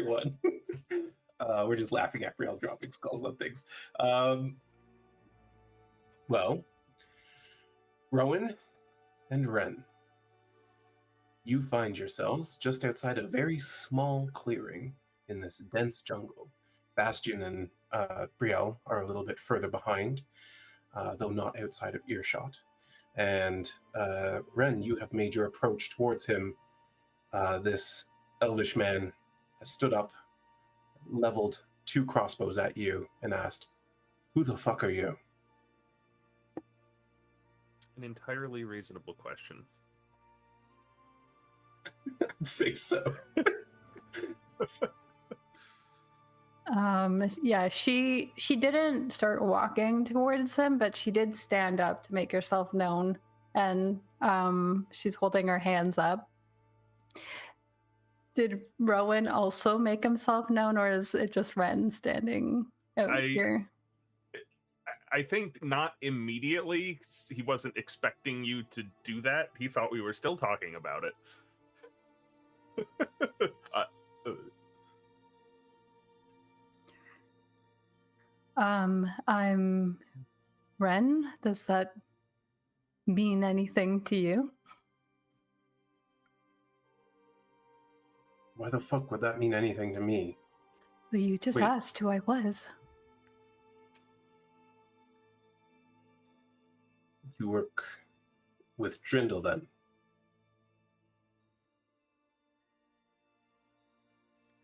everyone. We're just laughing at Brielle dropping skulls on things. Well, Rhowan and Wren, you find yourselves just outside a very small clearing in this dense jungle. Bastion and Brielle are a little bit further behind, though not outside of earshot. And Wren, you have made your approach towards him. This elvish man has stood up, leveled 2 crossbows at you, and asked, "Who the fuck are you?" An entirely reasonable question. I'd say so. Yeah, she didn't start walking towards him, but she did stand up to make herself known, and she's holding her hands up. Did Rhowan also make himself known, or is it just Wren standing out here? I think not immediately. He wasn't expecting you to do that. He thought we were still talking about it. I'm Wren. Does that mean anything to you? Why the fuck would that mean anything to me? Well, you just asked who I was. You work with Drindle, then?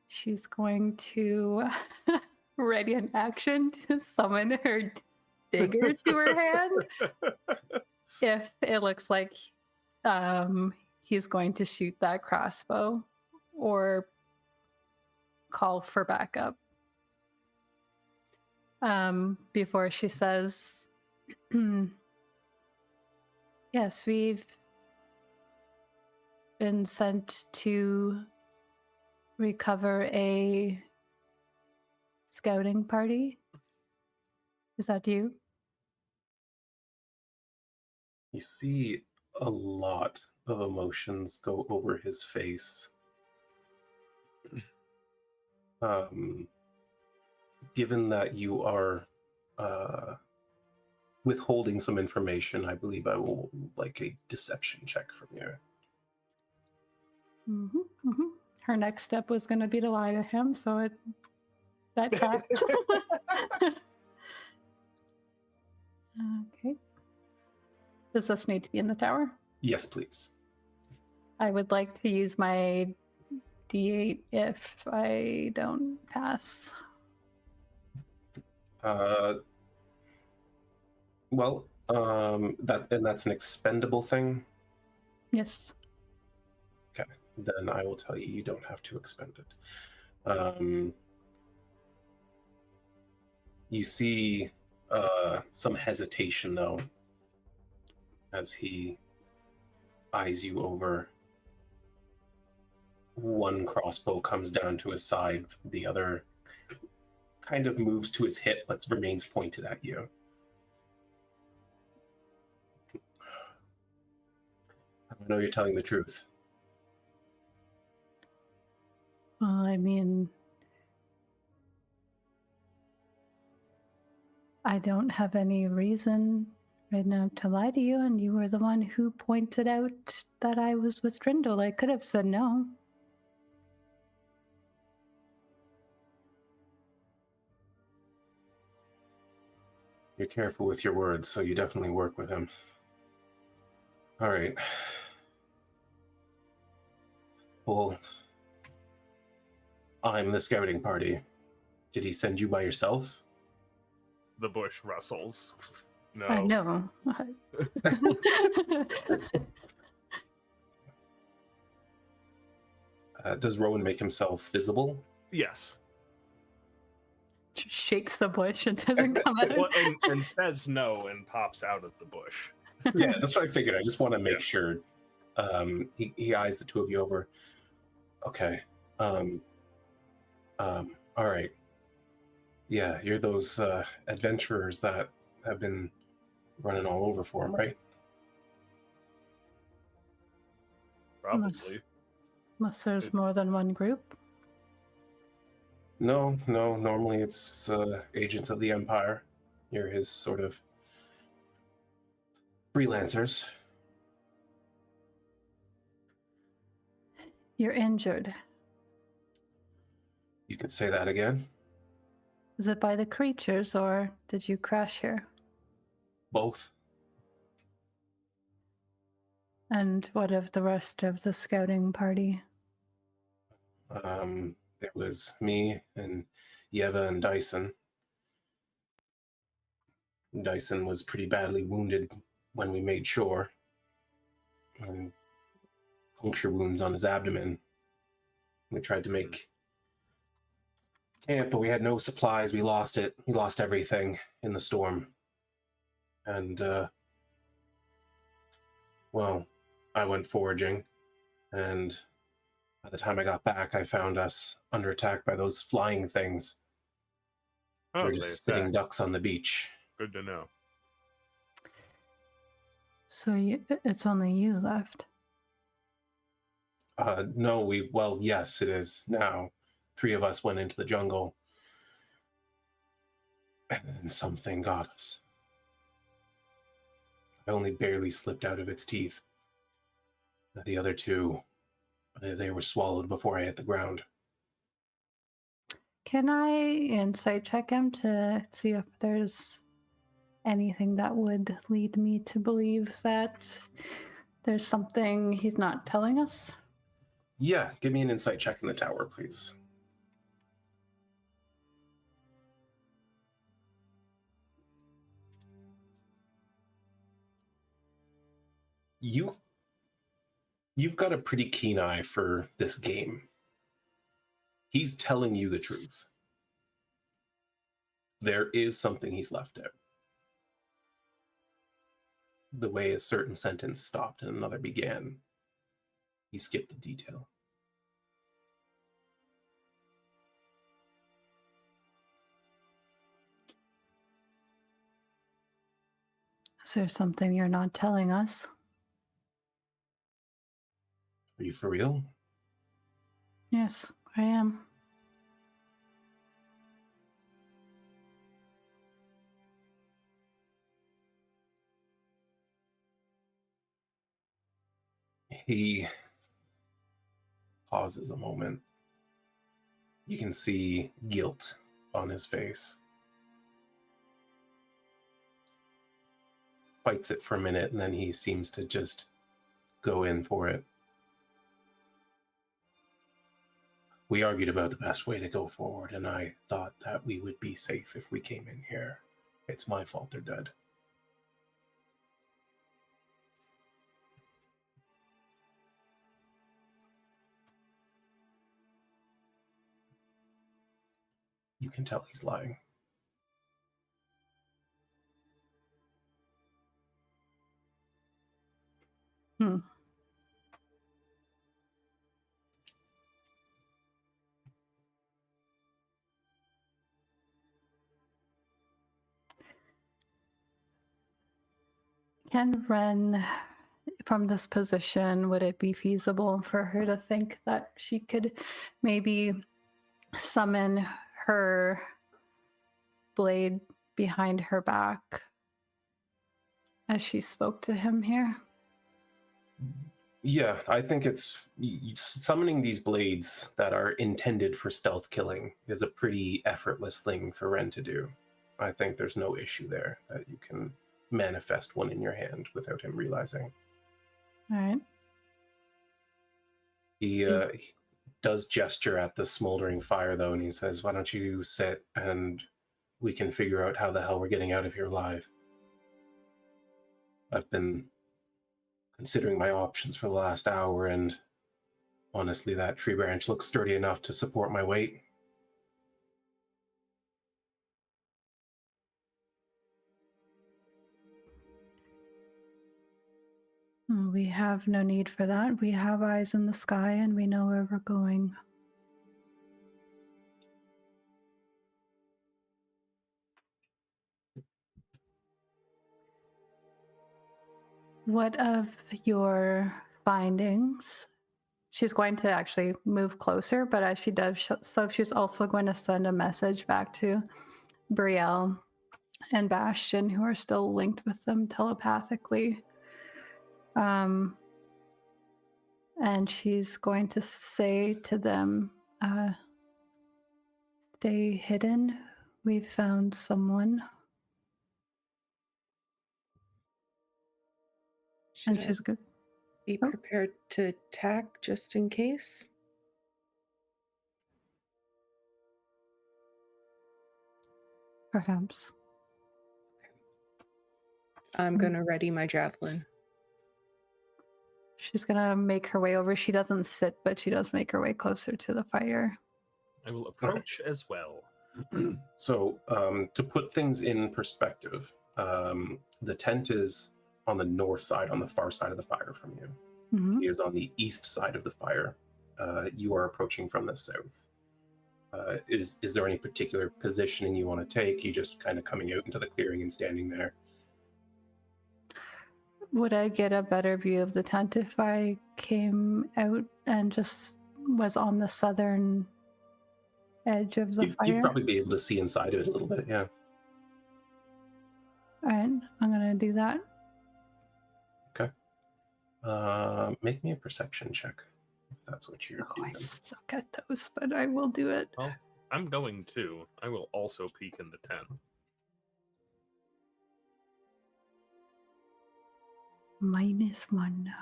She's going to ready an action to summon her dagger to her hand. If it looks like he's going to shoot that crossbow or call for backup. Before she says, yes, we've been sent to recover a scouting party. Is that you? You see a lot of emotions go over his face. Given that you are withholding some information, I believe I will like a deception check from you. Her next step was going to be to lie to him, so that tracked. Okay. Does this need to be in the tower? Yes, please. I would like to use my D8 if I don't pass. That's an expendable thing? Yes. Okay, then I will tell you, you don't have to expend it. You see some hesitation, though, as he eyes you over. One crossbow comes down to his side, the other kind of moves to his hip, but remains pointed at you. I know you're telling the truth. Well, I mean, I don't have any reason right now to lie to you, and you were the one who pointed out that I was with Drindle. I could have said no. You're careful with your words, so you definitely work with him. All right. Well, I'm the scouting party. Did he send you by yourself? The bush rustles. No. I know. Does Rhowan make himself visible? Yes. Just shakes the bush and doesn't come out. Well, and says no and pops out of the bush. Yeah, that's what I figured. I just want to make sure. He eyes the two of you over. Okay. All right. Yeah, you're those adventurers that have been running all over for him, right? Probably. Unless there's more than one group. No, no. Normally it's agents of the Empire. You're his sort of freelancers. You're injured. You could say that again. Is it by the creatures or did you crash here? Both. And what of the rest of the scouting party? It was me and Yeva and Dyson. Dyson was pretty badly wounded when we made shore. Puncture wounds on his abdomen. We tried to make camp, but we had no supplies. We lost it. We lost everything in the storm. And, well, I went foraging, and by the time I got back, I found us under attack by those flying things. Oh, We're just sitting ducks on the beach. Good to know. So it's only you left. No, well, yes, it is now. 3 of us went into the jungle, and then something got us. I only barely slipped out of its teeth. The other 2, they were swallowed before I hit the ground. Can I insight check him to see if there's anything that would lead me to believe that there's something he's not telling us? Yeah, give me an insight check in the tower, please. You've got a pretty keen eye for this game. He's telling you the truth. There is something he's left out. The way a certain sentence stopped and another began. He skipped a detail. Is there something you're not telling us? Are you for real? Yes, I am. He pauses a moment. You can see guilt on his face. Fights it for a minute, and then he seems to just go in for it. We argued about the best way to go forward, and I thought that we would be safe if we came in here. It's my fault they're dead. You can tell he's lying. Can Wren, from this position, would it be feasible for her to think that she could maybe summon her blade behind her back as she spoke to him here? Yeah, I think it's summoning these blades that are intended for stealth killing is a pretty effortless thing for Wren to do. I think there's no issue there that you can manifest one in your hand without him realizing. All right. He does gesture at the smoldering fire, though, and he says, "Why don't you sit and we can figure out how the hell we're getting out of here alive." I've been considering my options for the last hour, and honestly, that tree branch looks sturdy enough to support my weight. We have no need for that. We have eyes in the sky and we know where we're going. What of your findings she's going to actually move closer, but as she does so, she's also going to send a message back to Brielle and Bastion, who are still linked with them telepathically. And she's going to say to them, stay hidden. We've found someone. And Should she's good. be Oh. prepared to attack just in case. Perhaps. I'm gonna ready my javelin. She's gonna make her way over. She doesn't sit, but she does make her way closer to the fire. I will approach as well. So, to put things in perspective, the tent is on the north side, on the far side of the fire from you. Mhm. He is on the east side of the fire. You are approaching from the south. Is there any particular positioning you want to take? You just kind of coming out into the clearing and standing there? Would I get a better view of the tent if I came out and just was on the southern edge of the fire? You'd probably be able to see inside of it a little bit, yeah. All right, I'm gonna do that. Okay. Make me a perception check, if that's what you're Oh, doing. I suck at those, but I will do it. Well, I'm going to. I will also peek in the tent. -1.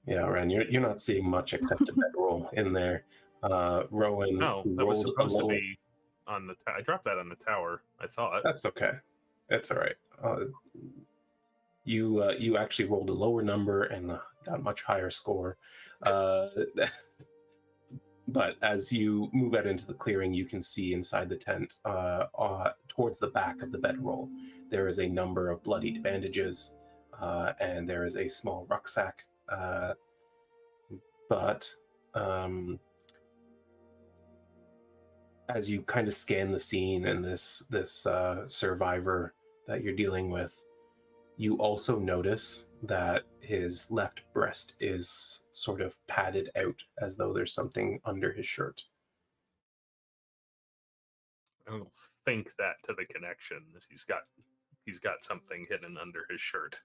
Yeah, Wren, you're not seeing much except a bedroll in there. Rhowan, No, who that was rolled a supposed to lower- be on the. I dropped that on the tower. I thought. That's okay. That's all right. You actually rolled a lower number and got a much higher score. But as you move out into the clearing, you can see inside the tent, towards the back of the bedroll, there is a number of bloodied bandages, and there is a small rucksack. But as you kind of scan the scene and this survivor that you're dealing with, you also notice that his left breast is sort of padded out as though there's something under his shirt. I will think that to the connection. He's got something hidden under his shirt.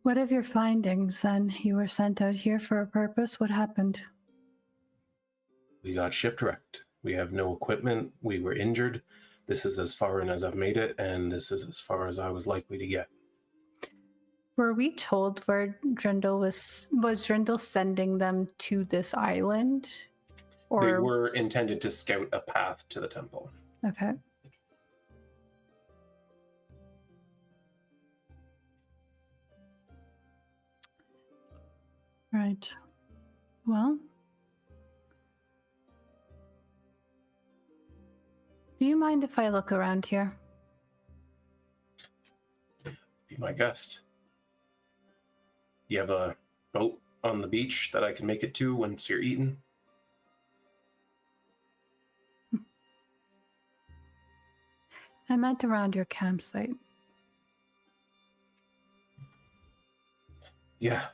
What of your findings then? You were sent out here for a purpose. What happened? We got shipwrecked. We have no equipment. We were injured. This is as far in as I've made it, and this is as far as I was likely to get. Were we told where Drindle was Drindle sending them to this island? Or They were intended to scout a path to the temple. okay. Right. Well, do you mind if I look around here? Be my guest. You have a boat on the beach that I can make it to once you're eaten? I meant around your campsite. Yeah.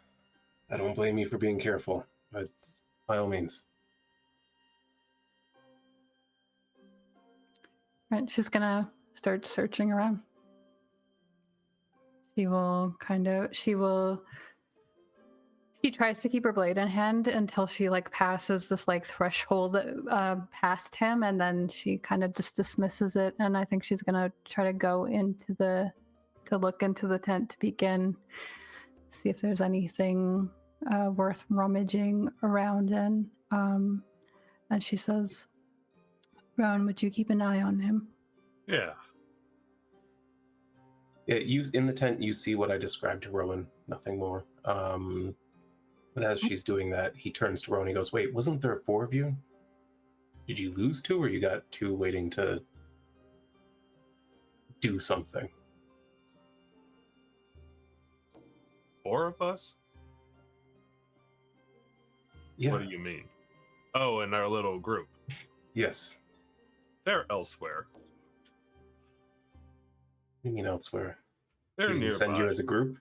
I don't blame you for being careful, but by all means. Right, she's gonna start searching around. She tries to keep her blade in hand until she passes this threshold past him, and then she kind of just dismisses it. And I think she's gonna try to go to look into the tent to begin, see if there's anything worth rummaging around in. And she says, Rhowan, would you keep an eye on him? Yeah. Yeah, you in the tent, you see what I described to Rhowan, nothing more. But as she's doing that, he turns to Rhowan and he goes, wait, wasn't there 4 of you? Did you lose 2, or you got 2 waiting to do something? 4 of us? Yeah. What do you mean? Oh, in our little group. Yes. They're elsewhere. You mean elsewhere? They're We didn't nearby. send you as a group?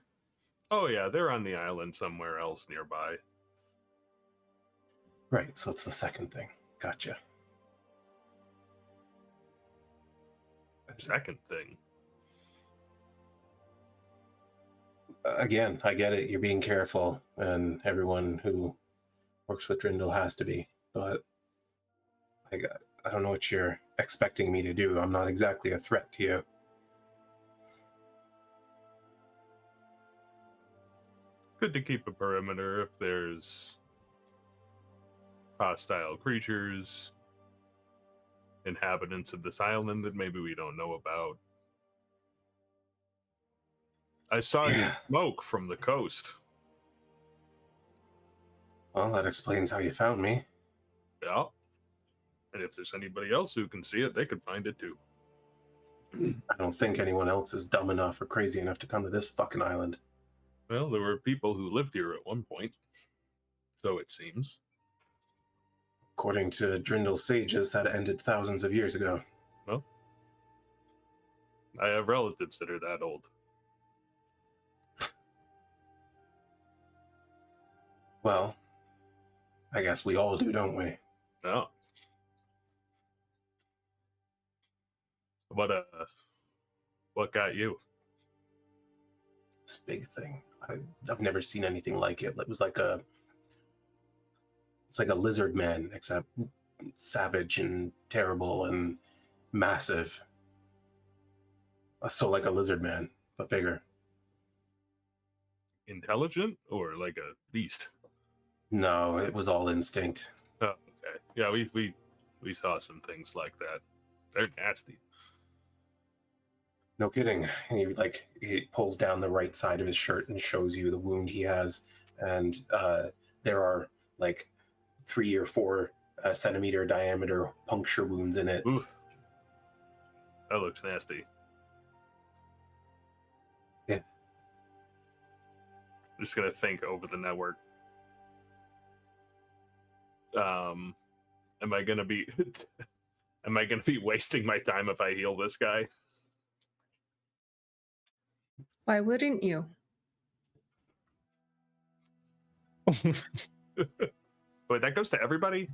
Oh yeah, they're on the island somewhere else nearby. Right, so it's the second thing. Gotcha. Second thing. Again, I get it. You're being careful, and everyone who works with Drindle has to be. But I don't know what you're expecting me to do. I'm not exactly a threat to you. Good to keep a perimeter if there's hostile creatures, inhabitants of this island that maybe we don't know about. I saw you smoke from the coast. Well, that explains how you found me. Yeah. And if there's anybody else who can see it, they could find it too. I don't think anyone else is dumb enough or crazy enough to come to this fucking island. Well, there were people who lived here at one point. So it seems. According to Drindle's sages, that ended thousands of years ago. Well, I have relatives that are that old. Well, I guess we all do, don't we? No. What got you? This big thing. I've never seen anything like it. It was like it's like a lizard man, except savage and terrible and massive. So like a lizard man, but bigger. Intelligent or like a beast? No, it was all instinct. Oh, okay. Yeah, we saw some things like that. They're nasty. No kidding. And he pulls down the right side of his shirt and shows you the wound he has, and there are like 3 or 4 centimeter diameter puncture wounds in it. Oof. That looks nasty. Yeah. Just gonna think over the network. Am I gonna be wasting my time if I heal this guy? Why wouldn't you? Wait, that goes to everybody?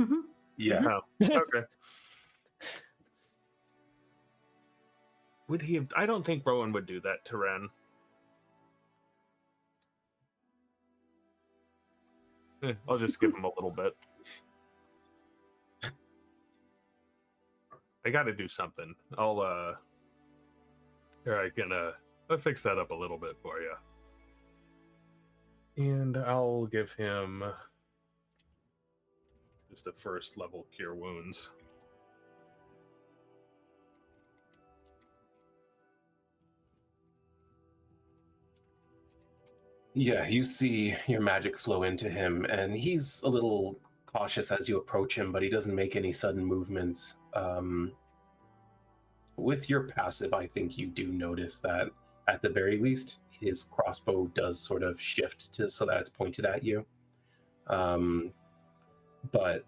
Mm-hmm. Yeah. Oh, okay. Would he have? I don't think Rhowan would do that to Wren. I'll just give him a little bit. I gotta do something. I'll fix that up a little bit for you. And I'll give him just a first level cure wounds. Yeah, you see your magic flow into him, and he's a little cautious as you approach him, but he doesn't make any sudden movements. With your passive, I think you do notice that, at the very least, his crossbow does sort of shift so that it's pointed at you. But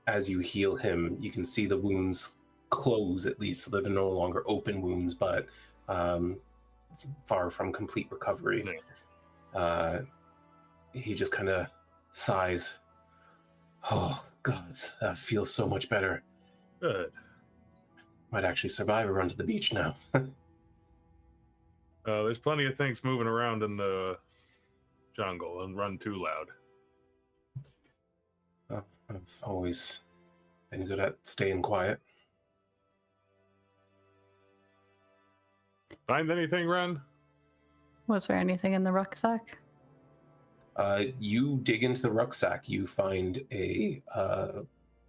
as you heal him, you can see the wounds close, at least, so that they're no longer open wounds, but far from complete recovery. He just kind of sighs. Oh, God, that feels so much better. Good. Might actually survive a run to the beach now. There's plenty of things moving around in the jungle, and run too loud. I've always been good at staying quiet. Find anything, Wren? Was there anything in the rucksack? You dig into the rucksack. You find a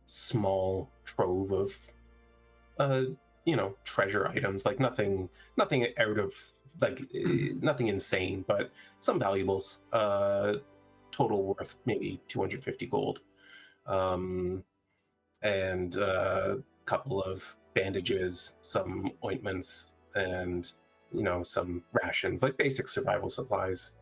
small trove of, treasure items. Like nothing out of nothing insane, but some valuables. Total worth maybe 250 gold, and a couple of bandages, some ointments, and some rations, like basic survival supplies.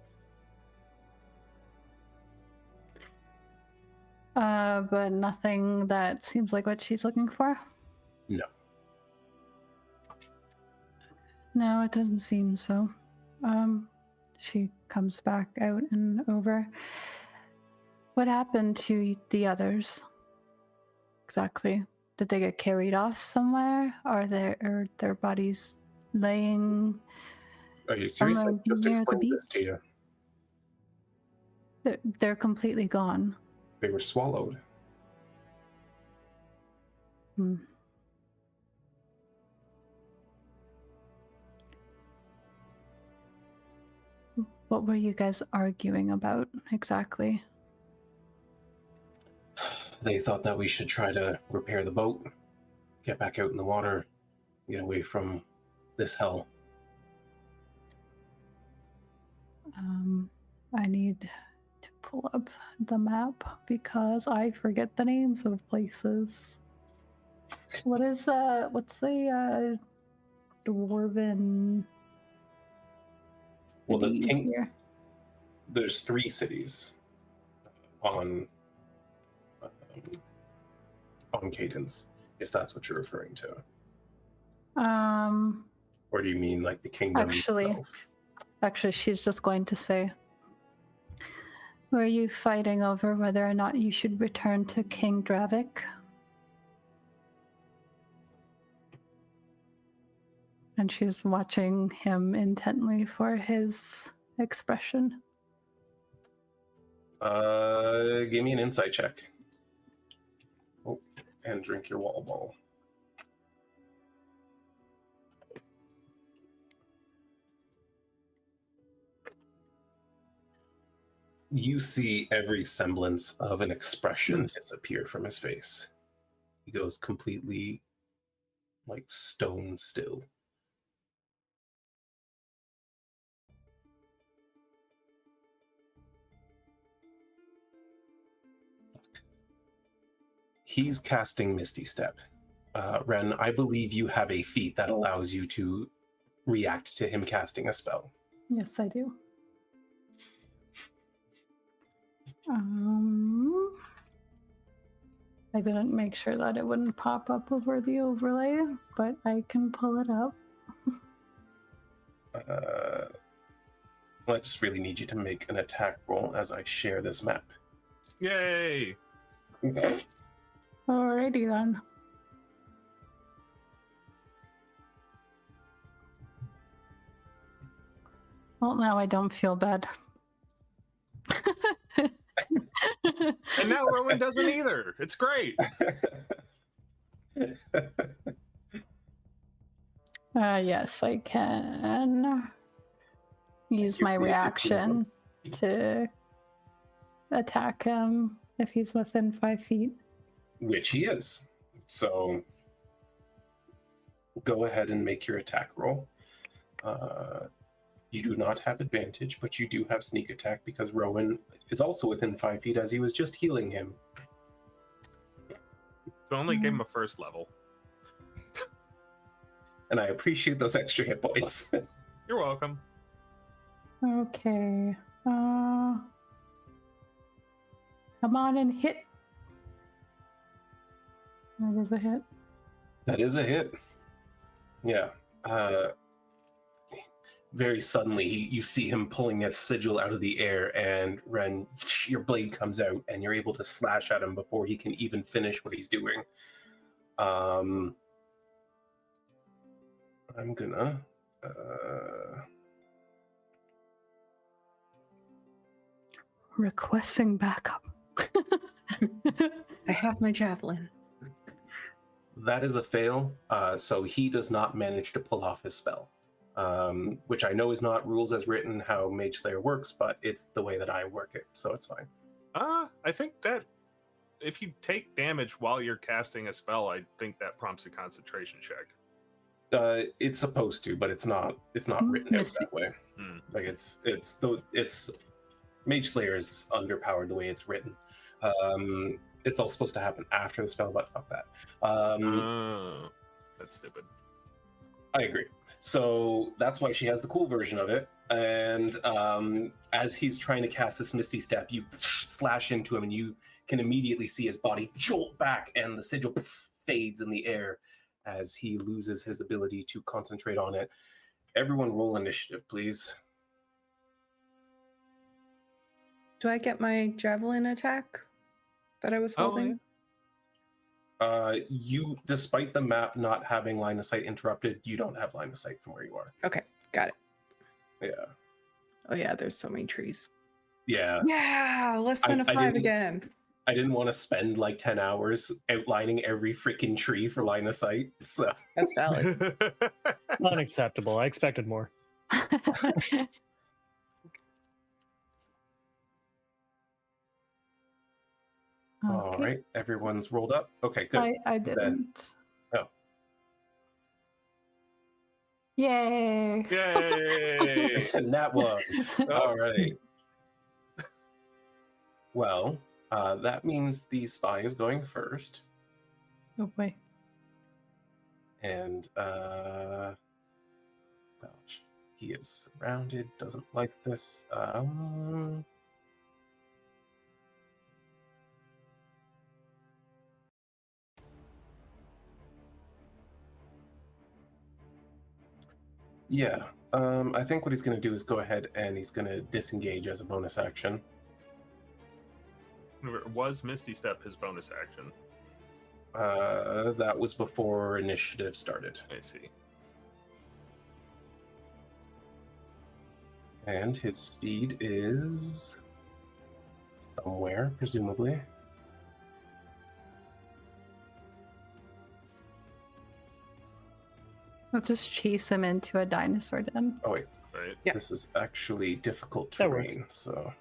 But nothing that seems like what she's looking for? No. No, it doesn't seem so. She comes back out and over. What happened to the others? Exactly. Did they get carried off somewhere? Are their bodies laying Are you serious? I somewhere just near the explained this beach? to you. They're completely gone. They were swallowed. Hmm. What were you guys arguing about exactly? They thought that we should try to repair the boat, get back out in the water, get away from this hell. I need to pull up the map because I forget the names of places. What's the dwarven Well, the city king. here? There's 3 cities on Cadence, if that's what you're referring to. Or do you mean like the kingdom itself? Actually, she's just going to say, were you fighting over whether or not you should return to King Dravik? And she's watching him intently for his expression. Give me an insight check. Oh, and drink your wall ball. You see every semblance of an expression disappear from his face. He goes completely like stone still. He's casting Misty Step. Wren, I believe you have a feat that allows you to react to him casting a spell. Yes, I do. I didn't make sure that it wouldn't pop up over the overlay, but I can pull it up. I just really need you to make an attack roll as I share this map. Yay! Alrighty then. Well, now I don't feel bad. And now Rhowan doesn't either. It's great. Yes, I can use you my for your reaction to attack him if he's within 5 feet. Which he is. So go ahead and make your attack roll. You do not have advantage, but you do have sneak attack because Rhowan is also within 5 feet as he was just healing him. So only gave him a first level. And I appreciate those extra hit points. You're welcome. Okay. Come on and hit. That is a hit. That is a hit. Yeah. Very suddenly, you see him pulling a sigil out of the air, and Wren, your blade comes out, and you're able to slash at him before he can even finish what he's doing. I'm gonna... Requesting backup. I have my javelin. That is a fail, so he does not manage to pull off his spell. Which I know is not rules as written how Mage Slayer works, but it's the way that I work it, so it's fine. I think that if you take damage while you're casting a spell, I think that prompts a concentration check. It's supposed to, but it's not written out that way. Like it's Mage Slayer is underpowered the way it's written. It's all supposed to happen after the spell, but fuck that. That's stupid. I agree. So that's why she has the cool version of it. And as he's trying to cast this Misty Step, you slash into him and you can immediately see his body jolt back and the sigil fades in the air as he loses his ability to concentrate on it. Everyone roll initiative, please. Do I get my javelin attack that I was Oh, holding? You, despite the map not having line of sight interrupted, you don't have line of sight from where you are. Okay, got it. Yeah. Oh yeah, there's so many trees. Yeah. Yeah, less than a I 5 didn't- again. I didn't want to spend like 10 hours outlining every freaking tree for line of sight. So That's valid. Unacceptable. I expected more. all Okay. right, everyone's rolled up. Okay, good. I didn't. Oh. Yay! Yay! And that one. All right. Well, that means the spy is going first, Oh boy. and gosh, he is surrounded. Doesn't like this. Yeah. I think what he's going to do is go ahead and he's going to disengage as a bonus action. Was Misty Step his bonus action? That was before initiative started. I see. And his speed is somewhere, presumably. I'll just chase him into a dinosaur den. Oh wait, Right. Yeah. this is actually difficult That works. terrain, so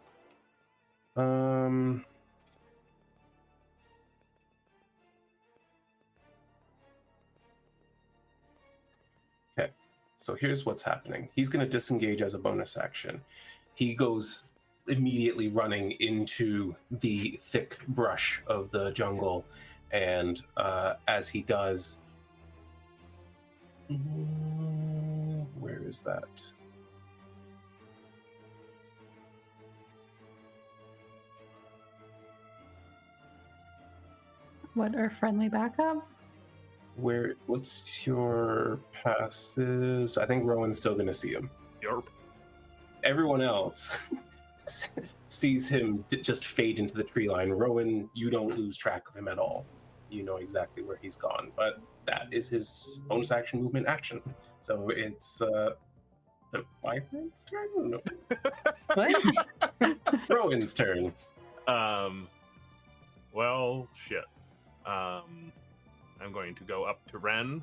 okay. So here's what's happening. He's going to disengage as a bonus action. He goes immediately running into the thick brush of the jungle, and as he does, where is that? What are friendly backup? What's your passes? I think Rhowan's still gonna see him. Yarp. Everyone else sees him just fade into the tree line. Rhowan, you don't lose track of him at all. You know exactly where he's gone, but that is his bonus action movement action. So it's the Wyvern's turn? No. What? Rowan's turn. Well, shit. I'm going to go up to Wren,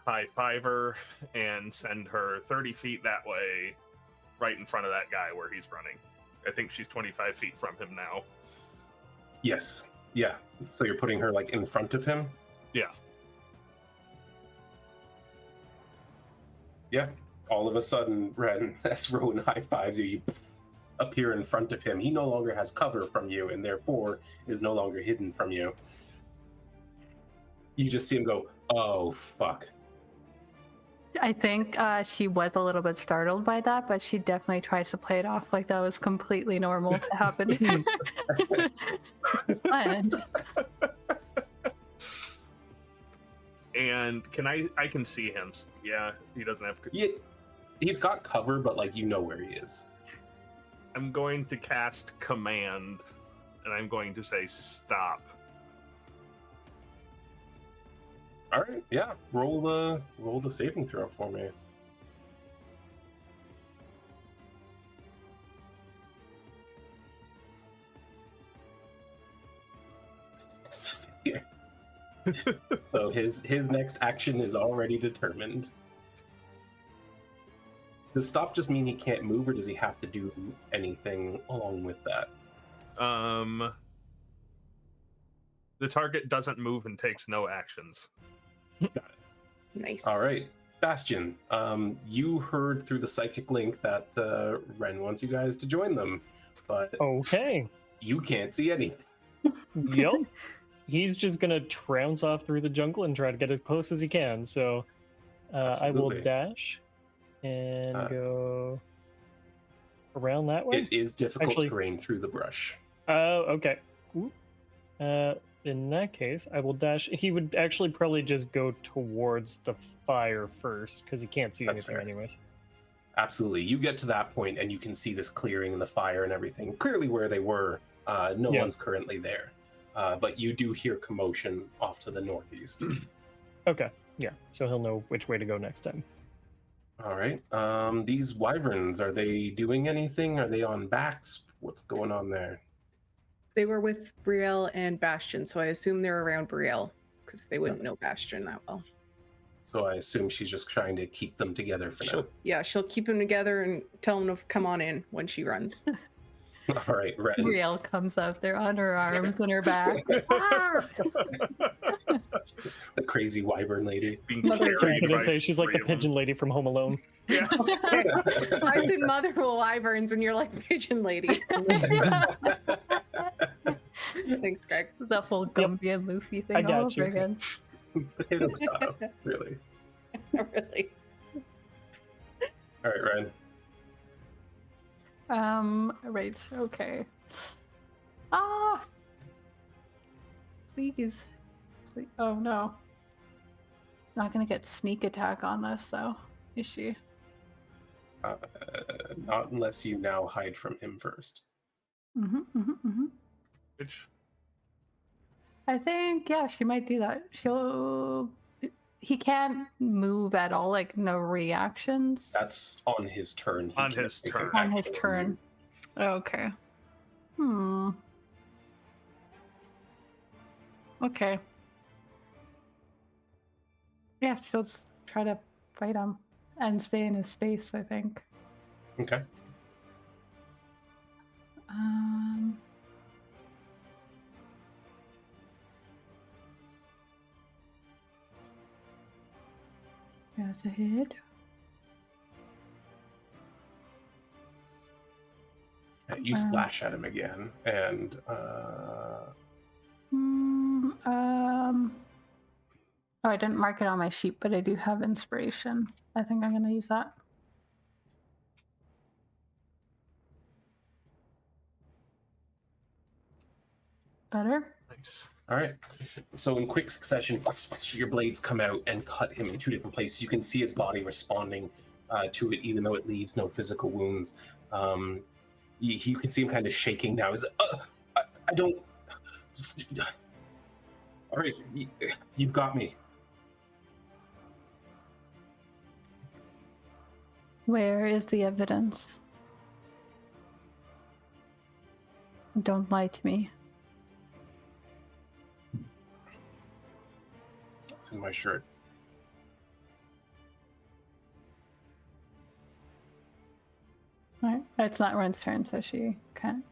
high five her, and send her 30 feet that way, right in front of that guy where he's running. I think she's 25 feet from him now. Yes. Yeah. So you're putting her like in front of him? Yeah. Yeah. All of a sudden, Wren, as Rowan high fives you, you appear in front of him. He no longer has cover from you, and therefore is no longer hidden from you. You just see him go, oh, fuck. I think she was a little bit startled by that, but she definitely tries to play it off like that was completely normal to happen to her. This is planned. And I can see him. Yeah, he doesn't have. Yeah, he's got cover, but like you know where he is. I'm going to cast command, and I'm going to say stop. All right, yeah. Roll the saving throw for me. So his next action is already determined. Does stop just mean he can't move, or does he have to do anything along with that? The target doesn't move and takes no actions. Nice. All right, Bastion. You heard through the psychic link that Wren wants you guys to join them, but Okay. you can't see anything. Yep. He's just gonna trounce off through the jungle and try to get as close as he can. So I will Absolutely. dash and go around that It way. is difficult Actually- terrain through the brush. Oh, okay. Ooh. In that case, I will dash. He would actually probably just go towards the fire first because he can't see That's anything fair. anyways. Absolutely. You get to that point and you can see this clearing and the fire and everything. Clearly where they were, no Yeah. one's currently there. But you do hear commotion off to the northeast. Okay, yeah. So he'll know which way to go next time. All right. These wyverns, are they doing anything? Are they on backs? What's going on there? They were with Brielle and Bastion, so I assume they're around Brielle because they wouldn't know Bastion that well. So I assume she's just trying to keep them together for now. She'll keep them together and tell them to come on in when she runs. All right, Ren. Brielle comes out there on her arms and her back. Ah! The crazy wyvern lady. Being Mother I was carried gonna by say she's like the 3 of them. pigeon lady from Home Alone. Yeah. I said mother of wyverns, and you're like pigeon lady. Thanks, Greg. The whole Gumby and Luffy I thing got all over you. again. Potato chop, really. Really. All right, Ren. Right, okay. Ah! Please. Oh no. Not gonna get sneak attack on this though, is she? Not unless you now hide from him first. Which I think, yeah, she might do that. He can't move at all, like no reactions. That's on his turn. He On can his take an turn. on his action. turn. Okay. Okay. Yeah, she'll just try to fight him and stay in his space, I think. Okay. There's a hit. You slash at him again, and Oh, I didn't mark it on my sheet, but I do have inspiration. I think I'm gonna use that. Better? nice. all right. So in quick succession, your blades come out and cut him in 2 different places. You can see his body responding to it, even though it leaves no physical wounds. You can see him kind of shaking now. He's like, I don't. All right, you've got me. Where is the evidence? Don't lie to me. It's in my shirt. Alright, it's not Ren's turn, so she can't.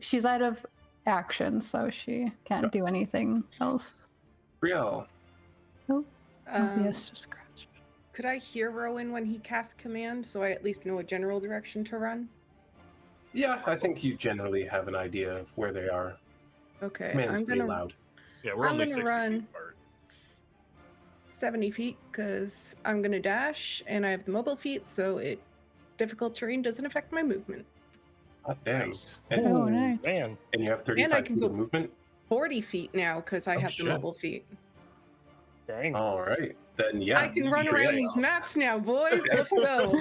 She's out of action, so she can't do anything else. Brielle. Obvious scratch. Could I hear Rhowan when he casts command so I at least know a general direction to run? Yeah, I think you generally have an idea of where they are. Okay, Command's I'm pretty gonna loud. Yeah, we're I'm only gonna 60 run. feet apart. 70 feet because I'm gonna dash and I have the mobile feet, so difficult terrain doesn't affect my movement. God damn. Nice. And, Oh, nice. Man. and you have 35 And I can feet of go- movement? 40 feet now because I Oh, have shit. the mobile feet. Dang. All right. Then, yeah. I can run you're around in. these maps now, boys. Let's go.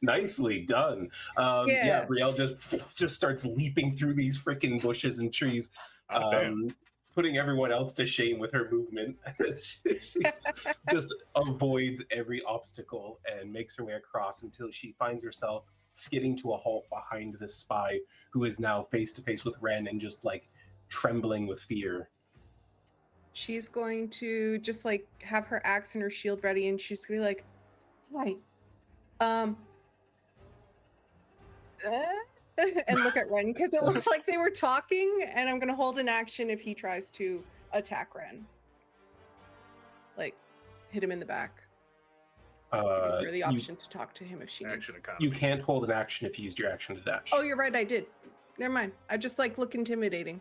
Nicely done. Yeah, Yeah. Brielle just starts leaping through these freaking bushes and trees, Oh, damn. putting everyone else to shame with her movement. She just avoids every obstacle and makes her way across until she finds herself skidding to a halt behind this spy who is now face to face with Wren and just like trembling with fear. She's going to just like have her axe and her shield ready, and she's gonna be like, "Hi, and look at Ren because it looks like they were talking, and I'm gonna hold an action if he tries to attack Ren. Like, hit him in the back. Give her the option to talk to him if she needs. Action economy. You can't hold an action if you used your action to dash. Oh, you're right. I did. Never mind. I just like look intimidating.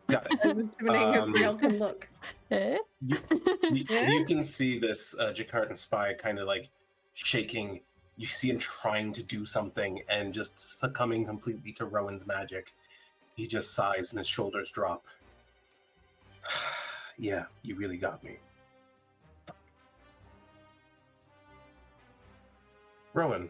Got it. As intimidating as Um, Brielle can look. Eh? You can see this Jakartan spy kind of like shaking. You see him trying to do something and just succumbing completely to Rowan's magic. He just sighs and his shoulders drop. Yeah, you really got me. Rhowan.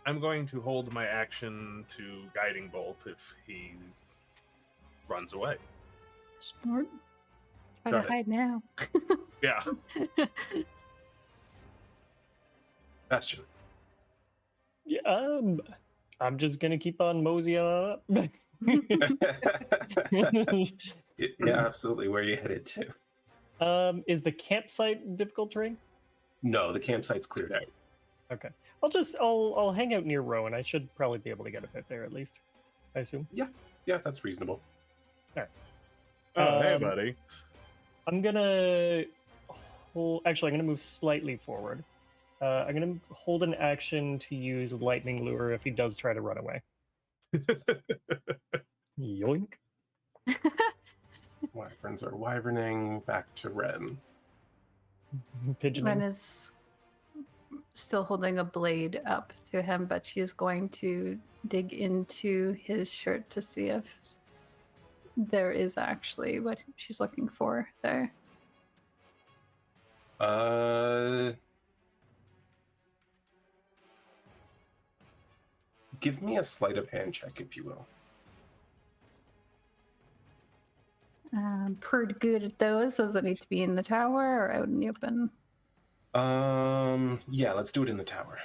I'm going to hold my action to Guiding Bolt if he runs away. Smart. Try Got to it. hide now. Yeah. Bastion. Yeah, I'm just gonna keep on moseying up. Yeah, absolutely. Where are you headed to? Is the campsite difficult terrain? No, the campsite's cleared out. Okay. I'll hang out near Rhowan. I should probably be able to get a bit there at least, I assume. Yeah, that's reasonable. Oh, hey, Um, buddy. I'm gonna actually I'm gonna move slightly forward. I'm gonna hold an action to use lightning lure if he does try to run away. Yoink. Wyverns are wyverning. Back to Wren. Pigeoning. Ren is still holding a blade up to him, but she is going to dig into his shirt to see if there is actually what she's looking for there. Give me a sleight of hand check, if you will. Pretty good at those. Does it need to be in the tower or out in the open? Yeah, let's do it in the tower.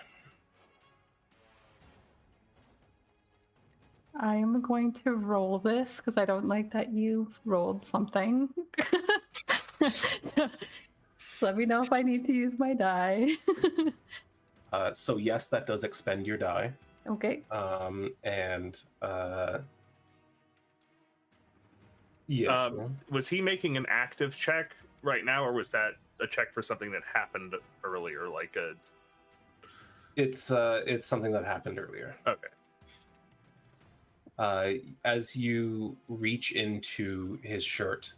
I am going to roll this because I don't like that you rolled something. Let me know if I need to use my die. So yes, that does expend your die. Okay. Yes. Was he making an active check right now, or was that a check for something that happened earlier, like a... It's something that happened earlier. Okay. As you reach into his shirt,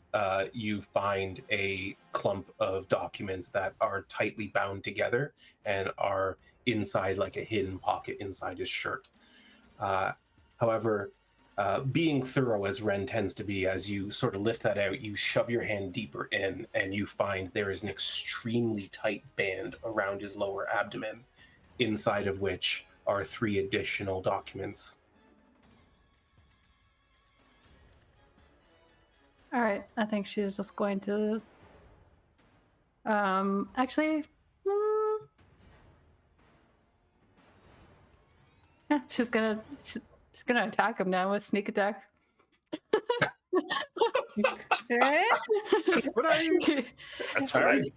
you find a clump of documents that are tightly bound together and are inside like a hidden pocket inside his shirt. However, being thorough as Wren tends to be, as you sort of lift that out, you shove your hand deeper in and you find there is an extremely tight band around his lower abdomen, inside of which are 3 additional documents. All right. I think she's just going to. Actually. Yeah, she's gonna attack him now with sneak attack. Eh? What are you? That's what I do.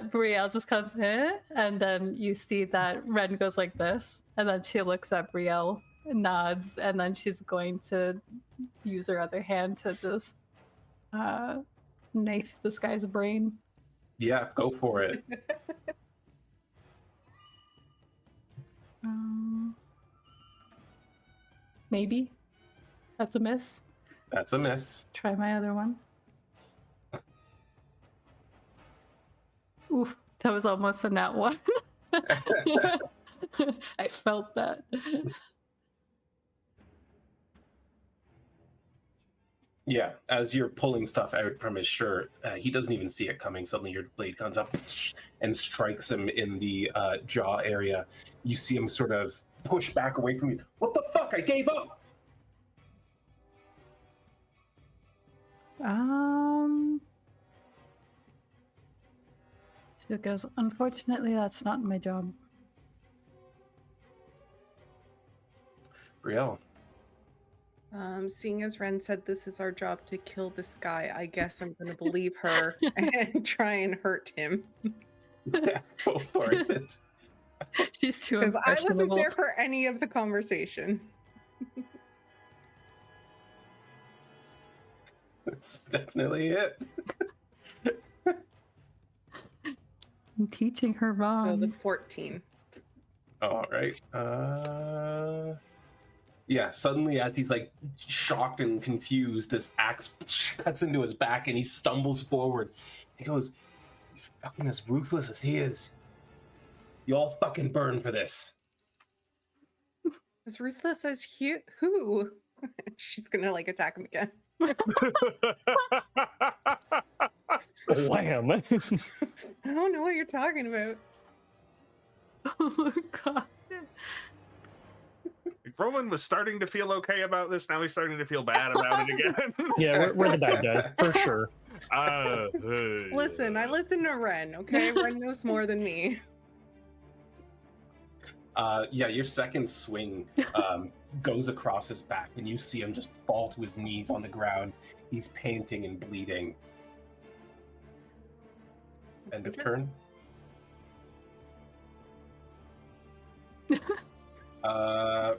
Brielle just comes in, and then you see that Ren goes like this, and then she looks at Brielle, nods, and then she's going to use her other hand to just knife this guy's brain. Yeah, go for it. Maybe. That's a miss. That's a miss. Try my other one. Oof, that was almost a nat one. I felt that. Yeah, as you're pulling stuff out from his shirt, he doesn't even see it coming. Suddenly your blade comes up and strikes him in the jaw area. You see him sort of push back away from you. What the fuck? I gave up! She goes, unfortunately, that's not my job. Brielle. Seeing as Wren said this is our job to kill this guy, I guess I'm going to believe her and try and hurt him. Yeah, go for it. She's too Because I wasn't impressionable. there for any of the conversation. That's definitely it. I'm teaching her wrong. So the 14. All right. Yeah, suddenly as he's like shocked and confused, this axe cuts into his back and he stumbles forward. He goes, "You're fucking as ruthless as he is. You all fucking burn for this." As ruthless as who? She's gonna like attack him again. Wham! I don't know what you're talking about. Oh my god. Rhowan was starting to feel okay about this. Now he's starting to feel bad about it again. Yeah, we're the bad guys for sure. Listen, I listen to Wren, okay? Wren knows more than me. Yeah, your second swing goes across his back, and you see him just fall to his knees on the ground. He's panting and bleeding. End of turn.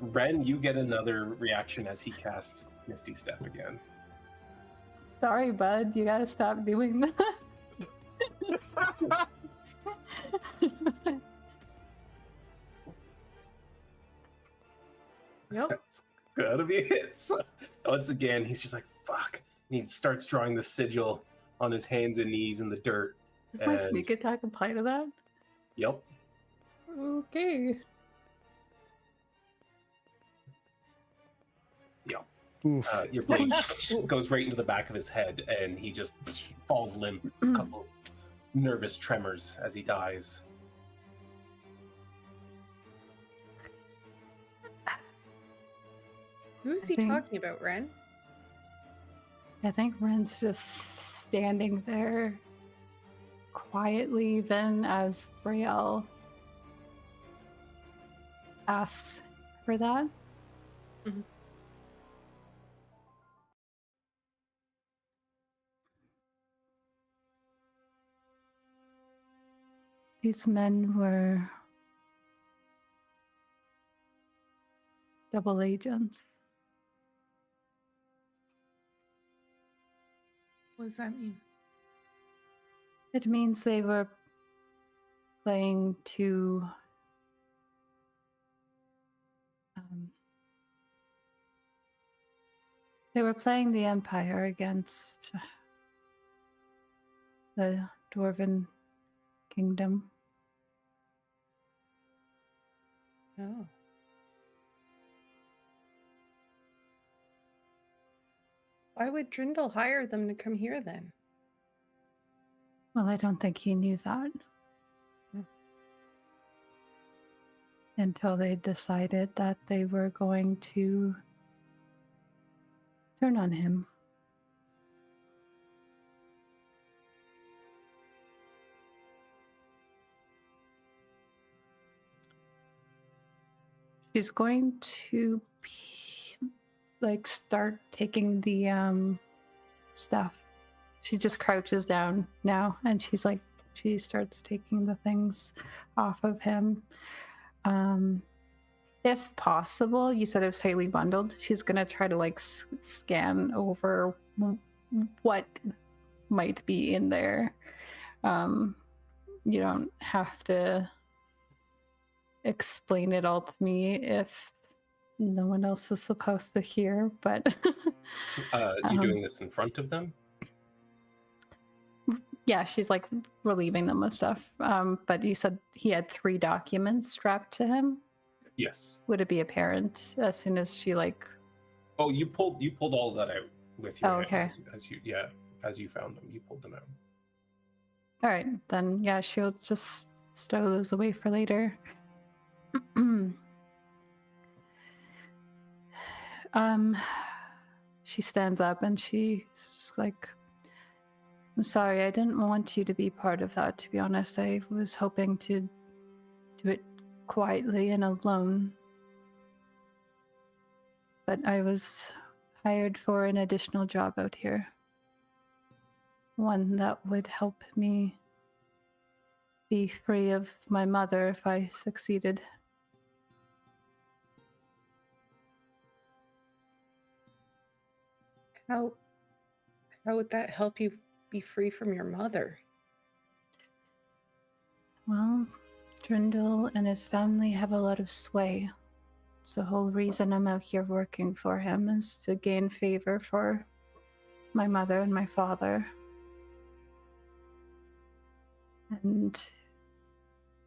Wren, you get another reaction as he casts Misty Step again. Sorry, bud. You gotta stop doing that. Yep. It's gotta be a hit. So, once again, he's just like, fuck. And he starts drawing the sigil on his hands and knees in the dirt. Does my And- sneak attack apply to that? Yep. Okay. Oof. Your blade goes right into the back of his head, and he just falls limp. A couple nervous tremors as he dies. Who's I he think- talking about, Wren? I think Wren's just standing there quietly, even as Brielle asks for that. Mhm. These men were double agents. What does that mean? It means they were playing to they were playing the Empire against the Dwarven Kingdom. Oh. Why would Drindle hire them to come here then? Well, I don't think he knew that until they decided that they were going to turn on him. She's going to start taking the stuff. She just crouches down now, and she starts taking the things off of him. If possible, you said it was tightly bundled. She's gonna try to scan over what might be in there. You don't have to explain it all to me if no one else is supposed to hear, but You're doing this in front of them? yeah, she's relieving them of stuff. But you said he had 3 documents strapped to him. Yes. Would it be apparent as soon as she Oh, you pulled all of that out with your Oh, okay. hands as you found them. You pulled them out. All right, then yeah, she'll just stow those away for later. She stands up and she's like, "I'm sorry, I didn't want you to be part of that, to be honest. I was hoping to do it quietly and alone. But I was hired for an additional job out here. One that would help me be free of my mother if I succeeded." How would that help you be free from your mother? Well, Drindle and his family have a lot of sway. It's the whole reason I'm out here working for him, is to gain favor for my mother and my father. And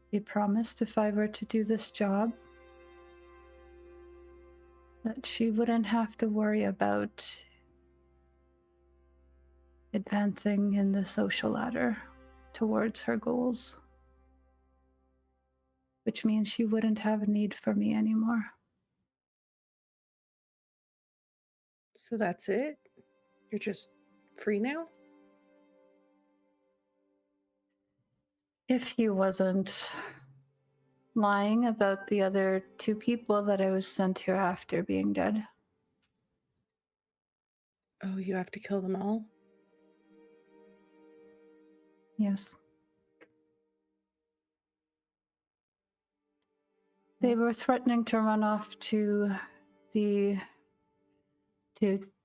he promised if I were to do this job, that she wouldn't have to worry about advancing in the social ladder towards her goals. Which means she wouldn't have a need for me anymore. So that's it? You're just free now? If he wasn't lying about the other 2 people that I was sent here after being dead. Oh, you have to kill them all? Yes. They were threatening to run off to King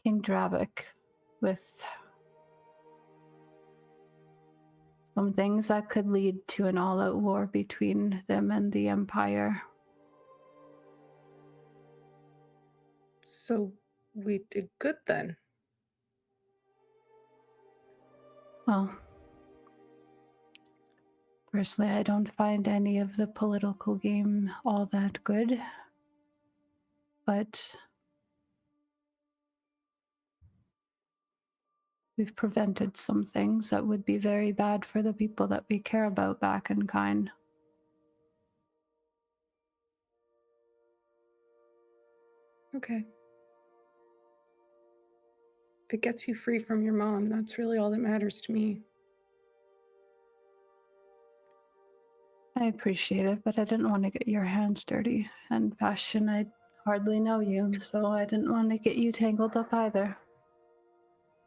Dravik with some things that could lead to an all-out war between them and the Empire. So we did good then. Well, personally, I don't find any of the political game all that good, but we've prevented some things that would be very bad for the people that we care about back in Kine. Okay. If it gets you free from your mom, that's really all that matters to me. I appreciate it, but I didn't want to get your hands dirty. And Bastion, I hardly know you, so I didn't want to get you tangled up either.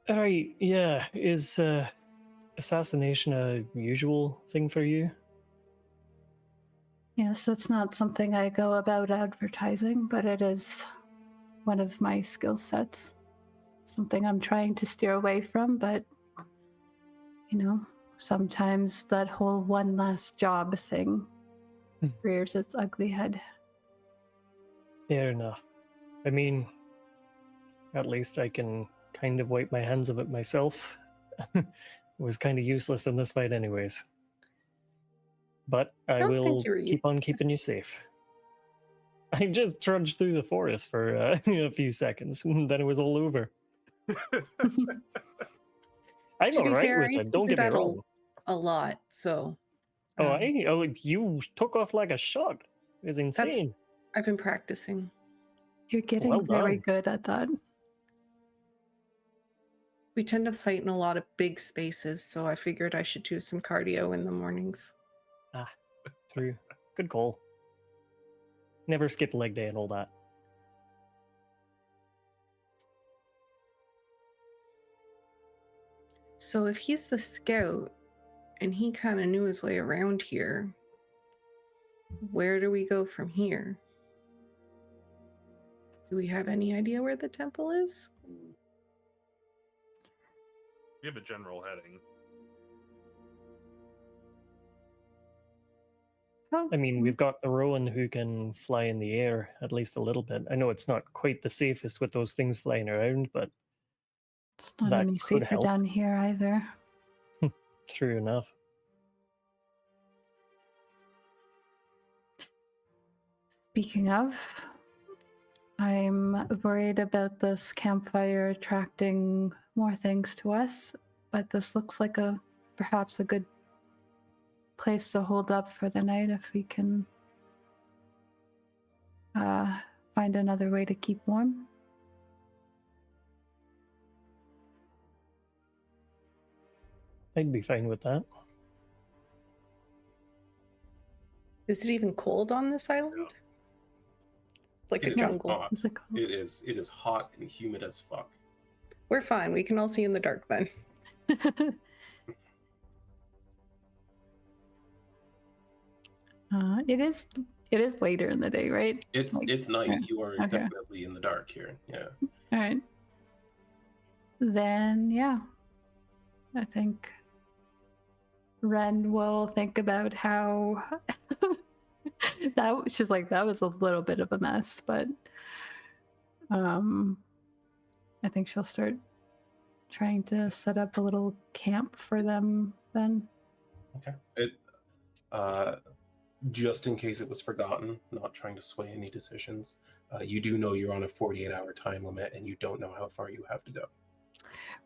Alright, yeah. Is assassination a usual thing for you? Yes, it's not something I go about advertising, but it is one of my skill sets. Something I'm trying to steer away from, but, you know, sometimes that whole one last job thing rears its ugly head. Fair enough. I mean, at least I can kind of wipe my hands of it myself. It was kind of useless in this fight anyways. But I don't think will you were keep on keeping you safe. I just trudged through the forest for a few seconds, and then it was all over. I'm To be alright fair, I with used it, to don't do get me that wrong. a lot, so... Oh, you took off like a shot. It was insane. I've been practicing. You're getting Well very done. good at that. We tend to fight in a lot of big spaces, so I figured I should do some cardio in the mornings. Ah, true. Good call. Never skip leg day and all that. So if he's the scout, and he kind of knew his way around here, where do we go from here? Do we have any idea where the temple is? We have a general heading. Oh, I mean, we've got a Rhowan who can fly in the air at least a little bit. I know it's not quite the safest with those things flying around, but it's not that any could safer help. down here either. True enough. Speaking of, I'm worried about this campfire attracting more things to us, but this looks like perhaps a good place to hold up for the night if we can find another way to keep warm. I'd be fine with that. Is it even cold on this island? Like a It is jungle. hot. It is hot and humid as fuck. We're fine. We can all see in the dark then. It is later in the day, right? It's night. yeah. You are Okay. definitely in the dark here. Yeah. All right. Then, yeah. I think Wren will think about how She's like, that was a little bit of a mess, but I think she'll start trying to set up a little camp for them then. Okay. Just in case it was forgotten, not trying to sway any decisions, you do know you're on a 48-hour time limit and you don't know how far you have to go.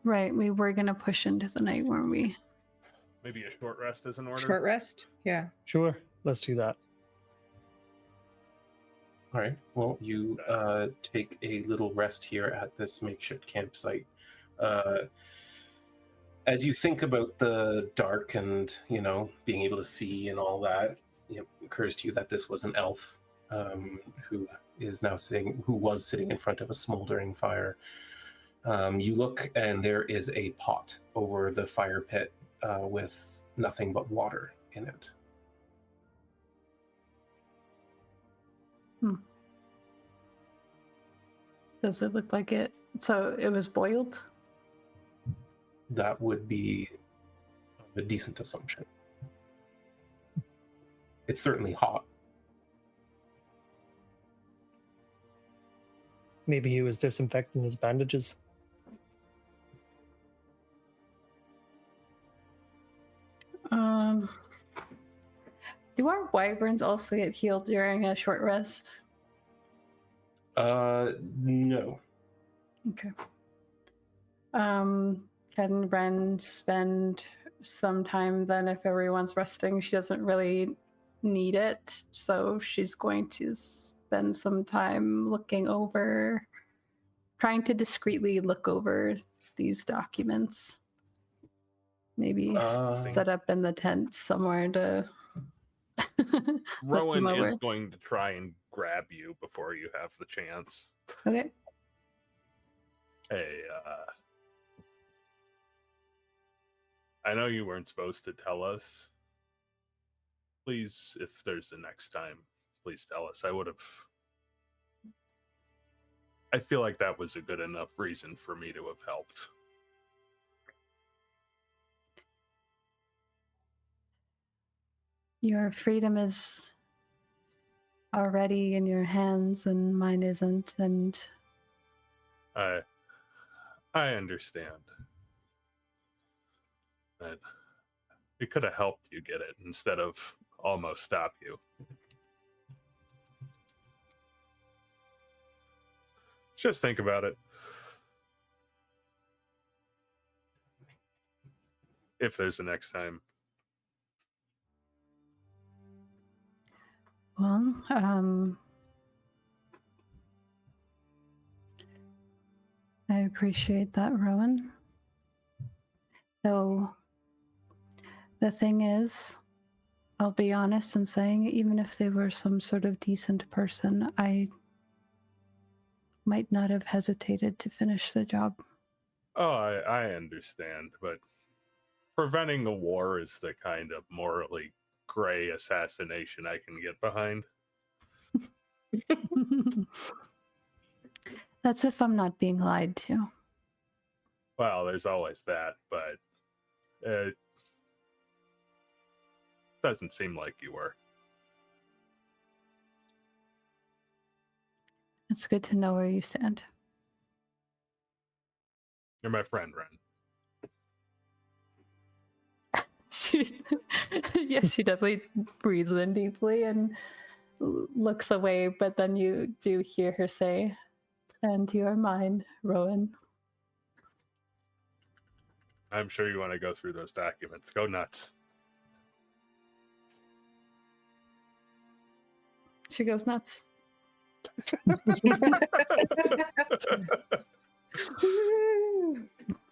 Right, we were going to push into the night, weren't we? Maybe a short rest is in order. Short rest? Yeah. Sure, let's do that. All right. Well, you take a little rest here at this makeshift campsite. As you think about the dark and, being able to see and all that, it occurs to you that this was an elf who was sitting in front of a smoldering fire. You look and there is a pot over the fire pit with nothing but water in it. Does it look like it? So it was boiled? That would be a decent assumption. It's certainly hot. Maybe he was disinfecting his bandages. Do our wyverns also get healed during a short rest? No. Okay. Can Wren spend some time then if everyone's resting? She doesn't really need it, so she's going to spend some time trying to discreetly look over these documents. Maybe set up in the tent somewhere to Rhowan is going to try and grab you before you have the chance. Okay. Hey, I know you weren't supposed to tell us. Please, if there's the next time, please tell us. I feel like that was a good enough reason for me to have helped. Your freedom is already in your hands and mine isn't, and I understand. But we could have helped you get it instead of almost stop you. Just think about it. If there's a next time. well, I appreciate that, Rowan. Though the thing is, I'll be honest in saying, even if they were some sort of decent person, I might not have hesitated to finish the job. Oh, I understand, but preventing a war is the kind of morally gray assassination I can get behind. That's if I'm not being lied to. Well, there's always that, but it doesn't seem like you were. It's good to know where you stand. You're my friend, Wren. Yes, she definitely breathes in deeply and looks away, but then you do hear her say, "And you are mine, Rowan." I'm sure you want to go through those documents. Go nuts. She goes nuts.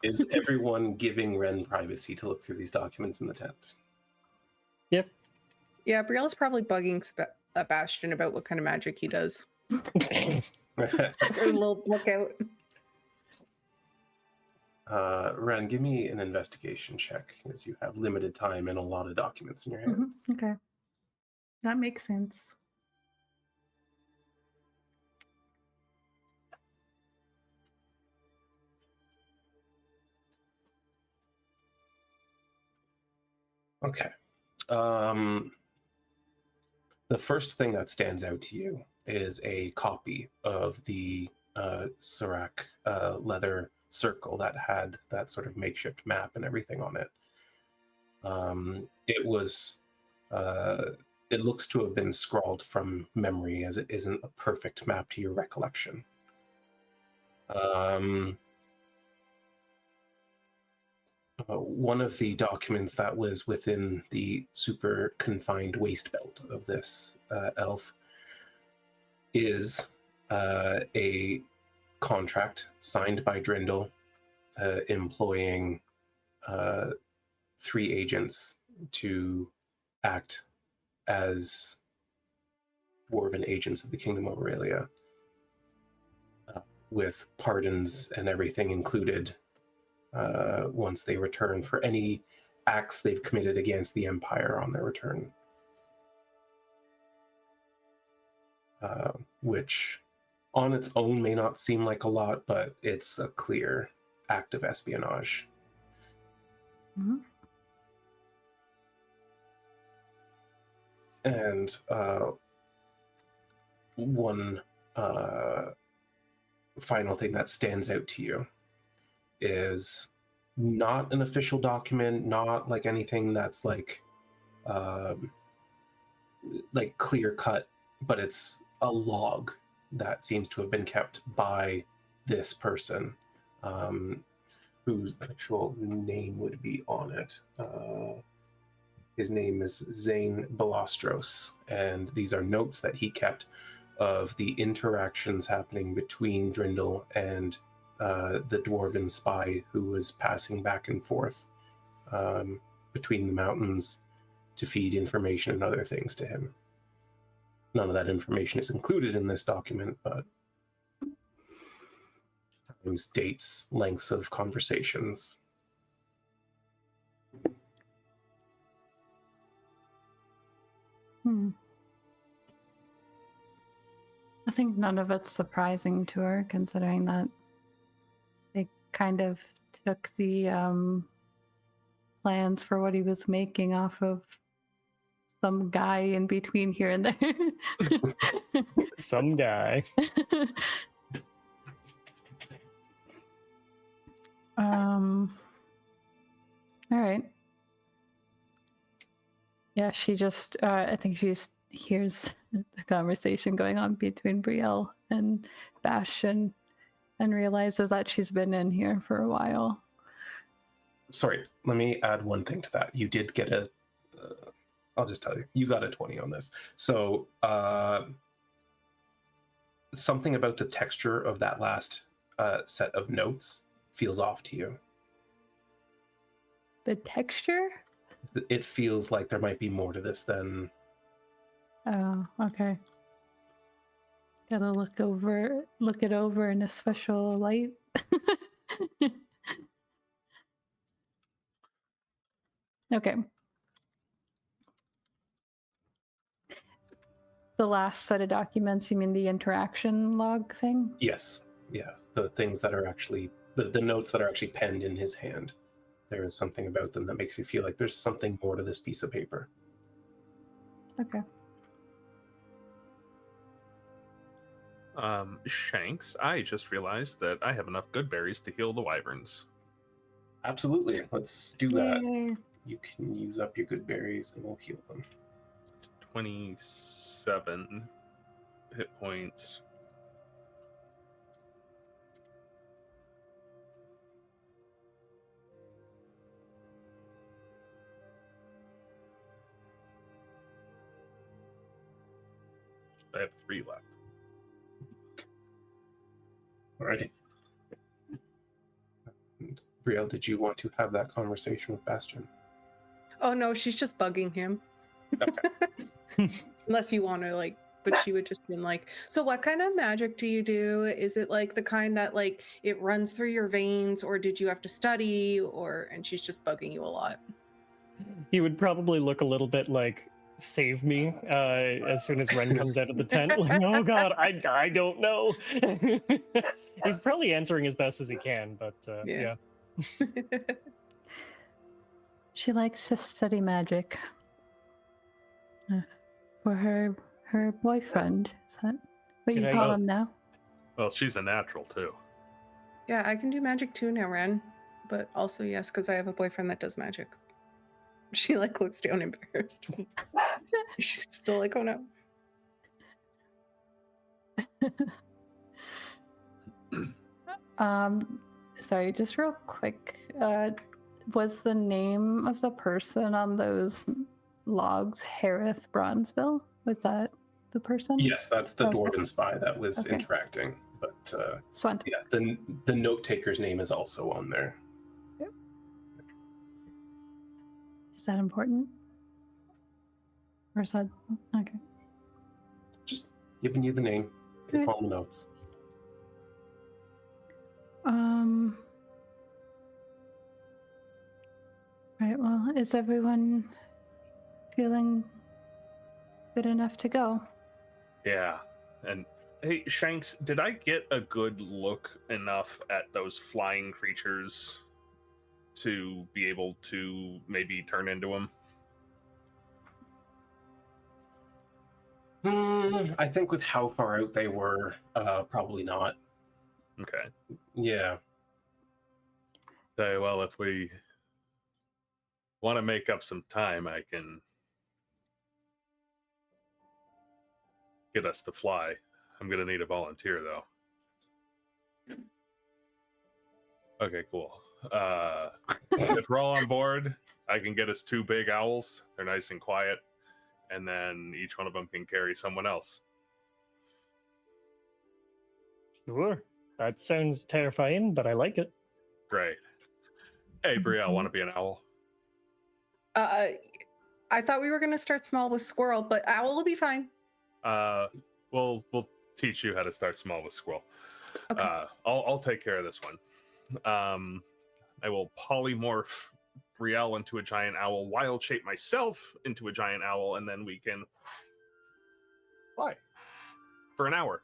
Is everyone giving Wren privacy to look through these documents in the tent? Yep. Yeah, Brielle's probably bugging Bastion about what kind of magic he does. A little book out. Wren, give me an investigation check, as you have limited time and a lot of documents in your hands. Okay. That makes sense. Okay. The first thing that stands out to you is a copy of the Saurach leather circle that had that sort of makeshift map and everything on it. It was, it looks to have been scrawled from memory, as it isn't a perfect map to your recollection. One of the documents that was within the super confined waist belt of this elf is a contract signed by Drindle employing 3 agents to act as dwarven agents of the Kingdom of Aurelia, with pardons and everything included once they return for any acts they've committed against the Empire on their return. Which on its own may not seem like a lot, but it's a clear act of espionage. Mm-hmm. And one final thing that stands out to you is not an official document, not like anything that's like clear cut, but it's a log that seems to have been kept by this person, whose actual name would be on it. His name is Zane Balastros, and these are notes that he kept of the interactions happening between Drindle and the dwarven spy who was passing back and forth between the mountains to feed information and other things to him. None of that information is included in this document, but times, dates, lengths of conversations. I think none of it's surprising to her, considering that they kind of took the plans for what he was making off of some guy in between here and there. Some guy. All right. Yeah, she just, I think she just hears the conversation going on between Brielle and Bastion and realizes that she's been in here for a while. Sorry, let me add one thing to that. You did get a, I'll just tell you, you got a 20 on this. So something about the texture of that last set of notes feels off to you. The texture? It feels like there might be more to this than... Oh, okay. Gotta look it over in a special light. Okay. The last set of documents, you mean the interaction log thing? Yes, yeah. The things that are actually, the notes that are actually penned in his hand. There is something about them that makes you feel like there's something more to this piece of paper. Okay. Shanks, I just realized that I have enough good berries to heal the wyverns. Absolutely. Let's do that. Yay. You can use up your good berries and we'll heal them. 27 hit points. I have 3 left. Alrighty. And Brielle, did you want to have that conversation with Bastion? Oh no, she's just bugging him. Okay. Unless you want to, like, but she would just been like, so what kind of magic do you do? Is it like the kind that like it runs through your veins, or did you have to study, or, and she's just bugging you a lot. He would probably look a little bit like, save me, as soon as Wren comes out of the tent. Like, oh god, I don't know. He's probably answering as best as he can, but yeah. She likes to study magic. for her boyfriend. Is that what you Did I call know? him now? Well, she's a natural too. Yeah, I can do magic too now, Wren. But also yes, because I have a boyfriend that does magic. She like looks down embarrassed. She's still like, oh no. Sorry, just real quick. Was the name of the person on those logs Harith Bronzeville? Was that the person? Yes, that's the Okay. dwarven spy that was Okay. interacting. But Swant. yeah, the note taker's name is also on there. Is that important? Or is that okay? Just giving you the name. It's Okay. on the notes. Right, well, is everyone feeling good enough to go? Yeah. And hey, Shanks, did I get a good look enough at those flying creatures to be able to maybe turn into them? I think with how far out they were, probably not. Okay. Yeah. So, well, if we want to make up some time, I can get us to fly. I'm going to need a volunteer, though. Okay, cool. If we're all on board, I can get us 2 big owls. They're nice and quiet. And then each one of them can carry someone else. Sure. That sounds terrifying, but I like it. Great. Hey, Brielle, want to be an owl? I thought we were gonna start small with squirrel, but owl will be fine. We'll teach you how to start small with squirrel. Okay. I'll take care of this one. I will polymorph Brielle into a giant owl, wild shape myself into a giant owl, and then we can fly for an hour.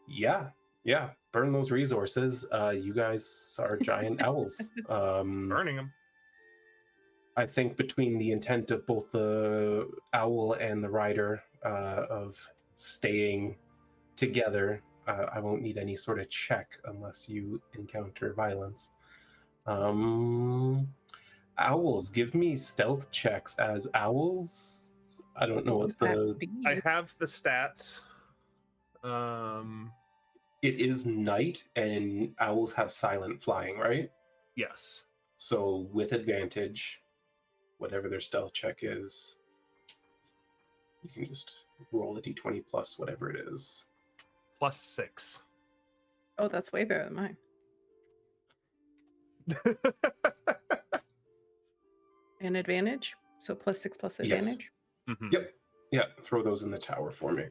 Yeah. Burn those resources. You guys are giant owls. Burning them. I think between the intent of both the owl and the rider of staying together, I won't need any sort of check unless you encounter violence. Owls, give me stealth checks as owls. I don't know what's the... I have the stats. It is night, and owls have silent flying, right? Yes. So with advantage, whatever their stealth check is, you can just roll a d20 plus whatever it is. +6. Oh, that's way better than mine. An advantage? So +6 plus Yes. advantage? Mhm. Yep. Yeah, throw those in the tower for me.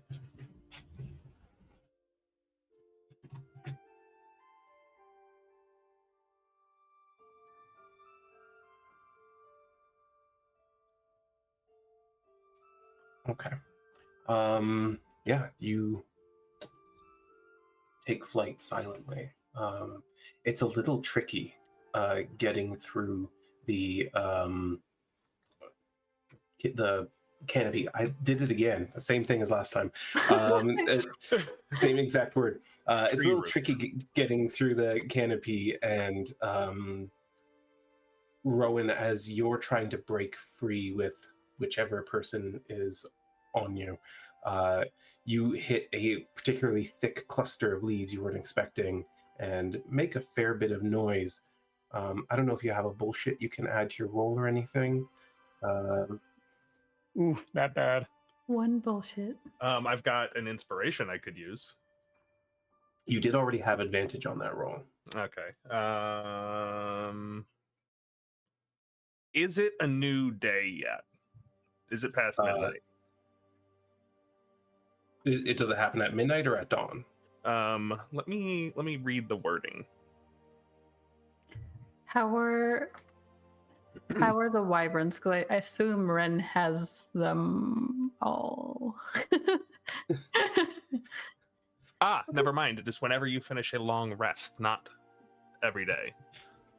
Okay. Yeah, you take flight silently. It's a little tricky getting through the canopy. I did it again. The same thing as last time. Same exact word. It's a Tree little root. tricky getting through the canopy, and Rhowan, as you're trying to break free with whichever person is on you, you hit a particularly thick cluster of leaves you weren't expecting and make a fair bit of noise. I don't know if you have a bullshit you can add to your roll or anything. Ooh, not bad. One bullshit. I've got an inspiration I could use. You did already have advantage on that roll. Okay. Is it a new day yet? Is it past midnight? It does it happen at midnight or at dawn? Let me read the wording. How are the wyverns? Because I assume Wren has them all. Never mind. It is whenever you finish a long rest, not every day.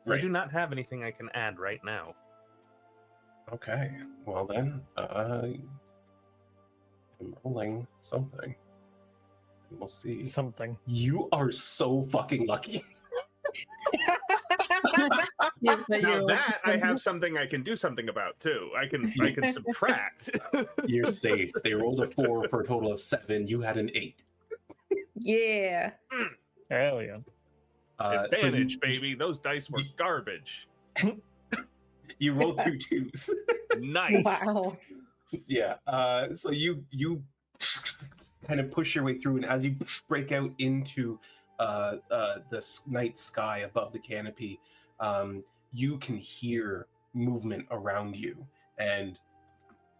So I Right. do not have anything I can add right now. Okay. Well then, I'm rolling something. And we'll see. Something. You are so fucking lucky. Yeah, but Now you're that I have something I can do something about too. I can subtract. You're safe. They rolled a 4 for a total of 7. You had an 8. Yeah. Hell yeah. So Advantage, baby. Those dice were garbage. you rolled 2 2s. Nice. Wow. Yeah. So you kind of push your way through, and as you break out into the night sky above the canopy, you can hear movement around you, and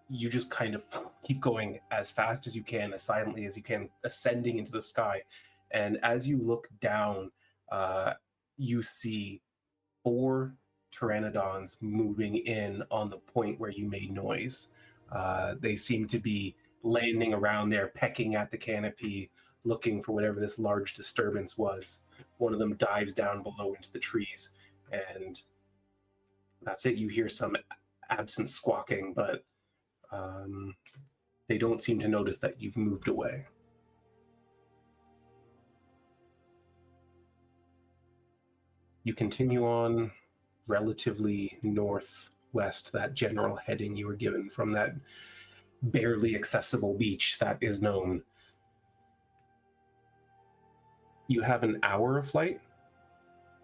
you just kind of keep going as fast as you can, as silently as you can, ascending into the sky. And as you look down, you see 4 pteranodons moving in on the point where you made noise. They seem to be landing around there, pecking at the canopy, looking for whatever this large disturbance was. One of them dives down below into the trees, and that's it. You hear some absent squawking, but they don't seem to notice that you've moved away. You continue on relatively northwest, that general heading you were given from that barely accessible beach that is known. You have an hour of flight.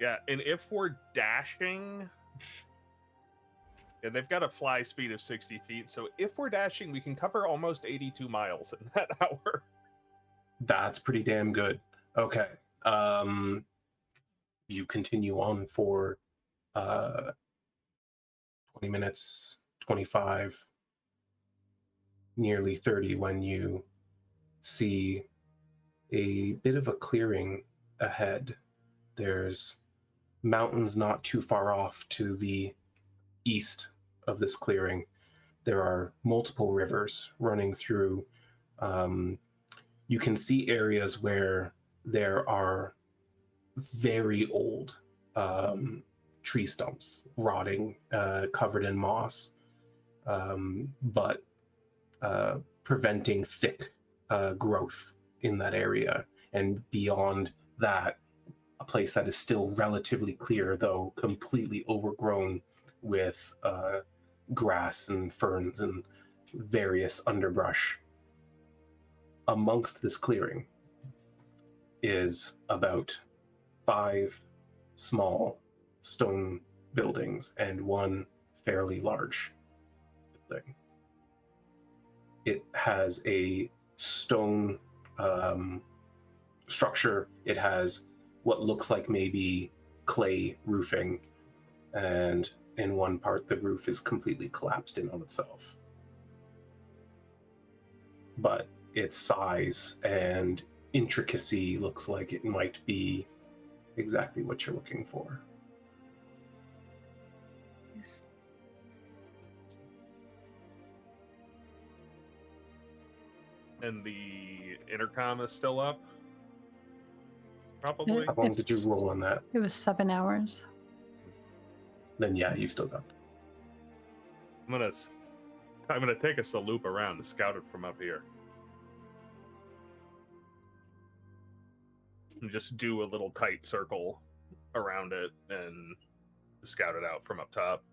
Yeah, and if we're dashing, yeah, they've got a fly speed of 60 feet. So if we're dashing, we can cover almost 82 miles in that hour. That's pretty damn good. Okay. You continue on for 20 minutes, 25, nearly 30 when you see a bit of a clearing ahead. There's mountains not too far off to the east of this clearing. There are multiple rivers running through. You can see areas where there are very old tree stumps rotting, covered in moss, but preventing thick growth in that area. And beyond that, a place that is still relatively clear, though completely overgrown with grass and ferns and various underbrush. Amongst this clearing is about 5 small stone buildings and 1 fairly large building. It has a stone structure. It has what looks like maybe clay roofing, and in one part the roof is completely collapsed in on itself. But its size and intricacy looks like it might be exactly what you're looking for. Nice. And the intercom is still up? Probably. How long did you roll on that? It was 7 hours. Then yeah, you've still got. I'm gonna take us a loop around to scout it from up here. And just do a little tight circle around it and scout it out from up top.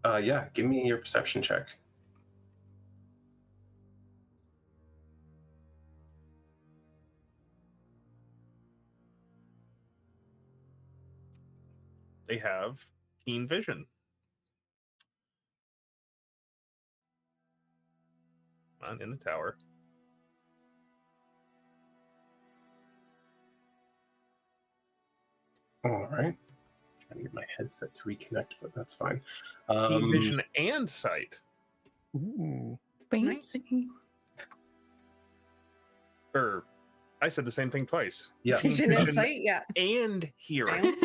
Yeah, give me your perception check. They have keen vision. Come on, in the tower. All right. Trying to get my headset to reconnect, but that's fine. Keen vision and sight. Ooh. Fancy. Or I said the same thing twice. Yeah. Keen Vision and sight, yeah. and hearing.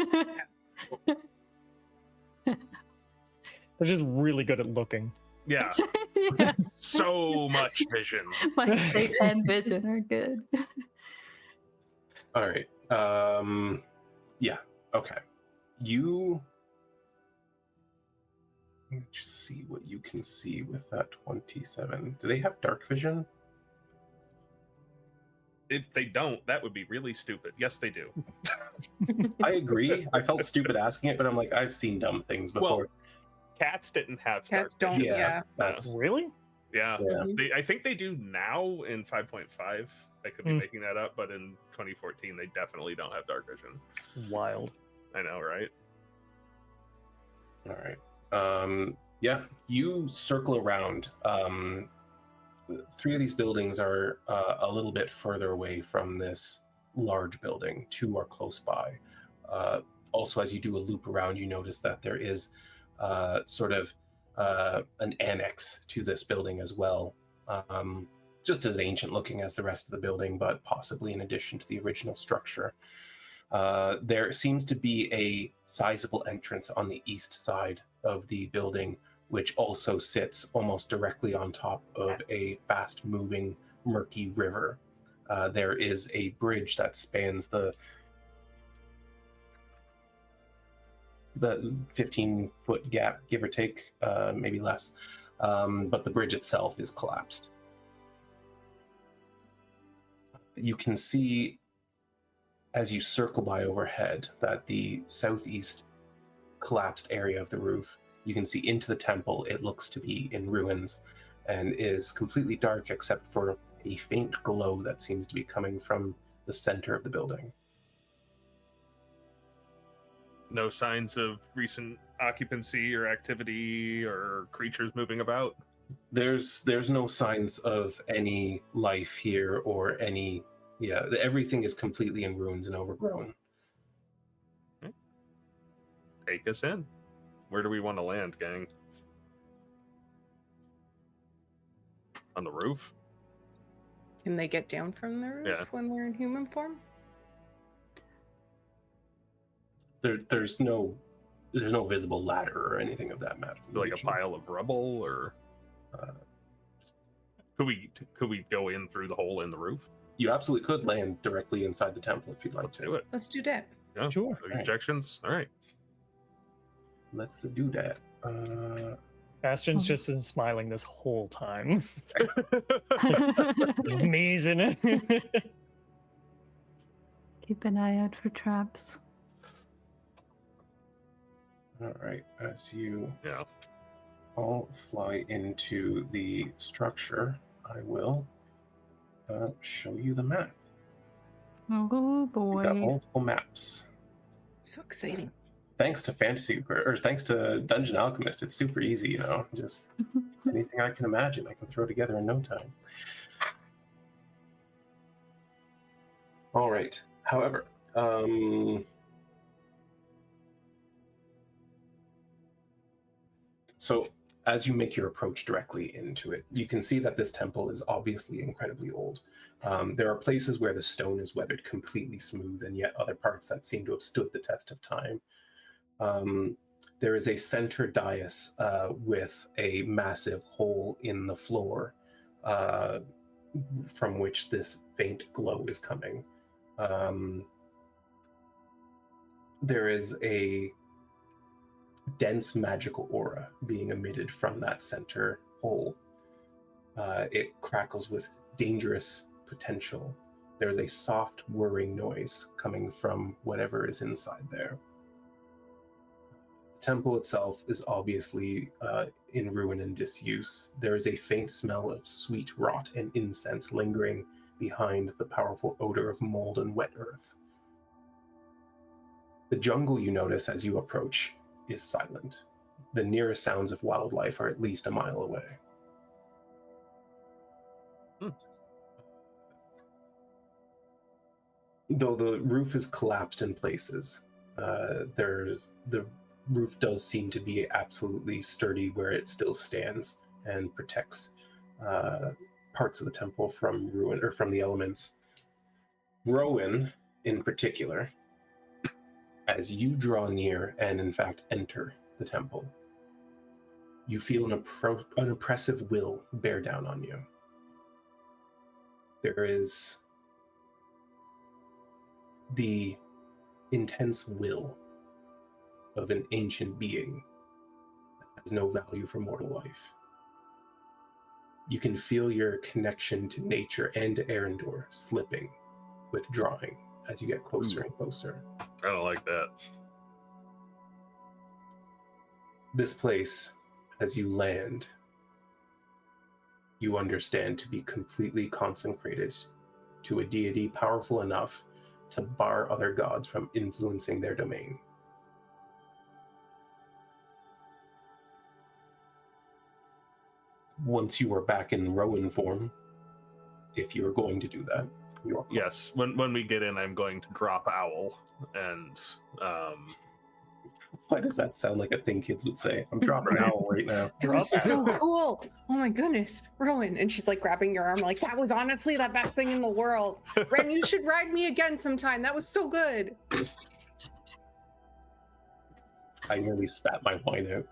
They're just really good at looking. Yeah. Yeah. So much vision. My sight and vision are good. All right. Yeah. Okay. You Let me just see what you can see with that 27. Do they have dark vision? If they don't, that would be really stupid. Yes, they do. I agree. I felt stupid asking it, but I'm like, I've seen dumb things before. Well, cats didn't have Cats dark don't. vision. Yeah. That's Really? Yeah. Yeah. I think they do now in 5.5. I could be Hmm. making that up, but in 2014, they definitely don't have dark vision. Wild. I know, right? all right. Yeah, you circle around. 3 of these buildings are a little bit further away from this large building. 2 are close by. Also, as you do a loop around, you notice that there is sort of an annex to this building as well. Just as ancient looking as the rest of the building, but possibly in addition to the original structure. There seems to be a sizable entrance on the east side of the building, which also sits almost directly on top of a fast-moving, murky river. There is a bridge that spans the 15-foot gap, give or take, maybe less. But the bridge itself is collapsed. You can see, as you circle by overhead, that the southeast collapsed area of the roof, you can see into the temple. It looks to be in ruins and is completely dark except for a faint glow that seems to be coming from the center of the building. No signs of recent occupancy or activity or creatures moving about. There's no signs of any life here or any, everything is completely in ruins and overgrown. Take us in. Where do we want to land, gang? On the roof? Can they get down from the roof Yeah. when they're in human form? There's no visible ladder or anything of that matter. Like a pile of rubble, or could we go in through the hole in the roof? You absolutely could land directly inside the temple if you'd like Let's to. do it. Let's do that. Yeah. Sure. No objections? All right. Let's do that. Bastion's Mhm. just been smiling this whole time. It's amazing. Keep an eye out for traps. All right, as you Yeah. all fly into the structure, I will show you the map. Oh We've got boy. multiple maps. So exciting. Thanks to thanks to Dungeon Alchemist, it's super easy, just anything I can imagine, I can throw together in no time. All right, however, so as you make your approach directly into it, you can see that this temple is obviously incredibly old. There are places where the stone is weathered completely smooth, and yet other parts that seem to have stood the test of time. There is a center dais with a massive hole in the floor from which this faint glow is coming. There is a dense magical aura being emitted from that center hole. It crackles with dangerous potential. There's a soft whirring noise coming from whatever is inside there. The temple itself is obviously in ruin and disuse. There is a faint smell of sweet rot and incense lingering behind the powerful odor of mold and wet earth. The jungle, you notice as you approach, is silent. The nearest sounds of wildlife are at least a mile away. Though the roof is collapsed in places, the roof does seem to be absolutely sturdy where it still stands and protects parts of the temple from ruin or from the elements. Rhowan, in particular, as you draw near and in fact enter the temple, you feel an oppressive will bear down on you. There is the intense will of an ancient being that has no value for mortal life. You can feel your connection to nature and to Arendor slipping, withdrawing as you get closer and closer. I don't like that. This place, as you land, you understand to be completely consecrated to a deity powerful enough to bar other gods from influencing their domain. Once you are back in Rhowan form, if you are going to do that, you are. Yes, when we get in, I'm going to drop Owl and Why does that sound like a thing kids would say? I'm dropping Owl right now. It was so cool. Oh my goodness, Rhowan. And she's like grabbing your arm, like, that was honestly the best thing in the world. Wren, you should ride me again sometime. That was so good. I nearly spat my wine out.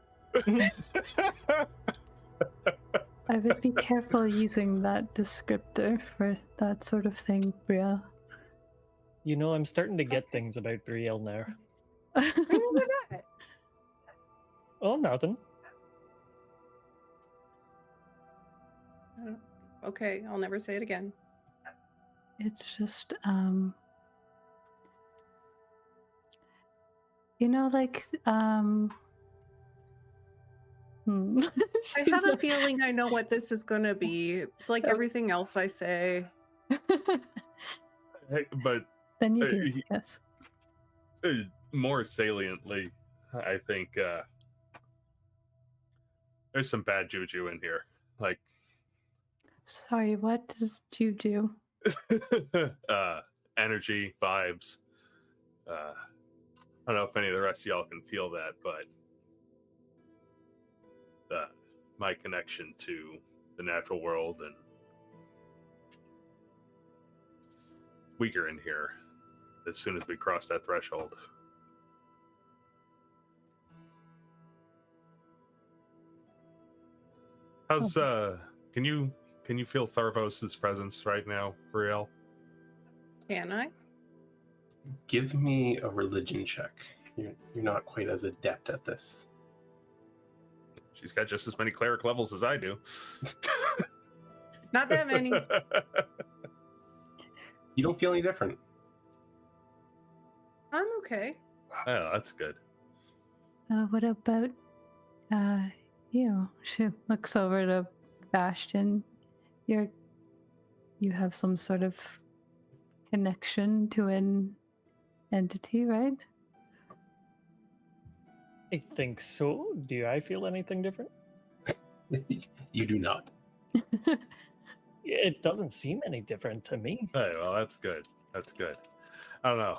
I would be careful using that descriptor for that sort of thing, Brielle. You know, I'm starting to get things about Brielle now. I know that. Oh, nothing. Okay, I'll never say it again. It's just, you know, like, I have a feeling I know what this is gonna be. It's like everything else I say. but Then you do, yes. More saliently, I think there's some bad juju in here. Like, Sorry, what did you do? energy, vibes. I don't know if any of the rest of y'all can feel that, but my connection to the natural world and weaker in here as soon as we cross that threshold. How's can you feel Tharvos's presence right now, Brielle? Can I? Give me a religion check. You're not quite as adept at this. She's got just as many cleric levels as I do. Not that many. You don't feel any different. I'm okay. Oh, that's good. What about you? She looks over to Bastion. You have some sort of connection to an entity, right? I think so. Do I feel anything different? You do not. It doesn't seem any different to me. Hey, well, that's good. That's good. I don't know.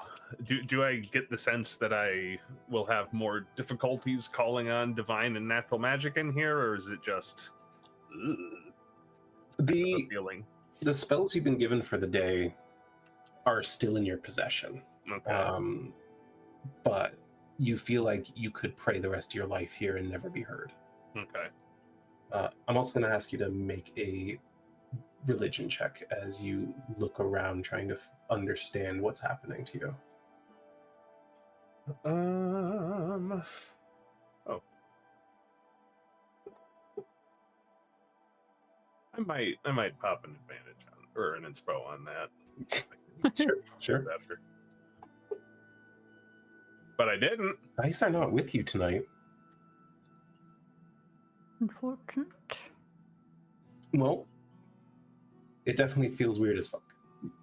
Do I get the sense that I will have more difficulties calling on divine and natural magic in here, or is it just the feeling? The spells you've been given for the day are still in your possession. Okay. But you feel like you could pray the rest of your life here and never be heard. Okay. I'm also going to ask you to make a religion check as you look around trying to understand what's happening to you. Oh. I might pop an advantage on, or an inspo on that. Sure. Better. But I didn't. Dice are not with you tonight. Unfortunate. Well, it definitely feels weird as fuck.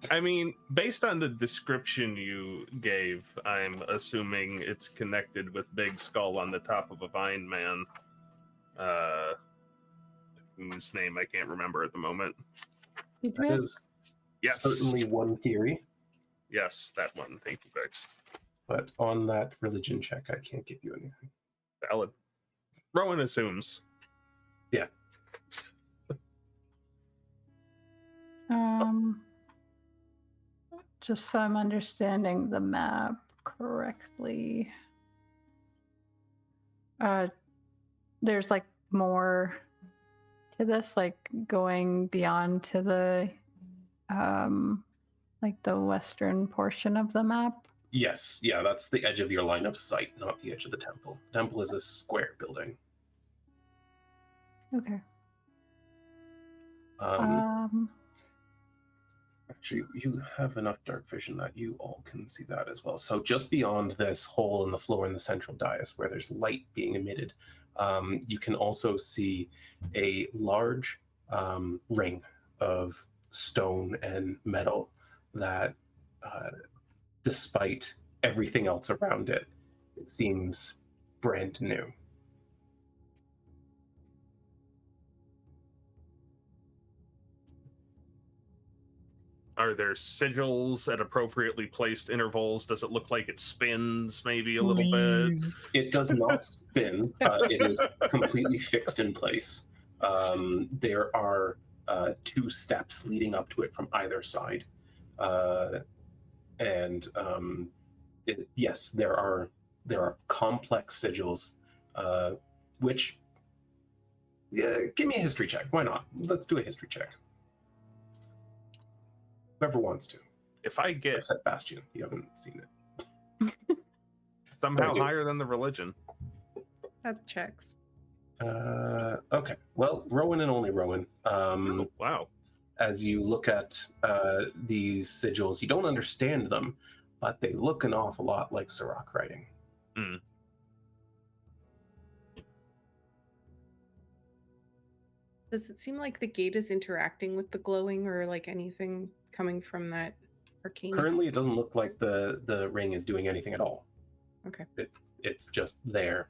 I mean, based on the description you gave, I'm assuming it's connected with Big Skull on the top of a vine man. His name I can't remember at the moment. That is certainly one theory. Yes, that one. Thank you, Vex. But on that religion check, I can't give you anything. Valid. Rhowan assumes. Yeah. Just so I'm understanding the map correctly. There's like more to this, like going beyond to the like the western portion of the map. Yes, yeah, that's the edge of your line of sight, not the edge of the temple. Temple is a square building. Okay. Actually, you have enough dark vision that you all can see that as well. So just beyond this hole in the floor in the central dais where there's light being emitted, you can also see a large ring of stone and metal that, despite everything else around it, it seems brand new. Are there sigils at appropriately placed intervals? Does it look like it spins maybe a little bit? It does not spin. It is completely fixed in place. There are 2 steps leading up to it from either side. Yes, there are complex sigils, which... give me a history check. Why not? Let's do a history check. Whoever wants to. If I get Except Bastion, you haven't seen it. somehow higher than the religion. That checks. Okay. Well, Rhowan and only Rhowan. Oh, wow. As you look at these sigils, you don't understand them, but they look an awful lot like Saurach writing. Mm. Does it seem like the gate is interacting with the glowing or like anything coming from that arcane? Currently, it doesn't look like the ring is doing anything at all. Okay. It's just there.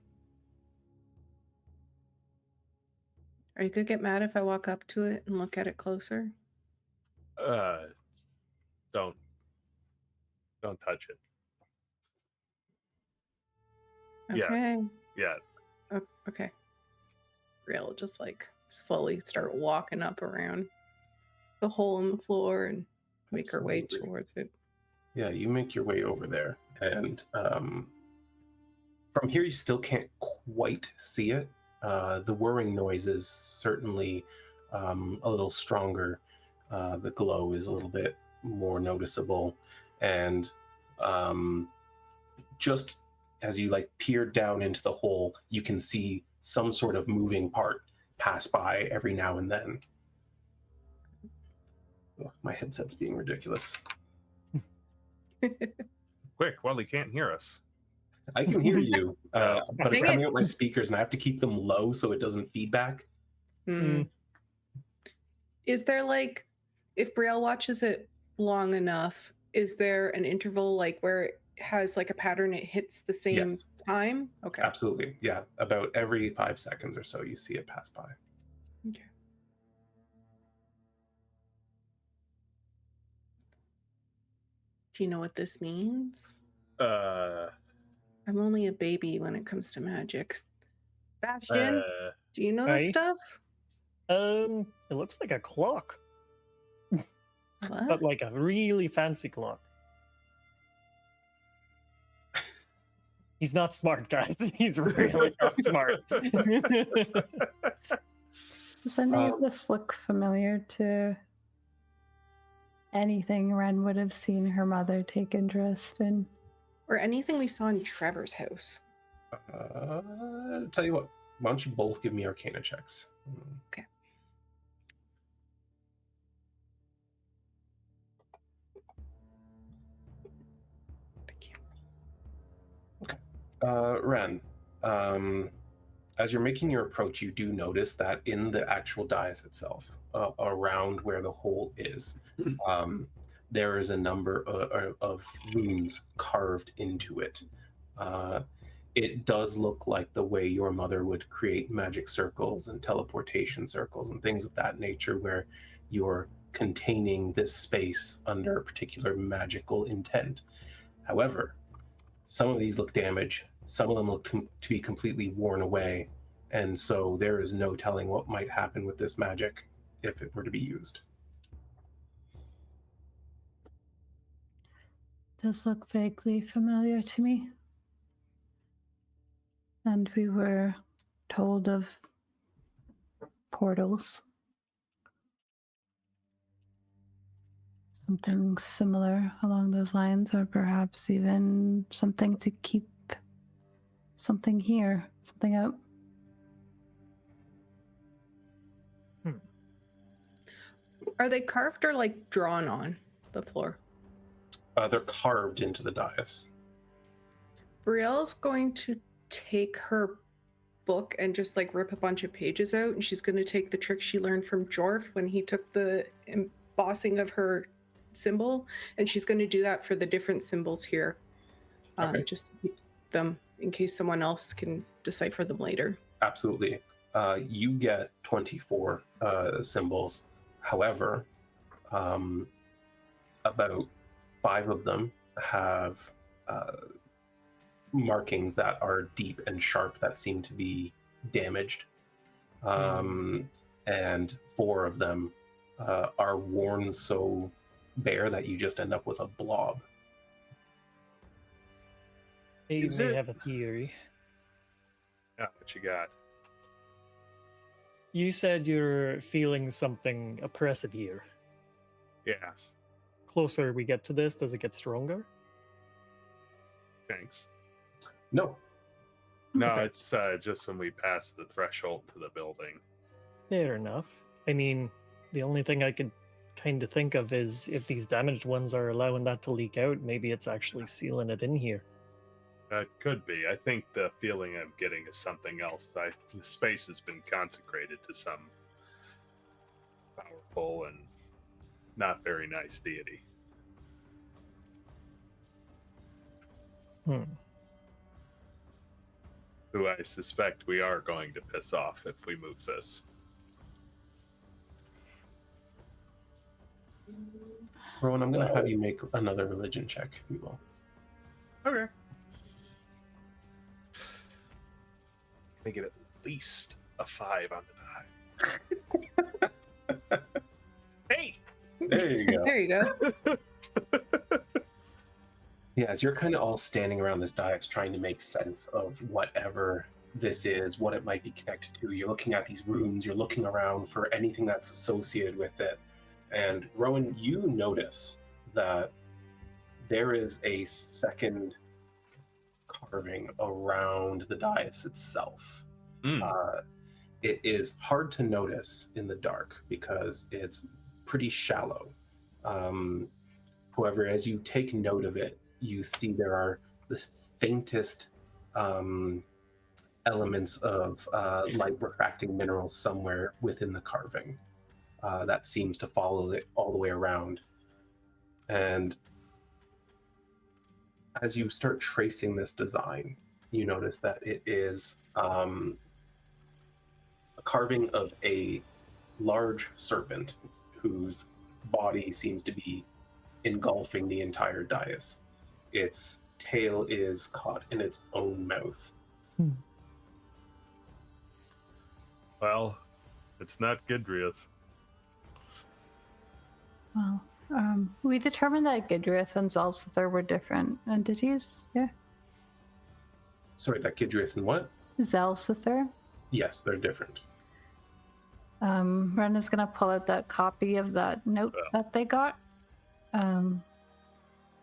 Are you gonna get mad if I walk up to it and look at it closer? Don't touch it. Okay. Yeah. Okay. Brielle will just like slowly start walking up around the hole in the floor and make her way Absolutely. towards it. Yeah, you make your way over there, and from here you still can't quite see it. The whirring noise is certainly a little stronger. The glow is a little bit more noticeable, and just as you like peer down into the hole, you can see some sort of moving part pass by every now and then. Ugh, my headset's being ridiculous. Quick, while he can't hear us. I can hear you, but it's Dang coming it. out my speakers, and I have to keep them low so it doesn't feedback. Is there like, if Brielle watches it long enough, is there an interval like where it has like a pattern, it hits the same Yes. time? Okay. Absolutely, yeah. About every 5 seconds or so, you see it pass by. Okay. Do you know what this means? I'm only a baby when it comes to magic. Bastion, do you know this Aye. stuff? It looks like a clock, What? but like a really fancy clock. He's not smart, guys. He's really not smart. Does any of this look familiar to anything Wren would have seen her mother take interest in? Or anything we saw in Trevor's house? Tell you what, why don't you both give me Arcana checks? Okay. Wren, as you're making your approach, you do notice that in the actual dais itself, around where the hole is, there is a number of runes carved into it. It does look like the way your mother would create magic circles and teleportation circles and things of that nature, where you're containing this space under a particular magical intent. However, some of these look damaged, some of them look to be completely worn away, and so there is no telling what might happen with this magic if it were to be used. Does look vaguely familiar to me. And we were told of portals. Something similar along those lines, or perhaps even something to keep something here, something out. Are they carved or like drawn on the floor? They're carved into the dais. Brielle's going to take her book and just like rip a bunch of pages out, and she's going to take the trick she learned from Jorf when he took the embossing of her symbol, and she's going to do that for the different symbols here, Okay. just to keep them in case someone else can decipher them later. Absolutely. You get 24 symbols. However, about 5 of them have markings that are deep and sharp that seem to be damaged. And 4 of them are worn so bare that you just end up with a blob. I Is may it- have a theory. Yeah, what you got? You said you're feeling something oppressive here. Yeah, Closer we get to this, does it get stronger? thanks. No. No, Okay. it's just when we pass the threshold to the building. Fair enough. I mean, the only thing I could kind of think of is if these damaged ones are allowing that to leak out, maybe it's actually sealing it in here. That could be. I think the feeling I'm getting is something else. The space has been consecrated to some powerful and not very nice deity. Hmm. Who I suspect we are going to piss off if we move this. Rowan, I'm going to have you make another religion check, if you will. Okay. Make it at least a 5 on the die. Hey! There you go. There you go. Yeah, as you're kind of all standing around this dais trying to make sense of whatever this is, what it might be connected to, you're looking at these runes, you're looking around for anything that's associated with it. And Rowan, you notice that there is a second carving around the dais itself. It is hard to notice in the dark because it's pretty shallow. However, as you take note of it, you see there are the faintest elements of light refracting minerals somewhere within the carving that seems to follow it all the way around. And as you start tracing this design, you notice that it is a carving of a large serpent whose body seems to be engulfing the entire dais. Its tail is caught in its own mouth. Well, it's not Gidriath. Well, we determined that Gidriath and Zelzither were different entities. Yeah. Sorry, that Gidriath and what? Zelzither. Yes, they're different. Wren is gonna pull out that copy of that note that they got.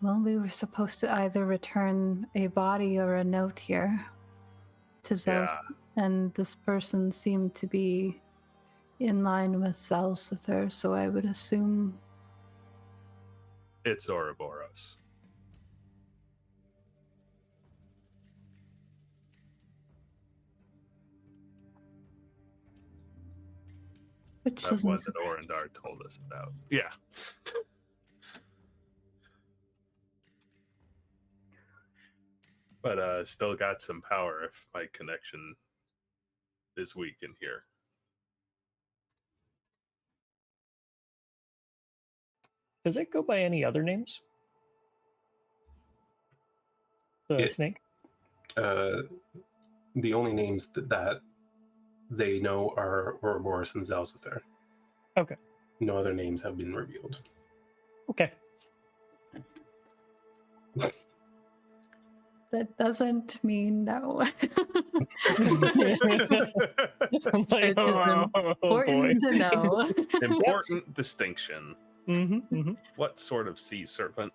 Well, we were supposed to either return a body or a note here to Zelz, and this person seemed to be in line with Zelzither, so I would assume It's Ouroboros. which That isn't one that Orindar told us about. Yeah. But still got some power if my connection is weak in here. Does it go by any other names? The snake? The only names that they know are Ouroboros and Zelzither. Okay. No other names have been revealed. Okay. that doesn't mean no. I'm like, It's just oh boy. important to know. Important distinction. Mm-hmm. What sort of sea serpent?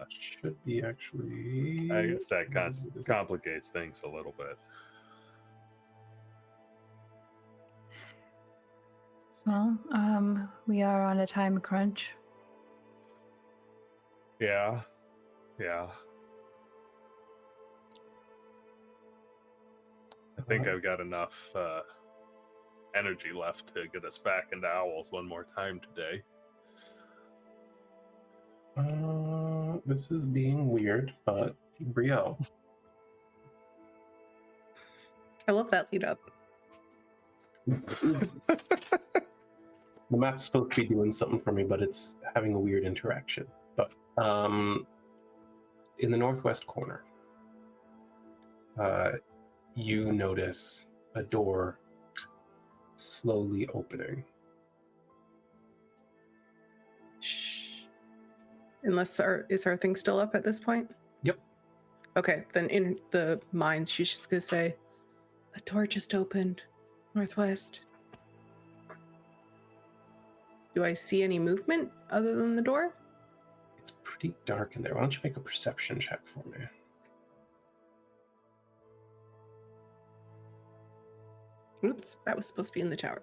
Should be actually. I guess that complicates things a little bit. Well, we are on a time crunch. Yeah. I think I've got enough energy left to get us back into owls one more time today. This is being weird, but Brielle. I love that lead up. The map's supposed to be doing something for me, but it's having a weird interaction. But in the northwest corner, you notice a door slowly opening. Shh. Unless is our thing still up at this point? Yep. Okay, then in the mind, she's just gonna say, "A door just opened, northwest." Do I see any movement other than the door? It's pretty dark in there. Why don't you make a perception check for me? Oops, that was supposed to be in the tower.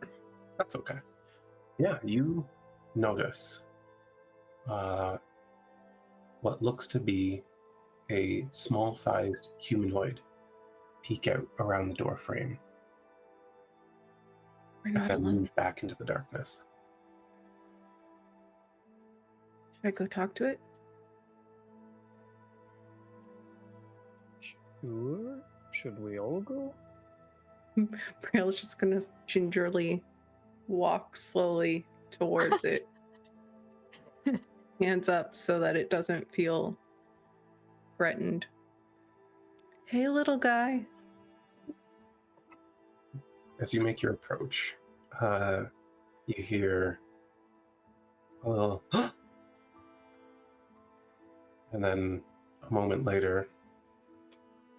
That's okay. Yeah, you notice what looks to be a small-sized humanoid peek out around the door frame We're and not then alone. move back into the darkness. Should I go talk to it? Sure. Should we all go? Brielle's just gonna gingerly walk slowly towards it. Hands up so that it doesn't feel threatened. Hey, little guy. As you make your approach, you hear a little and then a moment later,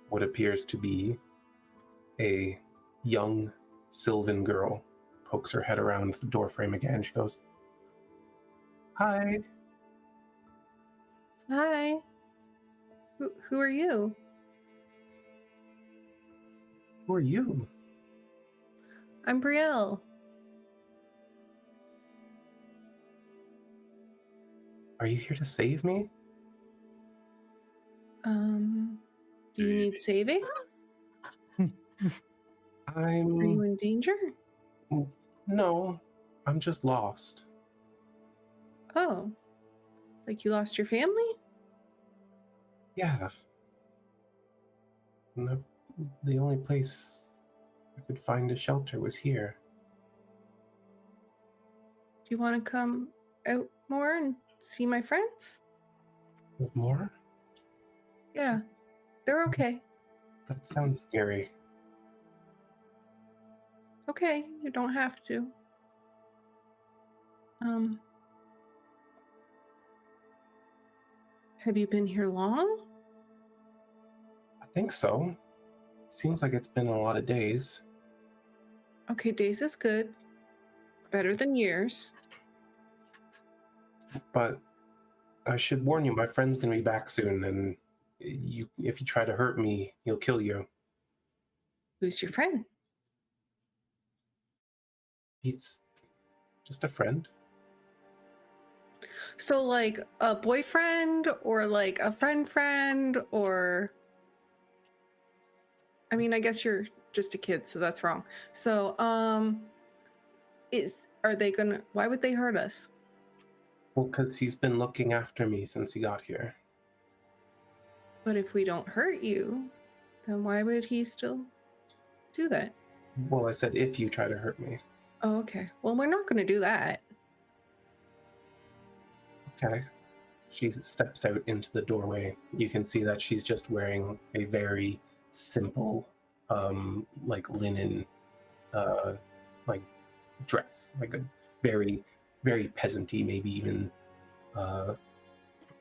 what appears to be a young sylvan girl pokes her head around the doorframe again. She goes, "Hi." Hi. Who are you? "Who are you?" I'm Brielle. "Are you here to save me?" Do you need saving? Are you in danger? No, I'm just lost. Oh. Like you lost your family? Yeah. No, the only place I could find a shelter was here. Do you want to come out more and see my friends? More? Yeah. They're okay. That sounds scary. Okay, you don't have to. Have you been here long? I think so. Seems like it's been a lot of days. Okay, days is good. Better than years. But I should warn you, my friend's gonna be back soon, and if you try to hurt me, he'll kill you. Who's your friend? He's just a friend. So like a boyfriend or like a friend or I mean, I guess you're just a kid, so that's wrong. So why would they hurt us? Well, because he's been looking after me since he got here. But if we don't hurt you, then why would he still do that? Well, I said if you try to hurt me. Oh, okay. Well, we're not going to do that. Okay. She steps out into the doorway. You can see that she's just wearing a very simple, like linen, like dress, like a very, very peasanty, maybe even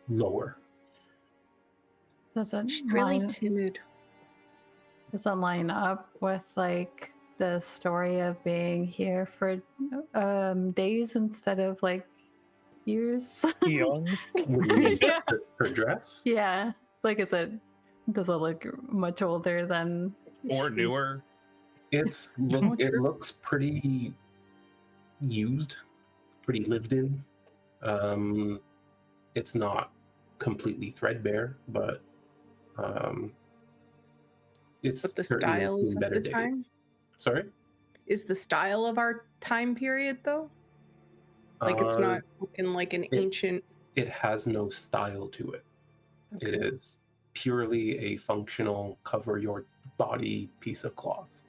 lower. She's really timid. Does that line up with like the story of being here for days instead of like years? Eons. Yeah. Her dress? Yeah. Like I said, does it look much older than Or she's- newer. It looks pretty used, pretty lived in. It's not completely threadbare, but it's But the certainly style is seen of better the days. time? Sorry? Is the style of our time period, though? Like, it's not looking like an ancient... It has no style to it. Okay. It is purely a functional cover your body piece of cloth.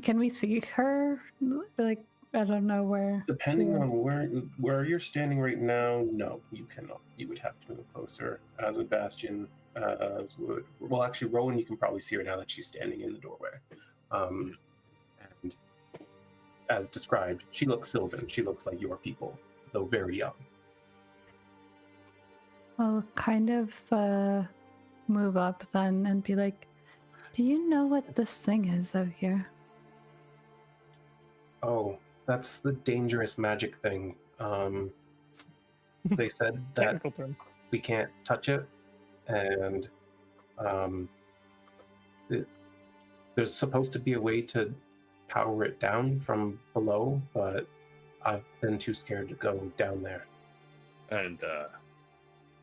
Can we see her? Like, I don't know where. Depending she is. on where you're standing right now, no, you cannot. You would have to move closer, as would Bastion, as would... Well, actually, Rhowan, you can probably see her now that she's standing in the doorway. And as described, she looks sylvan. She looks like your people, though very young. I'll kind of move up then and be like, do you know what this thing is out here? Oh, that's the dangerous magic thing. They said that Technical term. we can't touch it, and there's supposed to be a way to power it down from below, but I've been too scared to go down there. And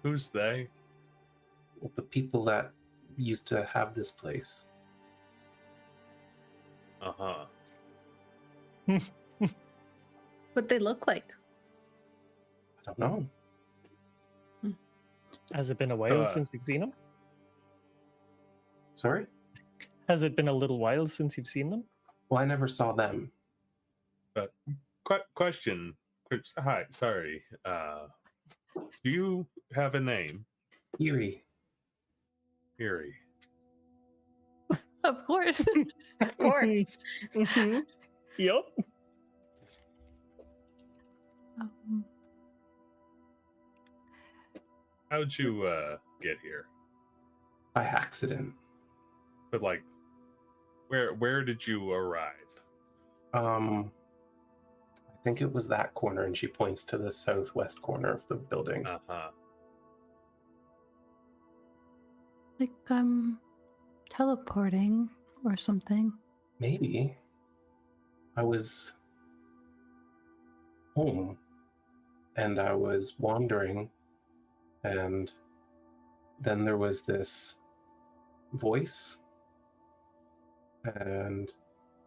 who's they? The people that used to have this place. Uh-huh. What they look like? I don't know. Has it been a while since you've seen them? Sorry? Has it been a little while since you've seen them? Well, I never saw them. Question. Hi, sorry. Do you have a name? Eerie. Eerie. Of course. Of course. Mm-hmm. Yep. How'd you get here? By accident. But like, where did you arrive? I think it was that corner, and she points to the southwest corner of the building. Uh-huh. Like teleporting or something. Maybe. I was home, and I was wandering, and then there was this voice, and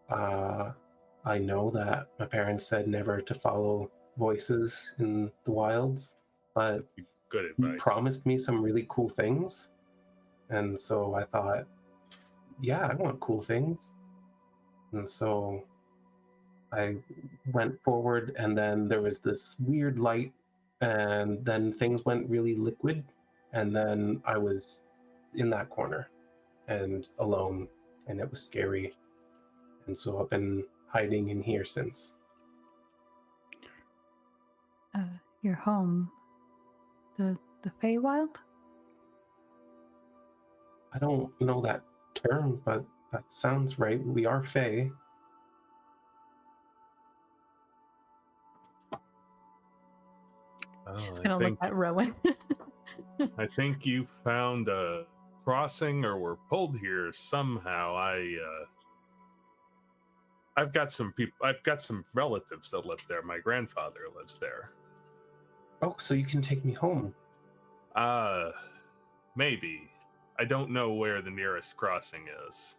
I know that my parents said never to follow voices in the wilds, but Good you advice. promised me some really cool things, and so I thought, yeah, I want cool things. And so I went forward, and then there was this weird light, and then things went really liquid, and then I was in that corner and alone, and it was scary. And so I've been hiding in here since. Your home. The Feywild? I don't know that term, but that sounds right. We are Fey. She's gonna look at Rhowan. I think you found a crossing, or were pulled here somehow. I've got some people. I've got some relatives that live there. My grandfather lives there. Oh, so you can take me home. Maybe. I don't know where the nearest crossing is.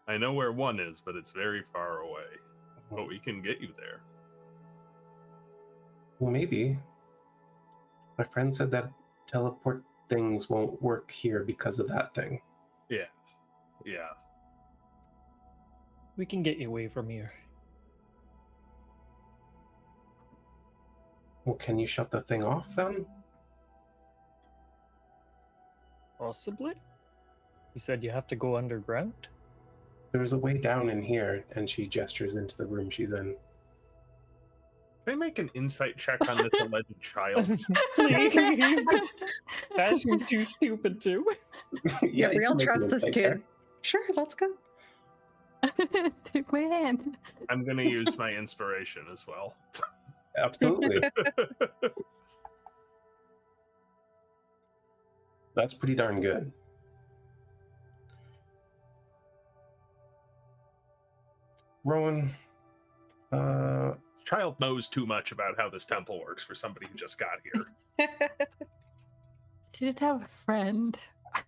I know where one is, but it's very far away. But we can get you there. Well, maybe. My friend said that teleport things won't work here because of that thing. Yeah. We can get you away from here. Well, can you shut the thing off then? Possibly? You said you have to go underground? There's a way down in here, and she gestures into the room she's in. Can I make an insight check on this alleged child? Please. Bastion's too stupid too. Yeah, you Brielle can make an trust this insight kid. check. Sure, let's go. Take my hand. I'm going to use my inspiration as well. Absolutely. That's pretty darn good. Rhowan, Child knows too much about how this temple works for somebody who just got here. She did have a friend,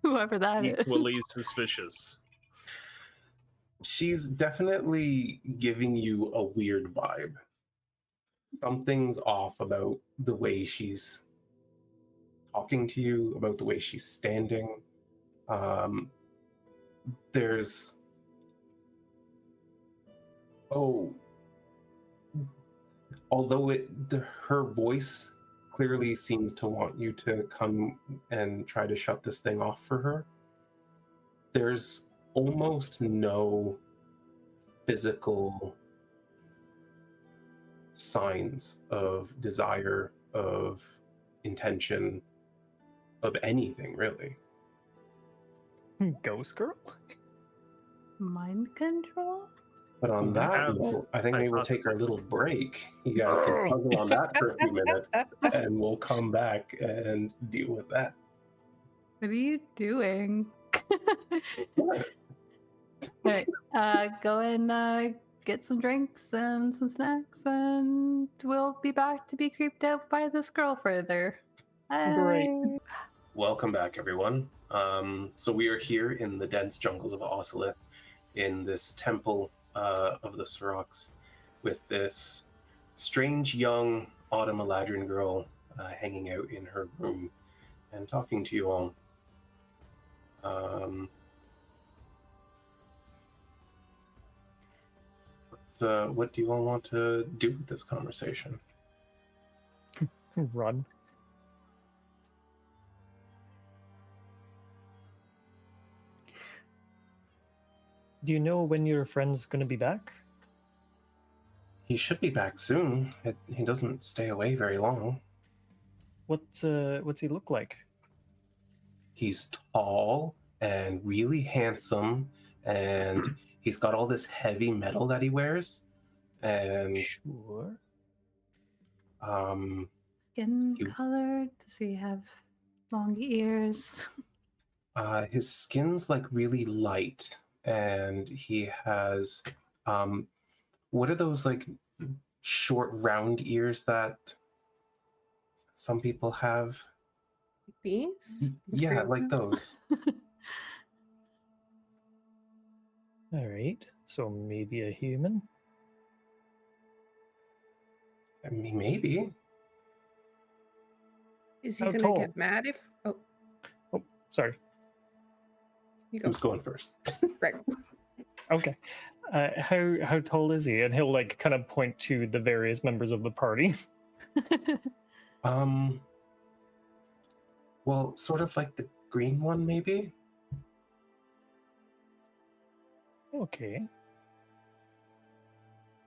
whoever that is. Equally suspicious. she's definitely giving you a weird vibe. Something's off about the way she's talking to you, about the way she's standing. There's although her voice clearly seems to want you to come and try to shut this thing off for her, there's almost no physical signs of desire, of intention, of anything, really. Ghost girl? Mind control? But on that note, I think maybe we'll take our little break. You guys can puzzle on that for a few minutes, and we'll come back and deal with that. What are you doing? What? Alright, go and get some drinks and some snacks, and we'll be back to be creeped out by this girl further. Great. Bye. Welcome back, everyone. So we are here in the dense jungles of Ocelith, in this temple of the Saurachs, with this strange young autumn Eladrin girl hanging out in her room and talking to you all. What do you all want to do with this conversation? Run. Do you know when your friend's going to be back? He should be back soon. He doesn't stay away very long. What's he look like? He's tall and really handsome, and he's got all this heavy metal that he wears. And Sure. Skin color? Does he have long ears? His skin's like really light, and he has what are those like short round ears that some people have? These? Yeah, like those. All right. So maybe a human. I mean, maybe. Is he How gonna tall? get mad if? Oh, Oh, sorry. you go. Who's going first? Right. Okay. How tall is he? And he'll like kind of point to the various members of the party. Well, sort of like the green one, maybe. Okay.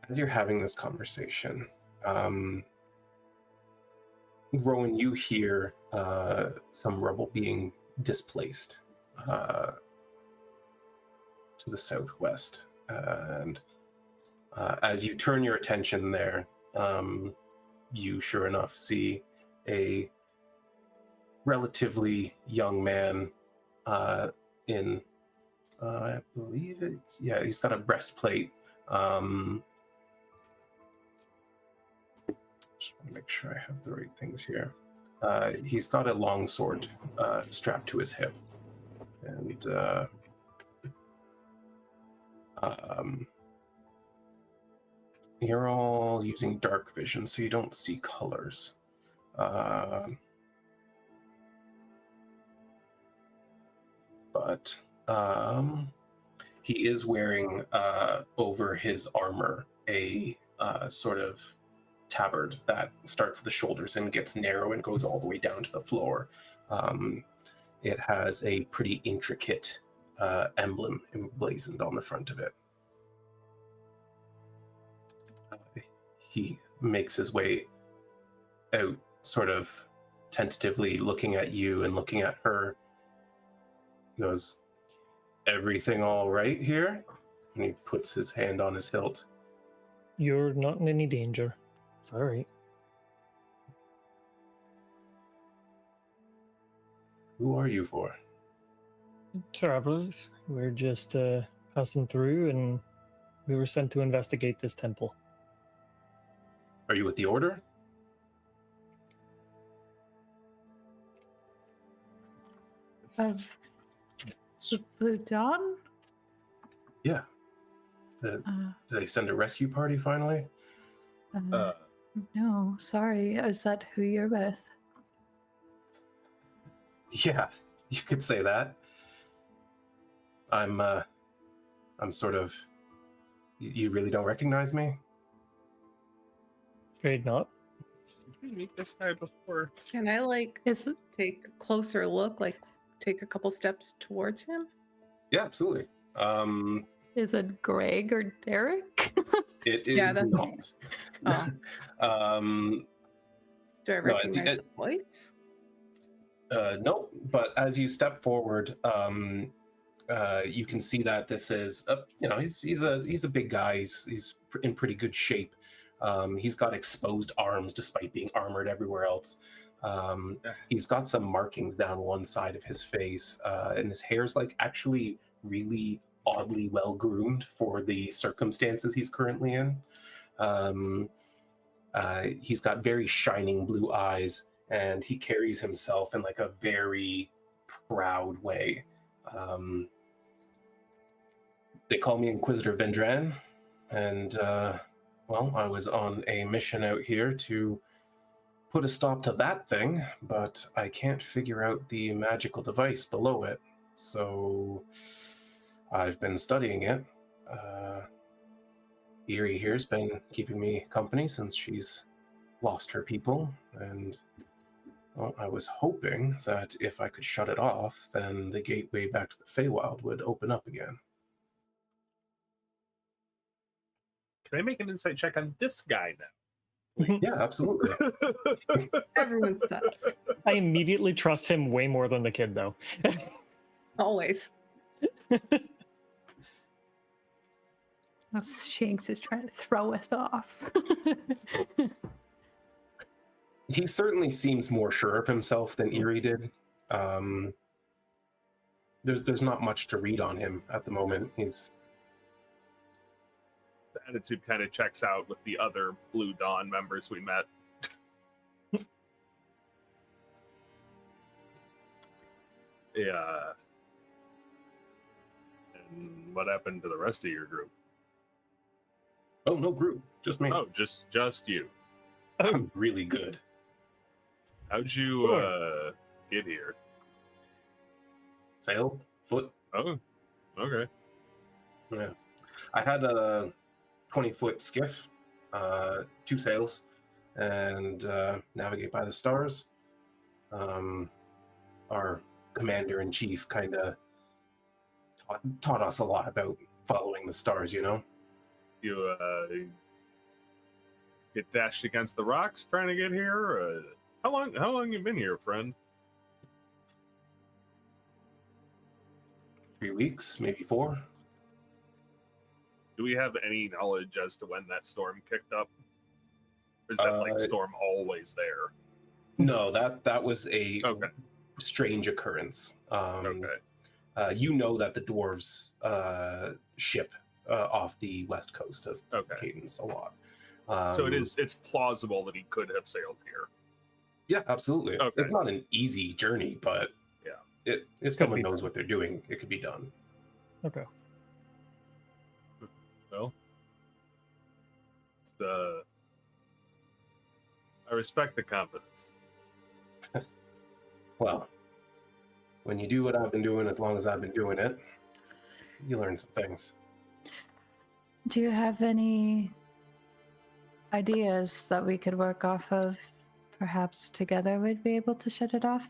As you're having this conversation, Rhowan, you hear some rubble being displaced to the southwest. And as you turn your attention there, you sure enough see a relatively young man in, I believe he's got a breastplate. Just want to make sure I have the right things here. He's got a longsword strapped to his hip. And you're all using dark vision, so you don't see colors. But he is wearing over his armor a sort of tabard that starts at the shoulders and gets narrow and goes all the way down to the floor. It has a pretty intricate emblem emblazoned on the front of it. He makes his way out, sort of tentatively looking at you and looking at her. He goes, "Everything all right here?" And he puts his hand on his hilt. You're not in any danger. It's all right. Who are you for? Travelers. We're just passing through and We were sent to investigate this temple. Are you with the Order? Of the Blue Dawn? Yeah. Did they send a rescue party finally? No, sorry. Is that who you're with? Yeah, you could say that. I'm sort of... You really don't recognize me? Afraid not. Did we meet this guy before? Can I take a closer look, take a couple steps towards him? Yeah, absolutely. Is it Greg or Derek? It is Yeah, not. Oh. Do I recognize the voice? No, but as you step forward, you can see that this is, he's a big guy. He's in pretty good shape. He's got exposed arms despite being armored everywhere else. He's got some markings down one side of his face, and his hair's actually really oddly well groomed for the circumstances he's currently in. He's got very shining blue eyes, and he carries himself in a very proud way. They call me Inquisitor Vendran, and I was on a mission out here to put a stop to that thing, but I can't figure out the magical device below it, so I've been studying it. Eerie here's been keeping me company since she's lost her people, and I was hoping that if I could shut it off, then the gateway back to the Feywild would open up again. Can I make an insight check on this guy now? Please? Yeah, absolutely. Everyone does. I immediately trust him way more than the kid, though. Always. Shanks is trying to throw us off. He certainly seems more sure of himself than Eerie did. There's not much to read on him at the moment. His attitude kind of checks out with the other Blue Dawn members we met. Yeah. And what happened to the rest of your group? Oh, no group, just me. Oh, just you. I'm really good. How'd you get here? Sail, foot. Oh, okay. Yeah, I had a 20-foot skiff, 2 sails, and navigate by the stars. Our commander-in-chief kind of taught us a lot about following the stars, You get dashed against the rocks trying to get here? How long you been here, friend? 3 weeks, maybe 4. Do we have any knowledge as to when that storm kicked up? Or is that storm always there? No, that was a strange occurrence. You know that the dwarves ship off the west coast of Cadence a lot. So it's plausible that he could have sailed here. Yeah, absolutely. Okay. It's not an easy journey, but if someone knows what they're doing, it could be done. Okay. Well, I respect the confidence. Well, when you do what I've been doing as long as I've been doing it, you learn some things. Do you have any ideas that we could work off of? Perhaps together we'd be able to shut it off?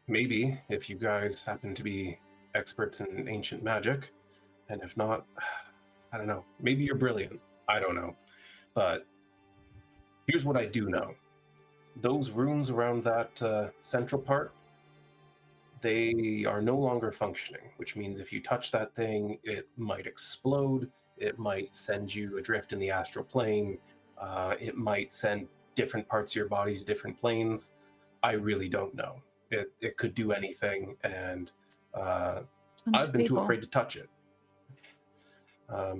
Maybe, if you guys happen to be experts in ancient magic. And if not, I don't know. Maybe you're brilliant. I don't know. But here's what I do know. Those runes around that central part, they are no longer functioning, which means if you touch that thing, it might explode. It might send you adrift in the astral plane. It might send different parts of your body to different planes. I really don't know. It could do anything, and I've been too afraid to touch it.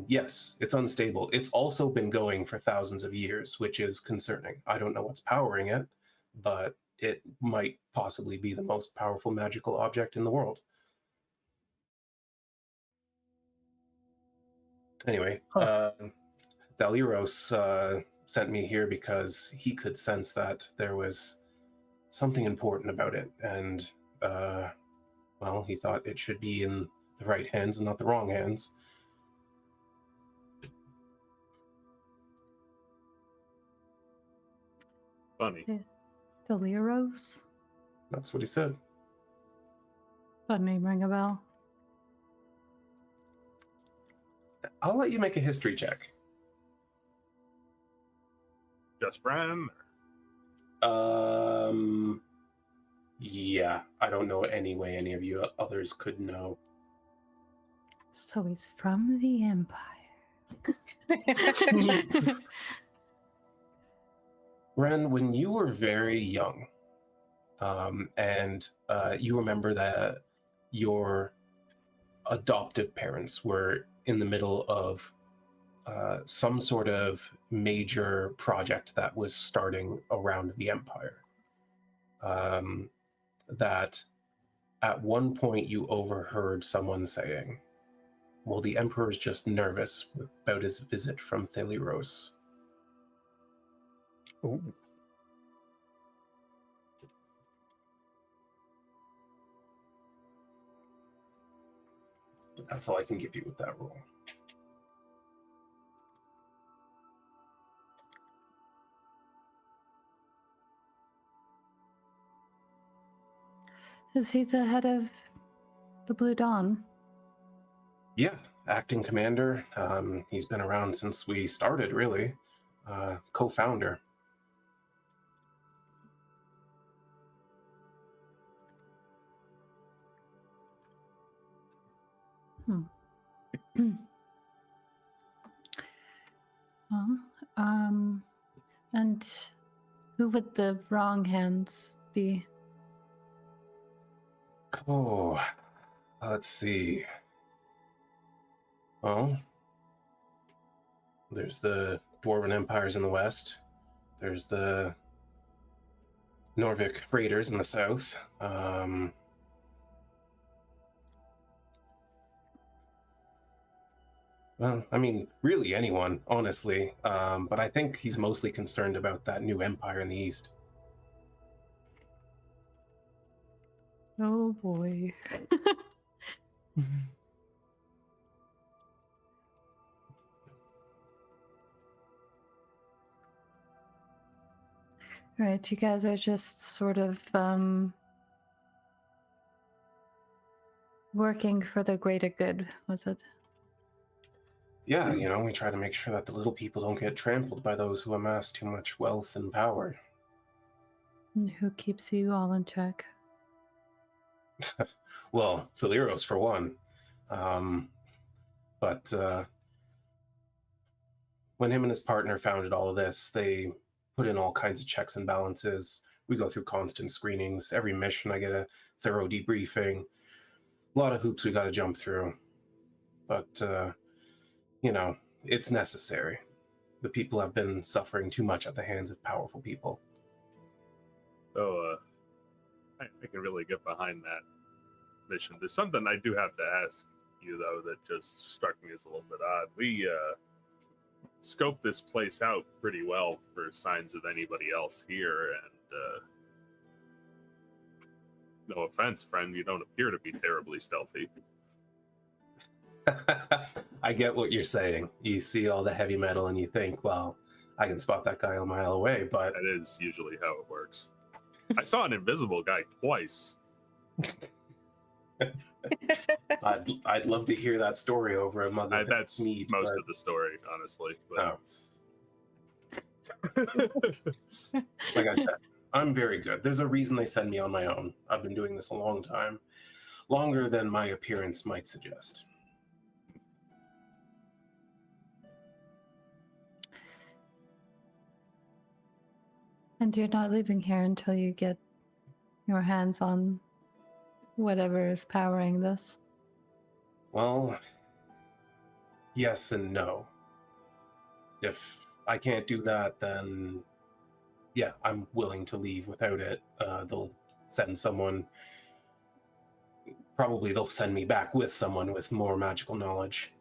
Yes, it's unstable. It's also been going for thousands of years, which is concerning. I don't know what's powering it, but it might possibly be the most powerful magical object in the world. Anyway, Thaliros sent me here because he could sense that there was something important about it, and, well, he thought it should be in the right hands and not the wrong hands. Funny. Deliros? That's what he said. That name ring a bell? I'll let you make a history check. Just Wren? Yeah, I don't know any way any of you others could know. So he's from the Empire. Wren, when you were very young, and you remember that your adoptive parents were in the middle of some sort of major project that was starting around the Empire. That at one point you overheard someone saying, well, the Emperor's just nervous about his visit from Thaliros. Oh. But that's all I can give you with that roll. Is he the head of the Blue Dawn? Yeah, acting commander. He's been around since we started, really. Co-founder. Well, and who would the wrong hands be? Oh, let's see. Well, there's the Dwarven Empires in the west. There's the Norvik Raiders in the south. Well, I mean, really anyone, honestly. But I think he's mostly concerned about that new empire in the east. Oh boy. Right, you guys are just sort of working for the greater good, was it? Yeah, you know, we try to make sure that the little people don't get trampled by those who amass too much wealth and power. And who keeps you all in check? Well, Thaliros for one. But when him and his partner founded all of this, they put in all kinds of checks and balances. We go through constant screenings. Every mission, I get a thorough debriefing. A lot of hoops we got to jump through. But, you know, it's necessary. The people have been suffering too much at the hands of powerful people. So, I can really get behind that mission. There's something I do have to ask you, though, that just struck me as a little bit odd. We scoped this place out pretty well for signs of anybody else here, and no offense, friend, you don't appear to be terribly stealthy. I get what you're saying. You see all the heavy metal and you think, well, I can spot that guy a mile away, but... That is usually how it works. I saw an invisible guy twice. I'd love to hear that story over a mug of That's mead, most but... of the story, honestly. But... Oh. Like I said, I'm very good. There's a reason they send me on my own. I've been doing this a long time. Longer than my appearance might suggest. And you're not leaving here until you get your hands on whatever is powering this. Well, Yes and no. If I can't do that, then yeah, I'm willing to leave without it. They'll send someone. Probably they'll send me back with someone with more magical knowledge.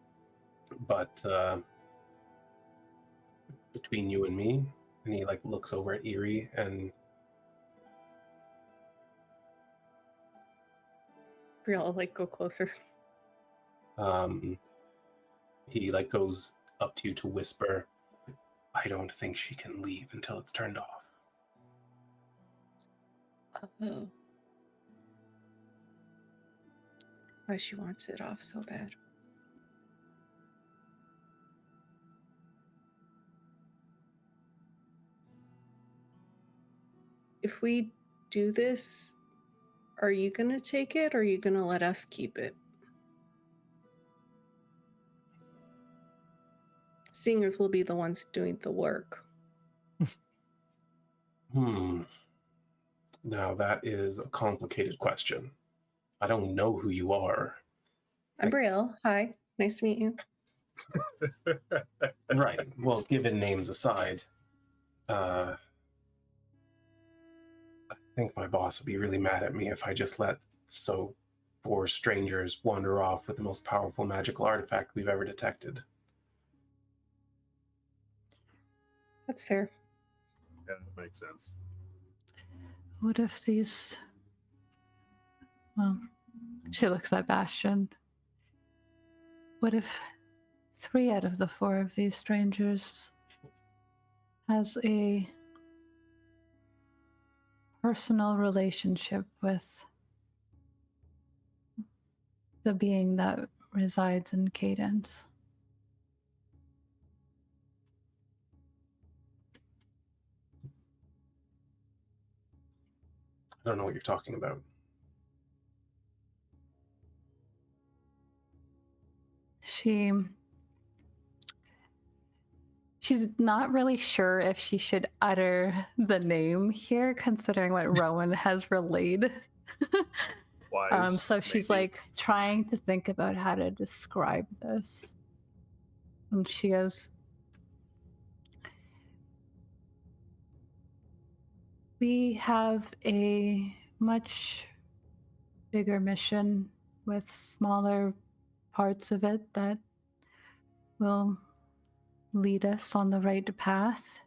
But between you and me, and he like looks over at Eerie and Brielle, like, go closer. he like goes up to you to whisper, I don't think she can leave until it's turned off. Oh. That's why she wants it off so bad. If we do this, are you going to take it or are you going to let us keep it? Seeing as we'll be the ones doing the work. Now that is a complicated question. I don't know who you are. I'm Brielle. Hi. Nice to meet you. Right. Well, given names aside, I think my boss would be really mad at me if I just let four strangers wander off with the most powerful magical artifact we've ever detected. That's fair. Yeah, that makes sense. What if these... Well, she looks at Bastion. What if 3 out of the 4 of these strangers has a personal relationship with the being that resides in Cadence? I don't know what you're talking about. She's not really sure if she should utter the name here, considering what Rhowan has relayed. Wise. So she's maybe. like trying to think about how to describe this. And she goes, we have a much bigger mission with smaller parts of it that will lead us on the right path.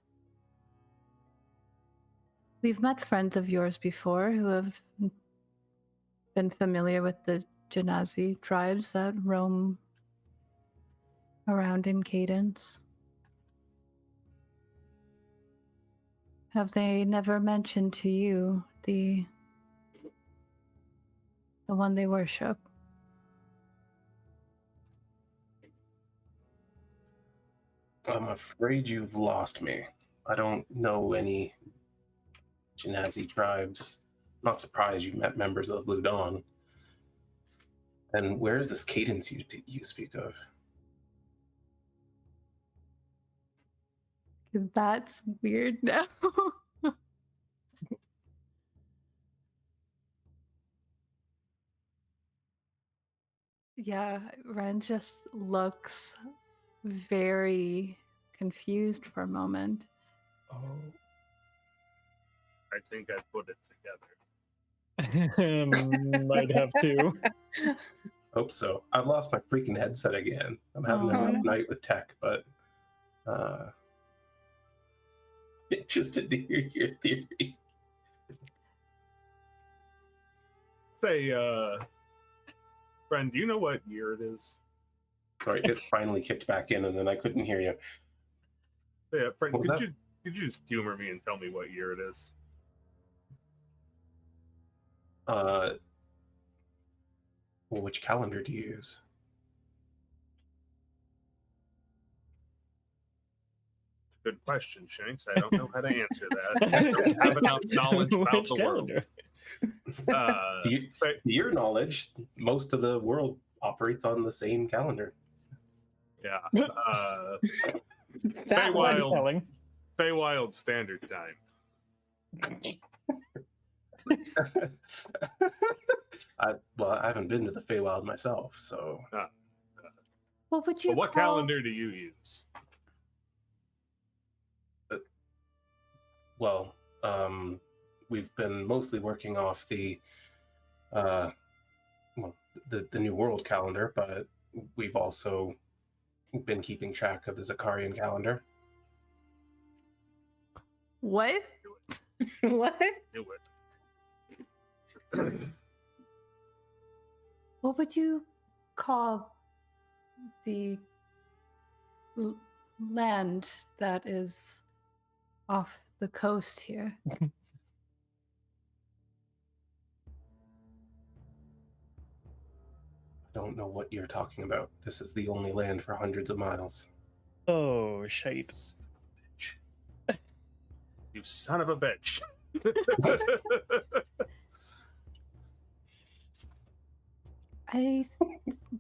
We've met friends of yours before who have been familiar with the Genasi tribes that roam around in Cadence. Have they never mentioned to you the one they worship? I'm afraid you've lost me. I don't know any Genasi tribes. Not surprised you've met members of the Blue Dawn. And where is this Cadence you speak of? That's weird now. Yeah, Wren just looks very confused for a moment. Oh, I think I put it together. Might have to. hope so. I've lost my freaking headset again. I'm having a Oh. rough night with tech, but interested to hear your theory. Say, Bren, do you know what year it is? Sorry, it finally kicked back in, and then I couldn't hear you. Yeah, Fred, What was could that? you just humor me and tell me what year it is? Well, which calendar do you use? It's a good question, Shanks. I don't know how to answer that. I don't have enough knowledge about Which the calendar? world. To your knowledge, most of the world operates on the same calendar. Yeah. That Wild. one. Telling. Feywild Standard Time. I haven't been to the Feywild myself, so What would you But what call... calendar do you use? Well, we've been mostly working off the New World calendar, but we've also been keeping track of the Zakarian calendar. What? What? Do it. What would you call the land that is off the coast here? I don't know what you're talking about. This is the only land for hundreds of miles. Oh, shite. You son of a bitch. I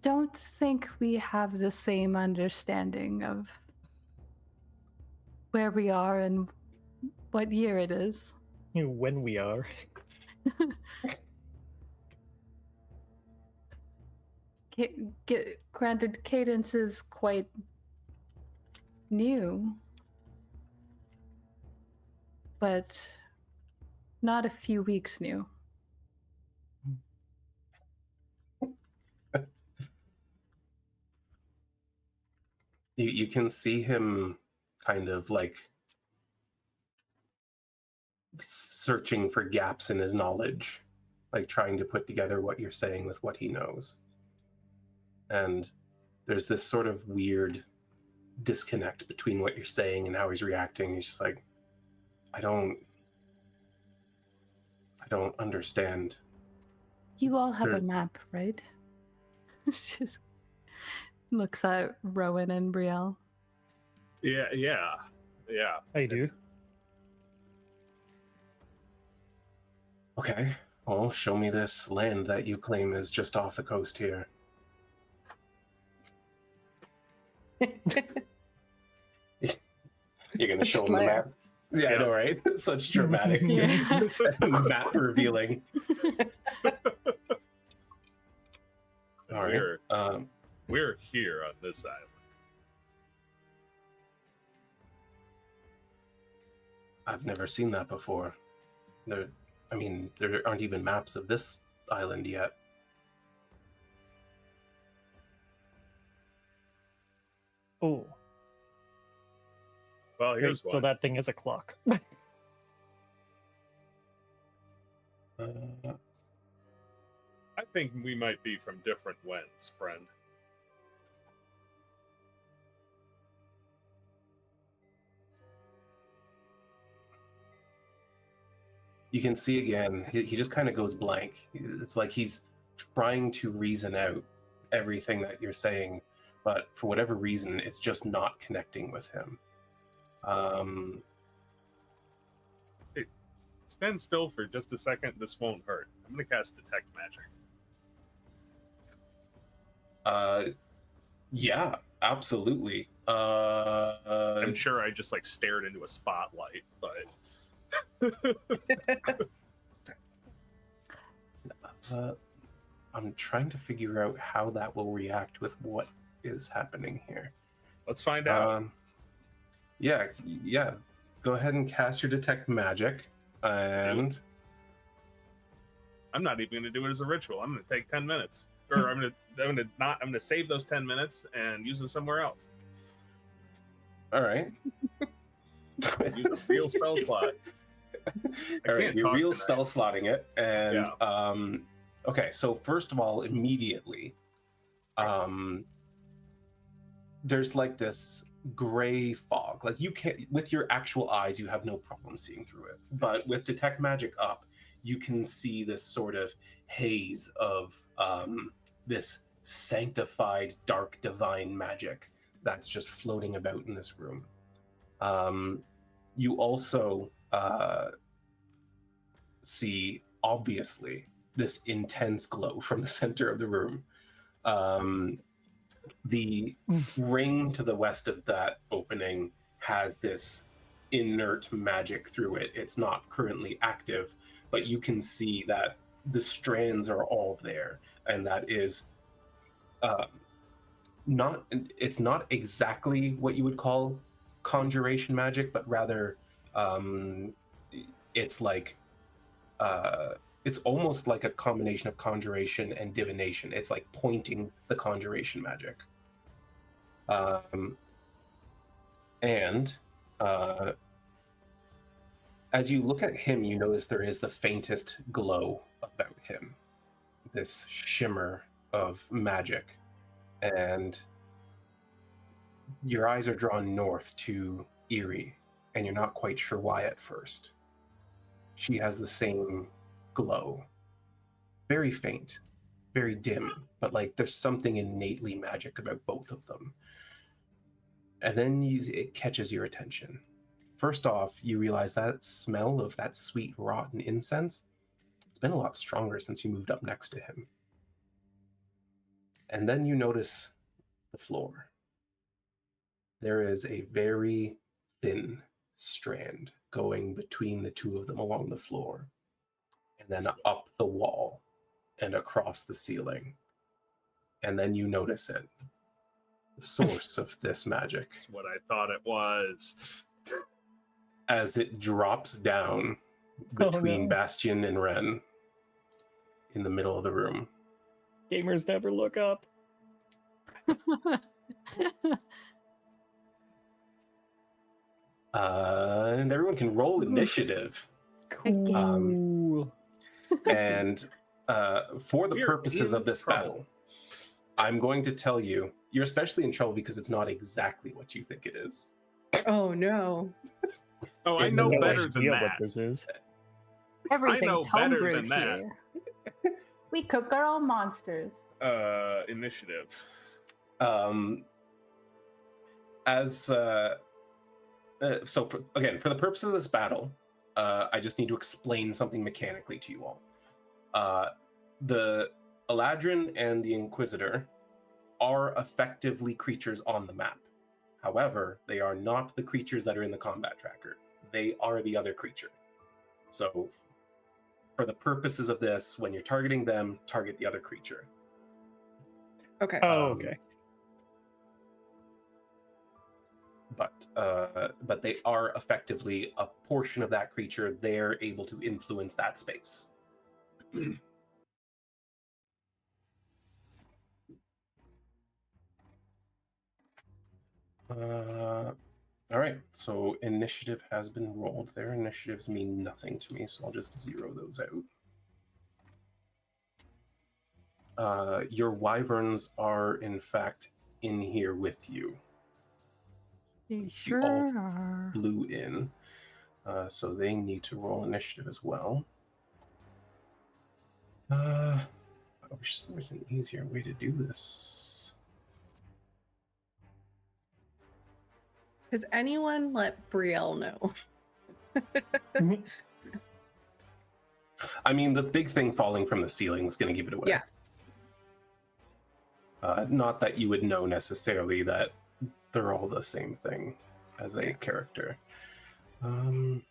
don't think we have the same understanding of where we are and what year it is. When we are. Granted, Cadence is quite new, but not a few weeks new. You can see him kind of like searching for gaps in his knowledge, like trying to put together what you're saying with what he knows. And there's this sort of weird disconnect between what you're saying and how he's reacting. He's just like, I don't understand. You all have a map, right? Just looks at Rhowan and Brielle. Yeah. I do. Okay, well, show me this land that you claim is just off the coast here. You're gonna show him the map? Yeah, I know, right? Such dramatic map revealing. All right. We're here on this island. I've never seen that before. There aren't even maps of this island yet. Oh. Well, Great, here's so one. that thing is a clock. I think we might be from different Wrens, friend. You can see again, he just kind of goes blank. It's like he's trying to reason out everything that you're saying, but for whatever reason, it's just not connecting with him. Hey, stand still for just a second. This won't hurt. I'm going to cast Detect Magic. Yeah, absolutely. I'm sure I just like stared into a spotlight, but I'm trying to figure out how that will react with what is happening here. let's find out. Yeah. Go ahead and cast your Detect Magic, and I'm not even going to do it as a ritual. I'm going to take 10 minutes, or I'm going to save those 10 minutes and use them somewhere else. all right. Use a real spell slot. All right, you're real tonight. spell slotting it, and okay. So first of all, immediately, there's like this gray fog. Like you can't, with your actual eyes, you have no problem seeing through it. But with Detect Magic up, you can see this sort of haze of this sanctified, dark, divine magic that's just floating about in this room. You also see, obviously, this intense glow from the center of the room. The ring to the west of that opening has this inert magic through it. It's not currently active, but you can see that the strands are all there, and that is it's not exactly what you would call conjuration magic, but rather it's like it's almost like a combination of conjuration and divination. It's like pointing the conjuration magic. And as you look at him, you notice there is the faintest glow about him, this shimmer of magic. And your eyes are drawn north to Eerie, and you're not quite sure why at first. She has the same glow. Very faint, very dim, but like there's something innately magic about both of them. And then it catches your attention. First off, you realize that smell of that sweet rotten incense, it's been a lot stronger since you moved up next to him. And then you notice the floor. There is a very thin strand going between the two of them along the floor, and then up the wall and across the ceiling. And then you notice it. The source of this magic. That's what I thought it was. As it drops down between Bastion and Wren in the middle of the room. Gamers never look up. And everyone can roll initiative. Cool. And for the purposes of this battle, I'm going to tell you, you're especially in trouble because it's not exactly what you think it is. Oh no. Oh, I know better than that. What this is. Everything's better homebrewed than that. here. We cook our own monsters. Initiative. Again, for the purpose of this battle, I just need to explain something mechanically to you all. The Eladrin and the Inquisitor are effectively creatures on the map. However, they are not the creatures that are in the combat tracker. They are the other creature. So, for the purposes of this, when you're targeting them, target the other creature. Okay. Oh, okay. But they are effectively a portion of that creature. They're able to influence that space. All right, so initiative has been rolled. Their initiatives mean nothing to me, so I'll just zero those out. Your wyverns are, in fact, in here with you. They So you all sure are. flew in, so they need to roll initiative as well. I wish there was an easier way to do this. Has anyone let Brielle know? I mean, the big thing falling from the ceiling is going to give it away. Yeah. Not that you would know necessarily that they're all the same thing as a character. Dang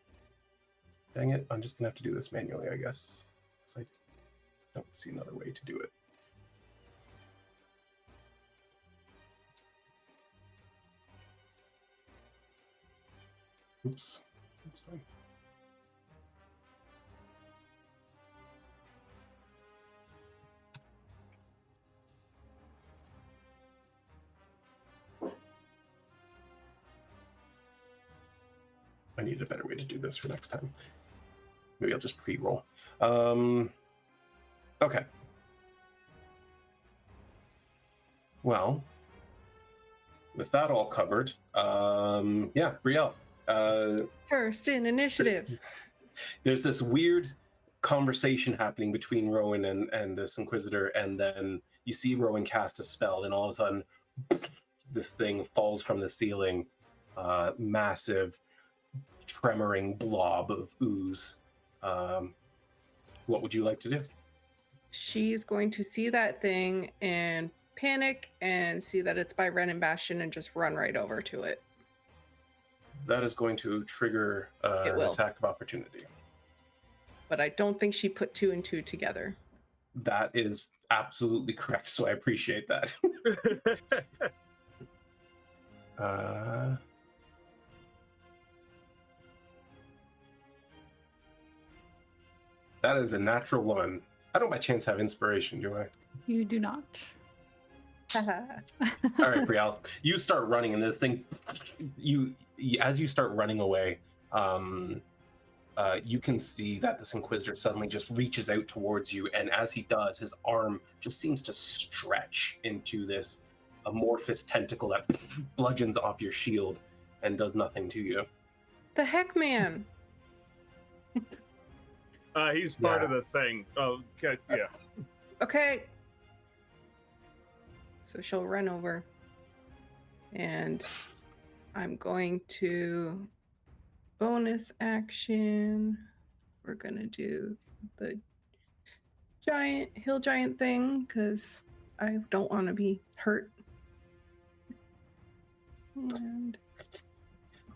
it, I'm just going to have to do this manually, I guess. Because I don't see another way to do it. Oops, that's fine. I need a better way to do this for next time. Maybe I'll just pre-roll. Okay. Well, with that all covered, yeah, Brielle. First in initiative. There's this weird conversation happening between Rhowan and this Inquisitor, and then you see Rhowan cast a spell, and all of a sudden, this thing falls from the ceiling, massive, tremoring blob of ooze. What would you like to do? She's going to see that thing and panic and see that it's by Wren and Bastion and just run right over to it. That is going to trigger an attack of opportunity. But I don't think she put 2 and 2 together. That is absolutely correct, so I appreciate that. That is a natural one. I don't by chance have inspiration, do I? You do not. All right, Brielle, you start running, and this thing, as you start running away, you can see that this Inquisitor suddenly just reaches out towards you, and as he does, his arm just seems to stretch into this amorphous tentacle that bludgeons off your shield and does nothing to you. The heck, man! He's part of the thing. Oh, okay, yeah. Okay. So she'll run over, and I'm going to bonus action. We're gonna do the hill giant thing because I don't want to be hurt. And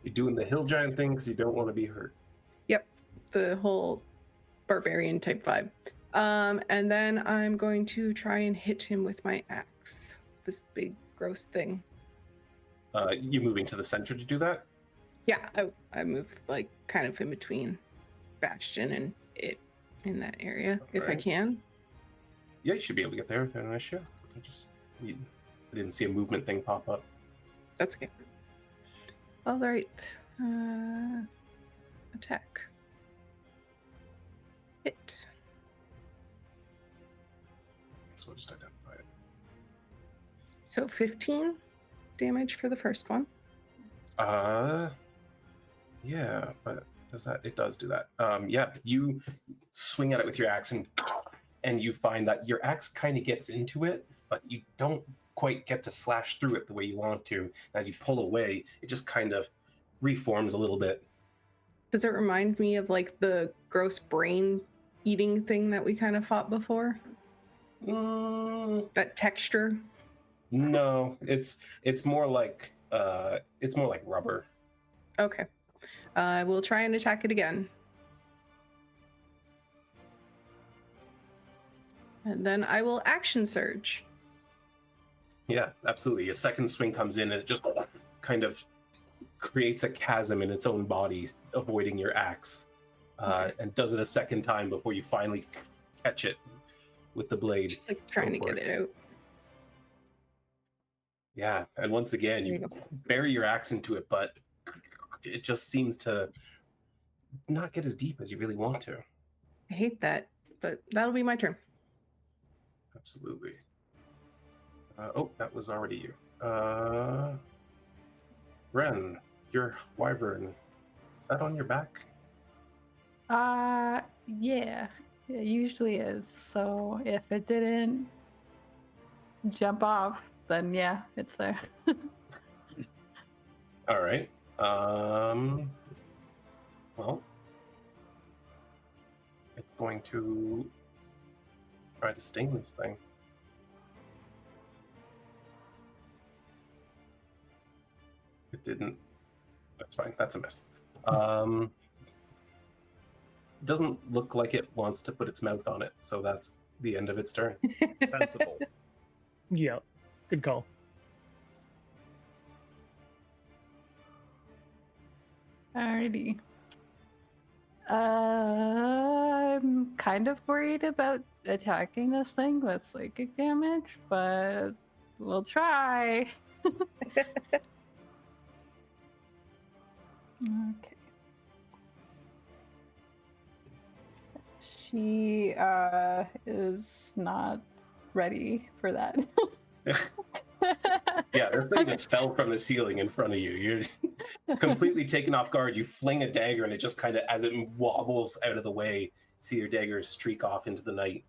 You're doing the hill giant thing because you don't want to be hurt. yep, the whole barbarian type vibe. And then I'm going to try and hit him with my axe. This big gross thing. You moving to the center to do that? Yeah, I move like kind of in between Bastion and it in that area if I can. Yeah, you should be able to get there without an issue. I didn't see a movement thing pop up. That's okay. All right. Attack. Hit. So we'll just identify it. So 15 damage for the first one. Yeah, but does that? It does do that. Yeah, you swing at it with your axe, and you find that your axe kind of gets into it, but you don't quite get to slash through it the way you want to. As you pull away, it just kind of reforms a little bit. Does it remind me of like the gross brain eating thing that we kind of fought before? That texture? No, it's more like rubber. Okay. I will try and attack it again. And then I will action surge. Yeah, absolutely. A second swing comes in and it just kind of creates a chasm in its own body, avoiding your axe, and does it a second time before you finally catch it with the blade. Just like trying to get it out. Yeah, and once again, you bury your axe into it, but it just seems to not get as deep as you really want to. I hate that, but that'll be my turn. Absolutely. Oh, that was already you. Wren, your wyvern, is that on your back? Yeah, it usually is. So if it didn't jump off, then yeah, it's there. All right. Well, it's going to try to sting this thing. It didn't. That's fine. That's a miss. Doesn't look like it wants to put its mouth on it, so that's the end of its turn. Sensible. Yeah, good call. Alrighty. I'm kind of worried about attacking this thing with psychic damage, but we'll try. Okay. She is not ready for that. Yeah, this thing just fell from the ceiling in front of you. You're completely taken off guard. You fling a dagger, and it just kind of, as it wobbles out of the way, see your dagger streak off into the night.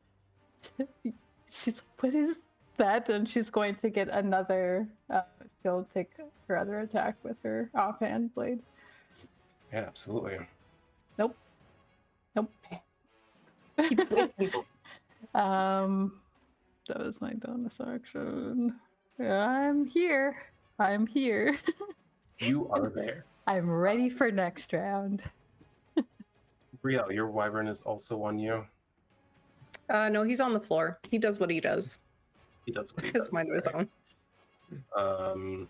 She's like, what is that? And she's going to get another, she'll take her other attack with her offhand blade. Yeah, absolutely. Nope. That was my bonus action. I'm here. You are there. I'm ready for next round. Brielle, your wyvern is also on you. No, he's on the floor. He does what he does. He does what he His does. mind of his right? own.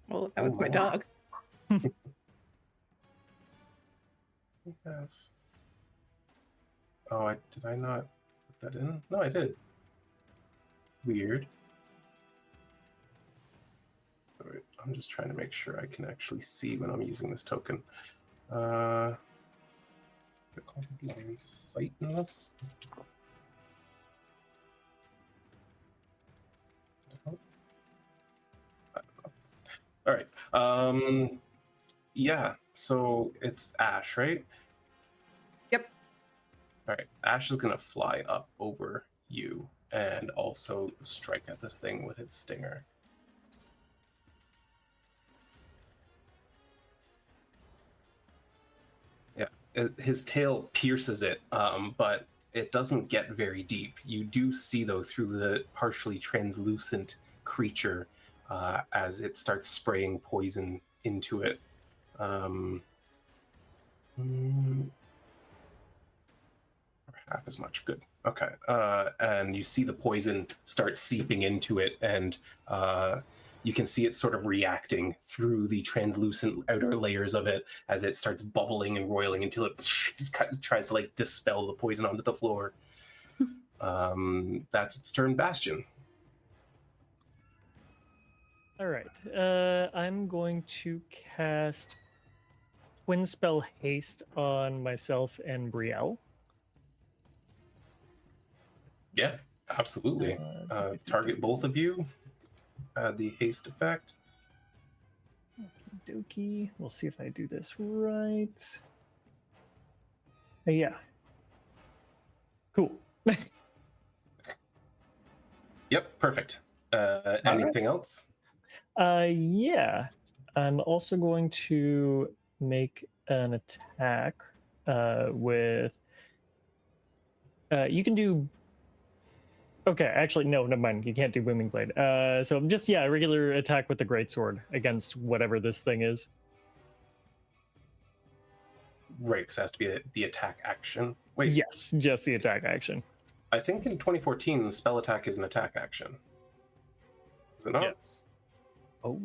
Well, that Oh was my my. dog. We have... Oh, did I not put that in? No, I did. Weird. Wait, I'm just trying to make sure I can actually see when I'm using this token. Is it called blind sight in this? All right. Yeah. So it's Ash, right? Yep. All right. Ash is gonna fly up over you and also strike at this thing with its stinger. Yeah. His tail pierces it, but it doesn't get very deep. You do see, though, through the partially translucent creature as it starts spraying poison into it. Half as much. Good. Okay. And you see the poison start seeping into it, and you can see it sort of reacting through the translucent outer layers of it as it starts bubbling and roiling until it tries to like dispel the poison onto the floor. That's its turn. Bastion. All right. I'm going to cast Twin Spell Haste on myself and Brielle. Yeah, absolutely. Target both of you. The haste effect. Okie dokie. We'll see if I do this right. Yeah. Cool. Yep, perfect. Anything else? Yeah. I'm also going to make an attack with. You can do. Okay, actually, no, never mind. You can't do Booming Blade. So just, a regular attack with the Greatsword against whatever this thing is. Right, because it has to be the attack action. Wait. Yes, just the attack action. I think in 2014, the spell attack is an attack action. Is it not? Yes. Oh,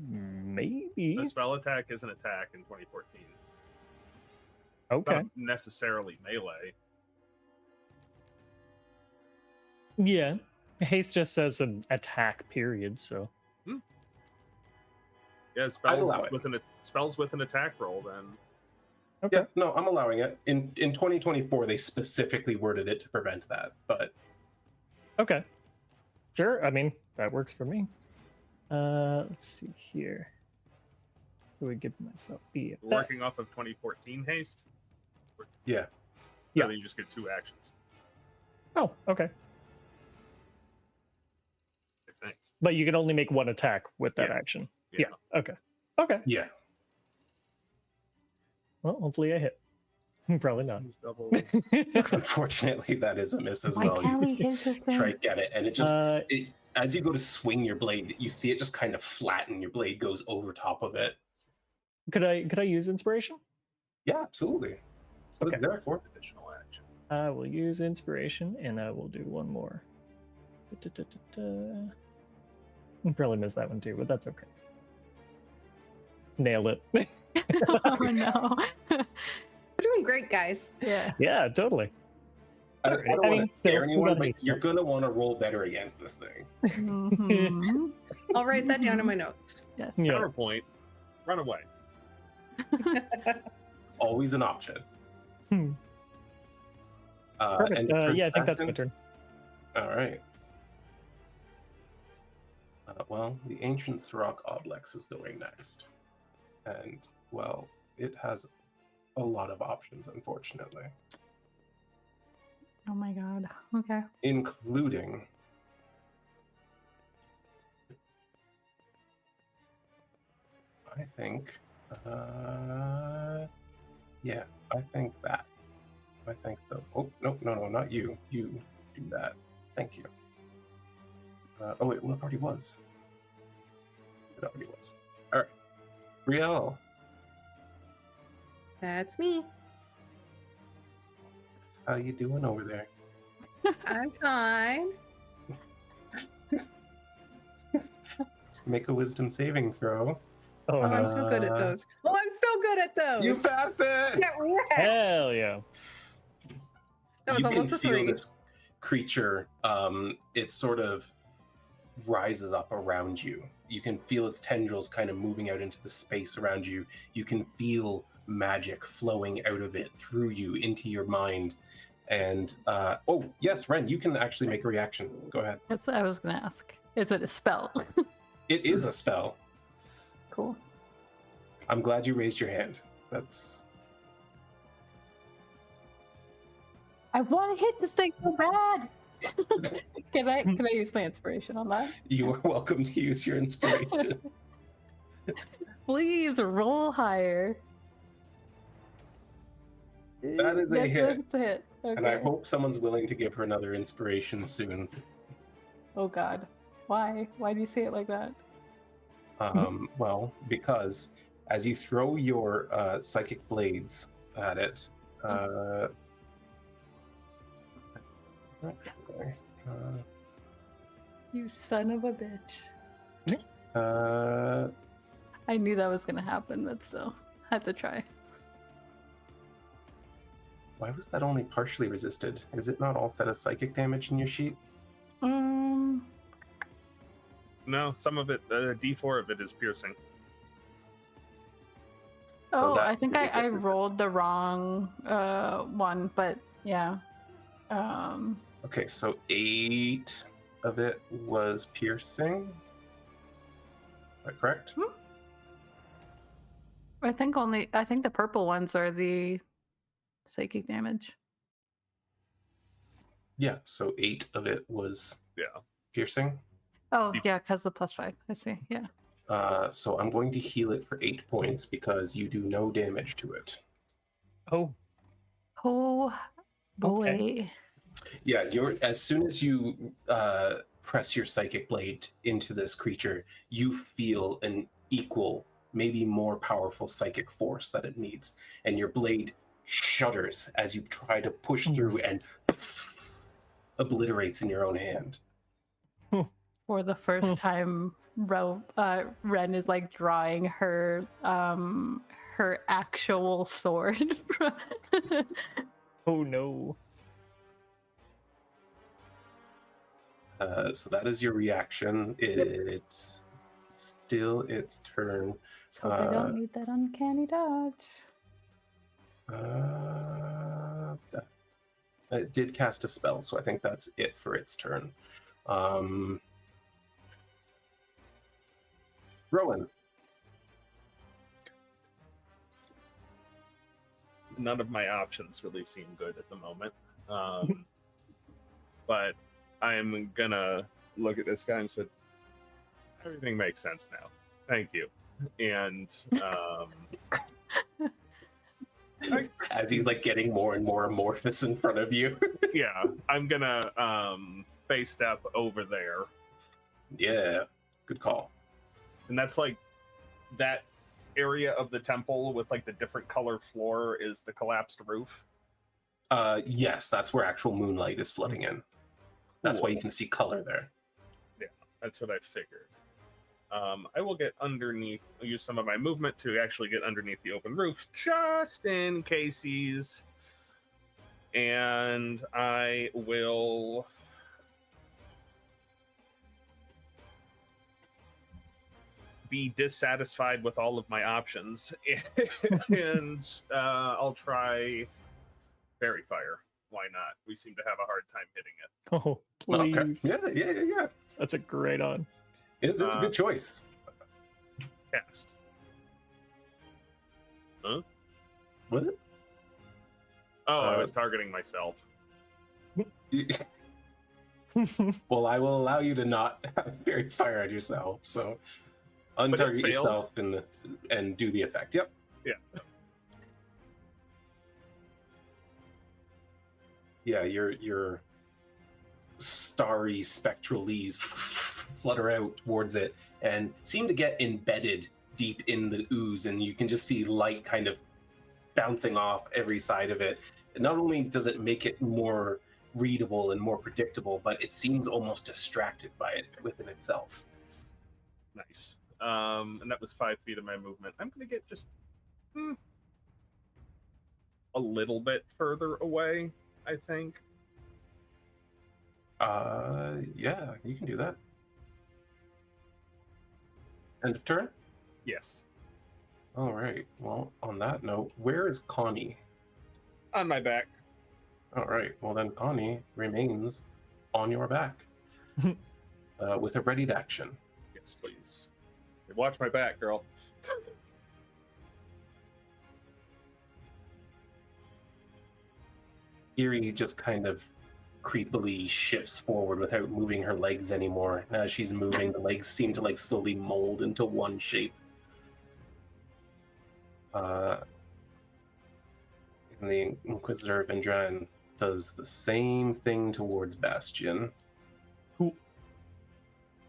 maybe. The spell attack is an attack in 2014. Okay. It's not necessarily melee. Yeah. Haste just says an attack, period, so. Yeah, spells with an attack roll, then. Okay. Yeah, no, I'm allowing it. In 2024, they specifically worded it to prevent that, but... Okay. Sure, I mean, that works for me. Let's see here. So we give myself the... Working off of 2014 haste? Yeah. Yeah. Then you just get 2 actions. Oh, okay. I think. But you can only make 1 attack with that Yeah. action. Yeah. Okay. Okay. Yeah. Well, hopefully I hit. Probably not. Double. Unfortunately, that is a miss as Why well. can't You we hit this thing? strike at it, and it just... as you go to swing your blade, you see it just kind of flatten. Your blade goes over top of it. Could I use inspiration? Yeah, absolutely. That's what Okay. it's there for. Additional action. I will use inspiration, and I will do one more. I'll probably miss that one too, but that's okay. Nailed it. Oh no. We're doing great, guys. Yeah. Yeah, totally. I don't I want mean, to scare still, anyone, we got but you're going to want to roll better against this thing. Mhm. I'll write that down in my notes. Yes. Yeah. Counterpoint, run away. Always an option. Perfect. And your turn, Yeah, I think that's my Bastion? turn. All right. Well, the ancient Saurach Oblex is going next. And, well, it has a lot of options, unfortunately. Oh my god. Okay. Including... I think... yeah, I think that. I think the... Oh, no, not you. You do that. Thank you. Oh, wait, well, it already was. It already was. All right. Brielle. That's me. How you doing over there? I'm fine. Make a wisdom saving throw. Oh, Oh, no. I'm so good at those. Oh, I'm so good at those. You passed it! Get wrecked. Hell yeah. That was You can almost a feel 3. this creature, it sort of rises up around you. You can feel its tendrils kind of moving out into the space around you. You can feel magic flowing out of it through you into your mind. And, oh, yes, Wren, you can actually make a reaction. Go ahead. That's what I was gonna ask. Is it a spell? It is a spell. Cool. I'm glad you raised your hand. That's... I want to hit this thing so bad. Can I use my inspiration on that? You are welcome to use your inspiration. Please roll higher. That is a hit. That's a hit. Okay. And I hope someone's willing to give her another inspiration soon. Oh God. Why? Why do you say it like that? Well, because as you throw your psychic blades at it, You son of a bitch. uh, I knew that was gonna happen, but still had to try. why was that only partially resisted? Is it not all set as psychic damage in your sheet? No, some of it, D4 of it is piercing. Oh, that I think could be I different. rolled the wrong one, but yeah. Okay, so 8 of it was piercing. Is that correct? I think the purple ones are the psychic damage. Yeah, so 8 of it was Yeah. piercing. Oh yeah, because the +5. I see. Yeah. So I'm going to heal it for 8 points because you do no damage to it. Oh, Oh boy. Okay. Yeah, as soon as you press your psychic blade into this creature, you feel an equal, maybe more powerful psychic force that it needs, and your blade shudders as you try to push through and obliterates in your own hand. For the first time, Wren is like drawing her actual sword. oh no. So that is your reaction. It's still its turn. So I don't need that uncanny dodge. It did cast a spell, so I think that's it for its turn. Rhowan. None of my options really seem good at the moment. But I'm gonna look at this guy and say, everything makes sense now. Thank you. And as he's like getting more and more amorphous in front of you. yeah, I'm gonna face step over there. Yeah, good call. And that's like that area of the temple with like the different color floor is the collapsed roof. Yes, that's where actual moonlight is flooding in. That's why you can see color there. Yeah, that's what I figured. I will get underneath, I'll use some of my movement to actually get underneath the open roof, just in cases. And I will be dissatisfied with all of my options. And I'll try Fairy Fire. Why not? We seem to have a hard time hitting it. Oh, please. Okay. Yeah. That's a great on. That's a good choice. Cast. Huh? What? Oh, I was targeting myself. Well, I will allow you to not have Fairy Fire on yourself, so untarget failed? yourself and do the effect. Yep. Yeah. Yeah, your starry spectral leaves flutter out towards it and seem to get embedded deep in the ooze, and you can just see light kind of bouncing off every side of it, not only does it make it more readable and more predictable, but it seems almost distracted by it within itself. Nice. And that was 5 feet of my movement. I'm going to get just a little bit further away, I think. Yeah, you can do that. End of turn? Yes. All right. Well, on that note, where is Connie? On my back. All right. Well, then Connie remains on your back with a readied action. Yes, please. Watch my back, girl. Eerie just kind of creepily shifts forward without moving her legs anymore. And as she's moving, the legs seem to like slowly mold into one shape. And the Inquisitor Vendran does the same thing towards Bastion.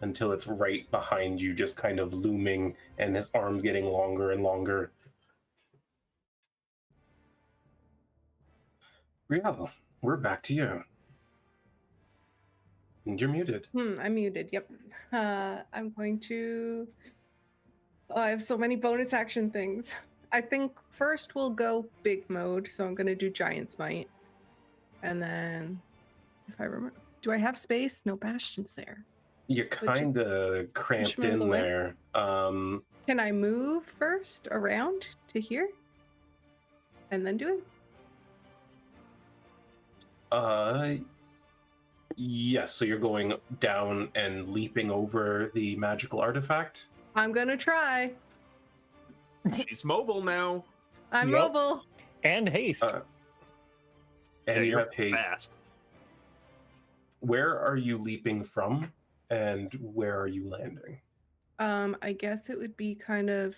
Until it's right behind you, just kind of looming, and his arms getting longer and longer. Brielle, we're back to you. And you're muted. I'm muted. Yep. I'm going to. Oh, I have so many bonus action things. I think first we'll go big mode. So I'm going to do Giant's Might. And then, if I remember, do I have space? No, Bastion's there. You're kind of cramped in there. Can I move first around to here? And then do it? Yes, so you're going down and leaping over the magical artifact? I'm gonna try. She's mobile now. I'm Yep. mobile. And haste. And you you're have haste. fast. Where are you leaping from, and where are you landing? I guess it would be kind of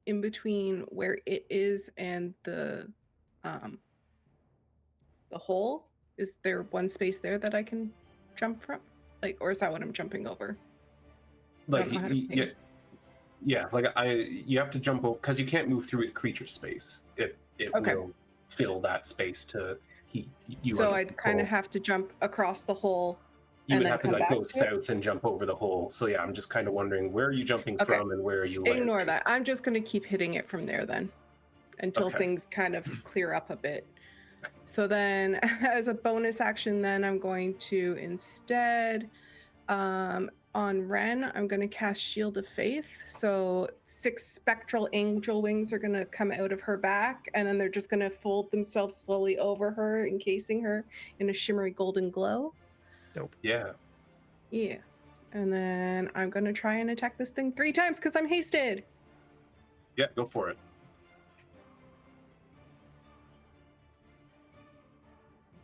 in between where it is and the hole. Is there one space there that I can jump from? Like, or is that what I'm jumping over? Like, yeah, like you have to jump over because you can't move through a creature space. It Okay. will fill that space to keep you. So under I'd kind of control. have to jump across the hole. You and would then have to come like back go to it? south and jump over the hole. So yeah, I'm just kind of wondering where are you jumping Okay. from and where are you landing? Ignore that. I'm just gonna keep hitting it from there then, until Okay. things kind of clear up a bit. So then, as a bonus action, then I'm going to instead, on Wren, I'm going to cast Shield of Faith. So 6 spectral angel wings are going to come out of her back, and then they're just going to fold themselves slowly over her, encasing her in a shimmery golden glow. Nope. Yeah. Yeah. And then I'm going to try and attack this thing 3 times because I'm hasted. Yeah, go for it.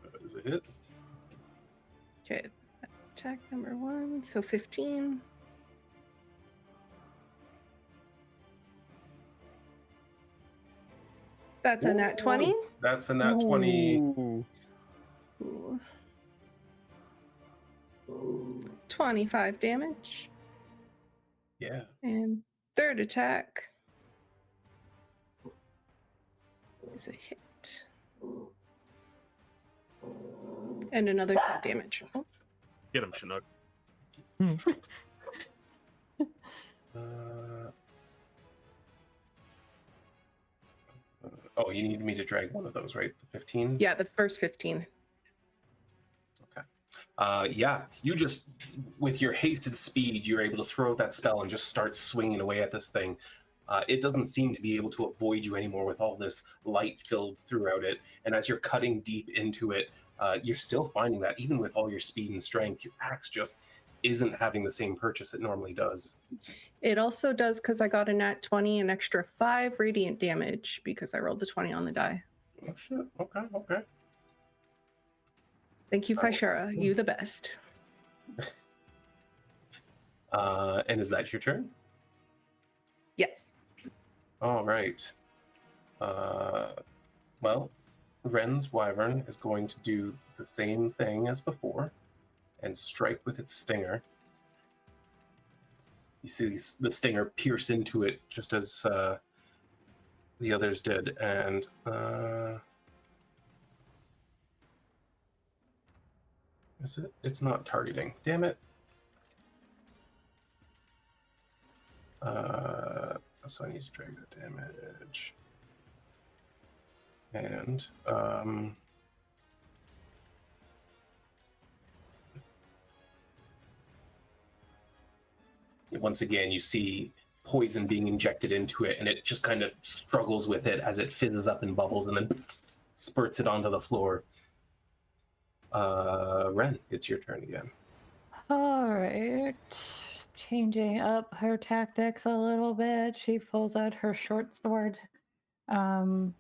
That is a hit. Okay. Attack number 1. So 15. That's a nat 20. That's a nat 20. Ooh. Ooh. 25 damage. Yeah. And third attack is a hit. And another 10 damage. Oh, Get him, Chinook. Oh, you need me to drag one of those, right? The 15? yeah, the first 15. Yeah, you just, with your hasted speed, you're able to throw out that spell and just start swinging away at this thing. It doesn't seem to be able to avoid you anymore with all this light filled throughout it. And as you're cutting deep into it, you're still finding that even with all your speed and strength, your axe just isn't having the same purchase it normally does. It also does, because I got a nat 20, an extra 5 radiant damage because I rolled the 20 on the die. Oh, shit. Okay. Thank you, Fishara. You the best. And is that your turn? Yes. All right. Well, Wren's Wyvern is going to do the same thing as before and strike with its stinger. You see the stinger pierce into it just as the others did, and Is it? It's not targeting. Damn it. So I need to drag the damage. And once again, you see poison being injected into it, and it just kind of struggles with it as it fizzes up in bubbles and then spurts it onto the floor. Wren, it's your turn again. All right. Changing up her tactics a little bit, she pulls out her short sword. There's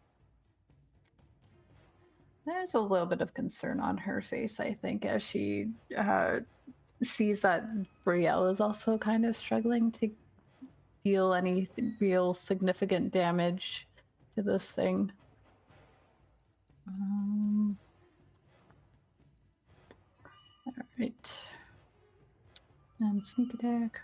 a little bit of concern on her face, I think, as she sees that Brielle is also kind of struggling to deal any real significant damage to this thing. All right. And sneak attack.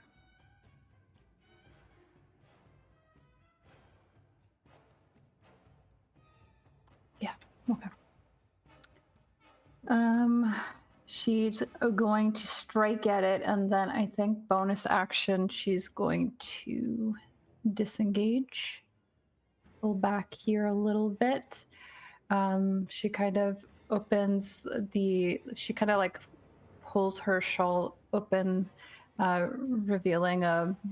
Yeah, okay. She's going to strike at it, and then I think bonus action, she's going to disengage. Pull back here a little bit. She kind of opens she kind of like pulls her shawl open, revealing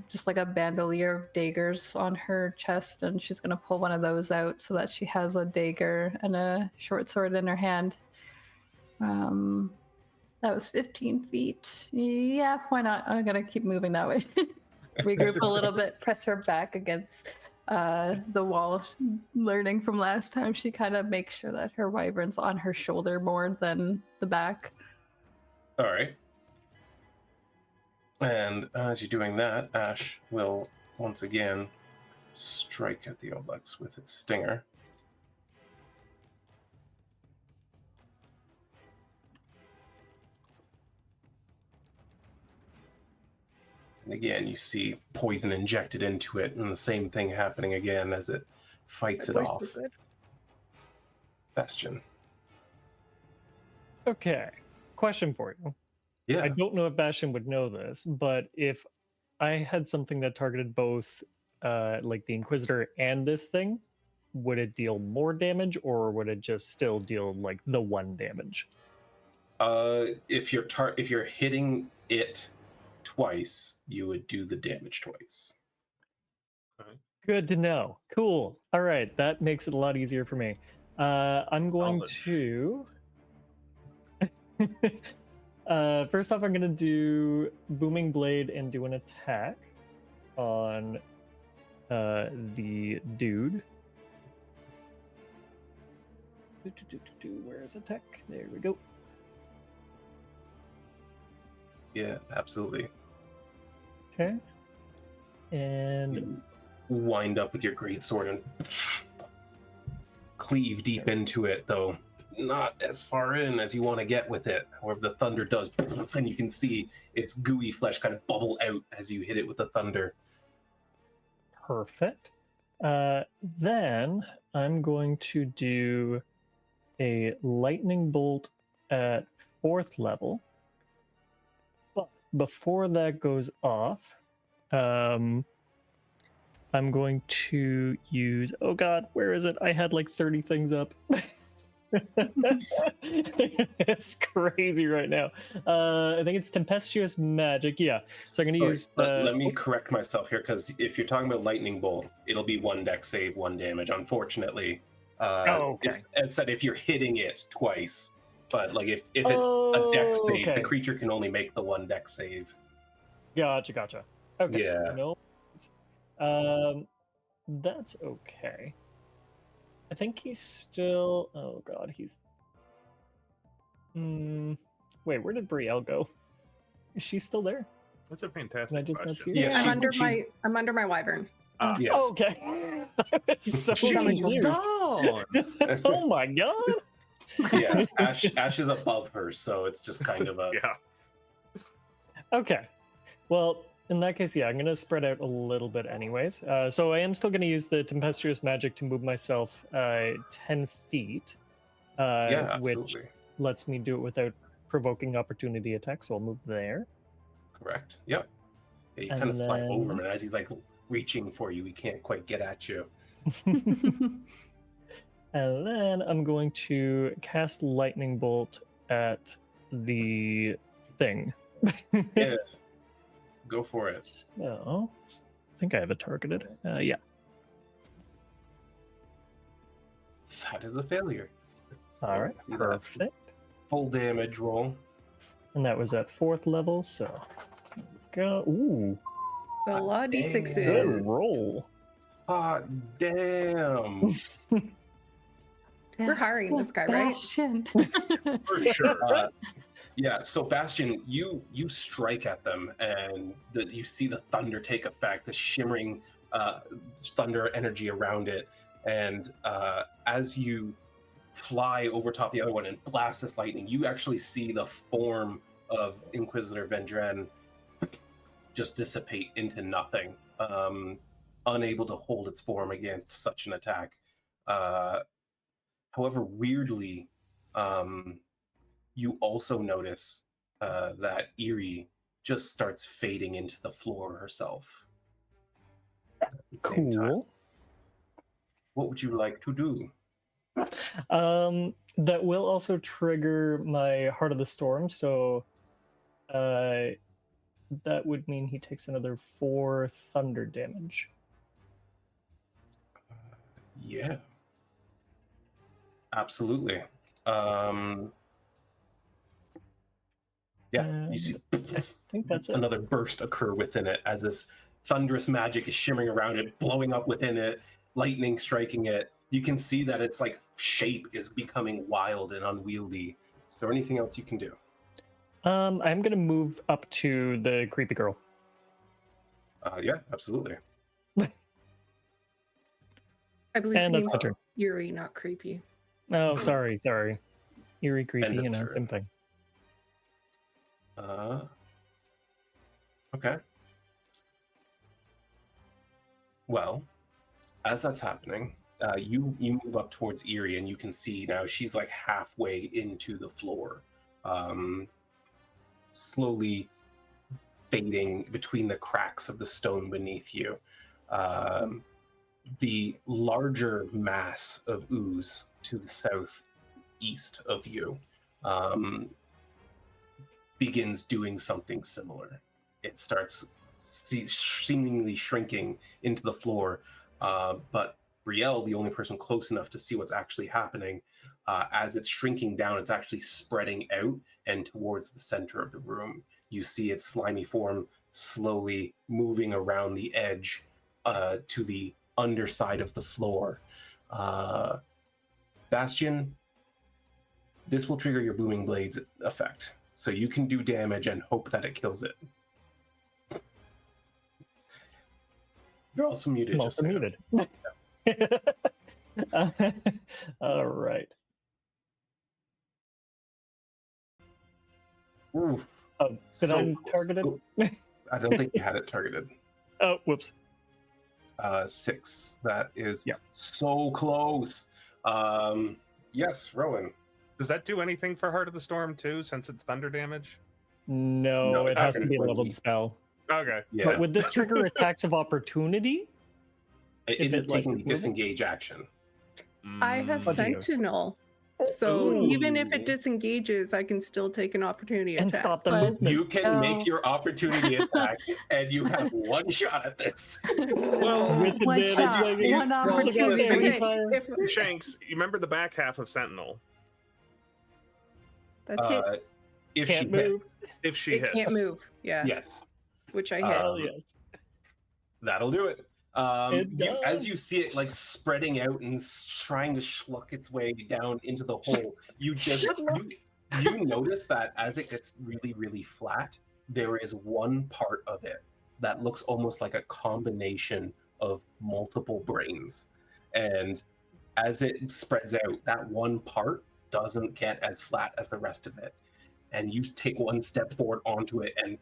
just like a bandolier of daggers on her chest, and she's going to pull one of those out so that she has a dagger and a short sword in her hand. That was 15 feet. Yeah, why not? I'm gonna keep moving that way. Regroup a little bit, press her back against the wall. Learning from last time, she kind of makes sure that her wyvern's on her shoulder more than the back. All right. And as you're doing that, Ash will once again strike at the Oblex with its stinger. And again, you see poison injected into it, and the same thing happening again as it fights it off. Bastion. Okay. Question for you. Yeah. I don't know if Bastion would know this, but if I had something that targeted both like the Inquisitor and this thing, would it deal more damage, or would it just still deal like the 1 damage? If you're hitting it twice, you would do the damage twice. Good to know. Cool. All right, that makes it a lot easier for me. I'm going to first off, I'm going to do Booming Blade and do an attack on the dude. Where is attack? There we go. Yeah, absolutely. Okay. And you wind up with your greatsword and cleave deep into it, though not as far in as you want to get with it. However, the thunder does, and you can see its gooey flesh kind of bubble out as you hit it with the thunder. Perfect. Then I'm going to do a lightning bolt at 4th level. But before that goes off, I'm going to use, oh god, where is it? I had like 30 things up. It's crazy right now. I think it's tempestuous magic. Yeah. So I'm going to use. Let me correct myself here, because if you're talking about lightning bolt, it'll be 1 dex save, 1 damage. Unfortunately, okay. It said if you're hitting it twice, but like if it's a dex save, okay. the creature can only make the 1 dex save. Gotcha. Okay. Yeah. No. That's okay. I think he's still. Oh god, he's. Wait, where did Brielle go? Is she still there? That's a fantastic Can I just not see question. her? Yeah, I'm under my wyvern. Yes. Oh, okay. So confused. Oh my god. Yeah, Ash is above her, so it's just kind of a Yeah. Okay. Well, in that case, yeah, I'm going to spread out a little bit anyways. So I am still going to use the tempestuous magic to move myself 10 feet, yeah, which absolutely. lets me do it without provoking opportunity attack, so I'll move there. Correct. Yep. Yeah, you And kind of fly over him, then- and as he's like reaching for you, he can't quite get at you. And then I'm going to cast lightning bolt at the thing. Yeah. Go for it. So, I think I have it targeted. Yeah. That is a failure. So All right. let's see that Perfect. full damage roll. And that was at 4th level, so go. Ooh, So a lot of Dang. d6s. good roll. Ah, damn. We're hiring this guy, right? Bastion. For sure. Yeah, so Bastion, you strike at them, and you see the thunder take effect, the shimmering thunder energy around it, and as you fly over top the other one and blast this lightning, you actually see the form of Inquisitor Vendren just dissipate into nothing, unable to hold its form against such an attack. However, weirdly, you also notice that Eerie just starts fading into the floor herself. At the same time. Cool. What would you like to do? That will also trigger my Heart of the Storm, so that would mean he takes another 4 thunder damage. Yeah. Absolutely. Yeah, you see I think that's it. another burst occur within it as this thunderous magic is shimmering around it, blowing up within it, lightning striking it. You can see that its like shape is becoming wild and unwieldy. Is there anything else you can do? I'm gonna move up to the creepy girl. Yeah, absolutely. I believe And her that's my name's turn. Yuri, not creepy. Oh, sorry. Eerie, creepy, End of you know, turn. same thing. Okay. Well, as that's happening, you move up towards Eerie, and you can see now she's like halfway into the floor, slowly fading between the cracks of the stone beneath you. The larger mass of ooze to the southeast of you begins doing something similar. It starts seemingly shrinking into the floor, but Brielle, the only person close enough to see what's actually happening, as it's shrinking down, it's actually spreading out and towards the center of the room. You see its slimy form slowly moving around the edge to the underside of the floor. Bastion, this will trigger your booming blades effect. So you can do damage and hope that it kills it. You're also muted. I'm just also so you know. muted. All right. Ooh, Oh, did so I close. target it? Oh, I don't think you had it targeted. Oh, whoops. 6. That is Yeah. so close. Yes, Rowan. Does that do anything for Heart of the Storm too, since it's thunder damage? No, No, it has to okay. be a leveled spell. Okay. Yeah, But would this trigger attacks of opportunity? it if is it, like, taking the moving? disengage action. I have Mm. Oh, geez. Sentinel. So even if Ooh. it disengages, I can still take an opportunity And attack. stop the But- movement. You can Oh. make your opportunity attack, and you have one shot at this. Well, With one advantage, shot, like, one it's opportunity. Okay, fire. if Shanks, you remember the back half of Sentinel? that's hit, If Can't she move. hits, If she it hits. can't move. Yeah, yes, which I hit. Hell yes. that'll do it. It's done. As you see it like spreading out and trying to schluck its way down into the hole, you just you notice that as it gets really, really flat, there is one part of it that looks almost like a combination of multiple brains. And as it spreads out, that one part doesn't get as flat as the rest of it. And you take one step forward onto it and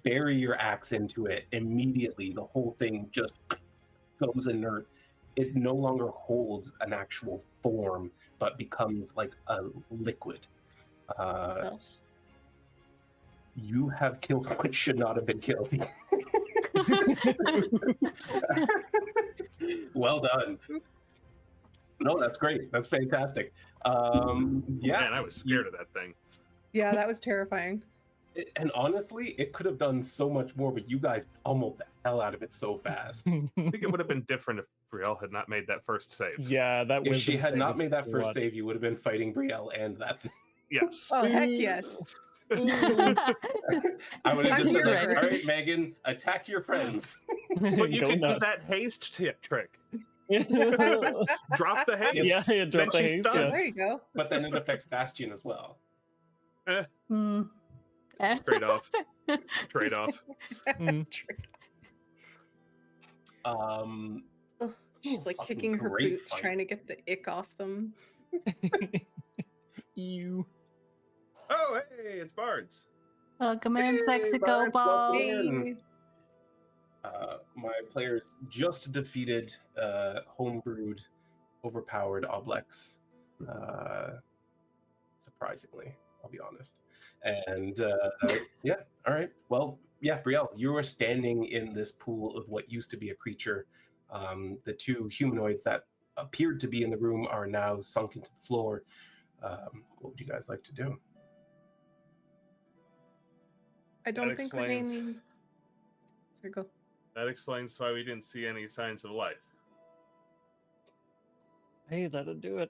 bury your axe into it. Immediately, the whole thing just goes inert. It no longer holds an actual form, but becomes like a liquid. Uh, you have killed what should not have been killed. Well done. No, that's great. That's fantastic. Yeah. Man, I was scared of that thing. Yeah, that was terrifying. And honestly, it could have done so much more, but you guys pummeled the hell out of it so fast. I think it would have been different if Brielle had not made that first save. Yeah, that If was. she had not made that first save, you would have been fighting Brielle and that thing. Yes. Oh, heck yes. I would have I'm just been here like, for all right, Megan, attack your friends. But you Go can do nuts. that haste trick. Drop the haste. Yeah, drop the she's haste. done. Yeah. There you go. But then it affects Bastion as well. Mm. Eh. Trade off. Trade off. Mm. Um, Ugh, she's like fucking kicking her great boots, fight. trying to get the ick off them. You. Oh, hey, it's Bards. Welcome in, Hey, sexy Bart, go balls. welcome in. Hey. My players just defeated homebrewed, overpowered Oblex. Surprisingly, I'll be honest. And yeah, all right. Well, yeah, Brielle, you are standing in this pool of what used to be a creature. The two humanoids that appeared to be in the room are now sunk into the floor. What would you guys like to do? I don't That think we're explains- gaining. Sorry, go. That explains why we didn't see any signs of life. Hey, that'll do it.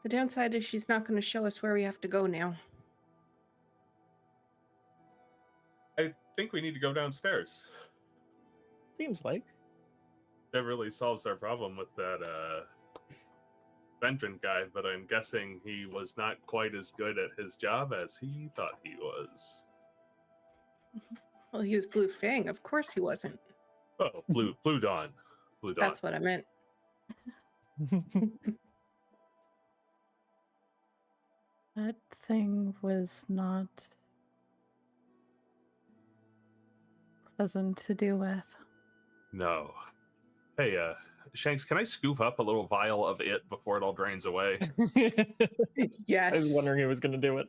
The downside is she's not going to show us where we have to go now. I think we need to go downstairs. Seems like. That really solves our problem with that Vengeance guy, but I'm guessing he was not quite as good at his job as he thought he was. Well, he was Blue Fang. Of course he wasn't. Oh, Blue Dawn. Blue Dawn. That's what I meant. That thing was not pleasant to deal with. No. Hey, Shanks, can I scoop up a little vial of it before it all drains away? Yes. I was wondering who was going to do it.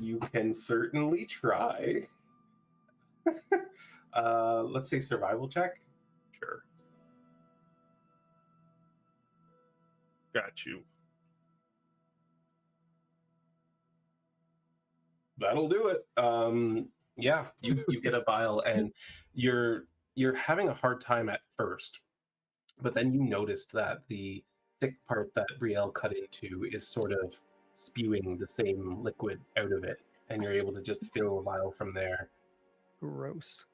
You can certainly try. Let's say survival check. Sure. Got you. That'll do it. Yeah, you get a vial, and you're having a hard time at first, but then you noticed that the thick part that Brielle cut into is sort of spewing the same liquid out of it, and you're able to just fill a vial from there. Gross.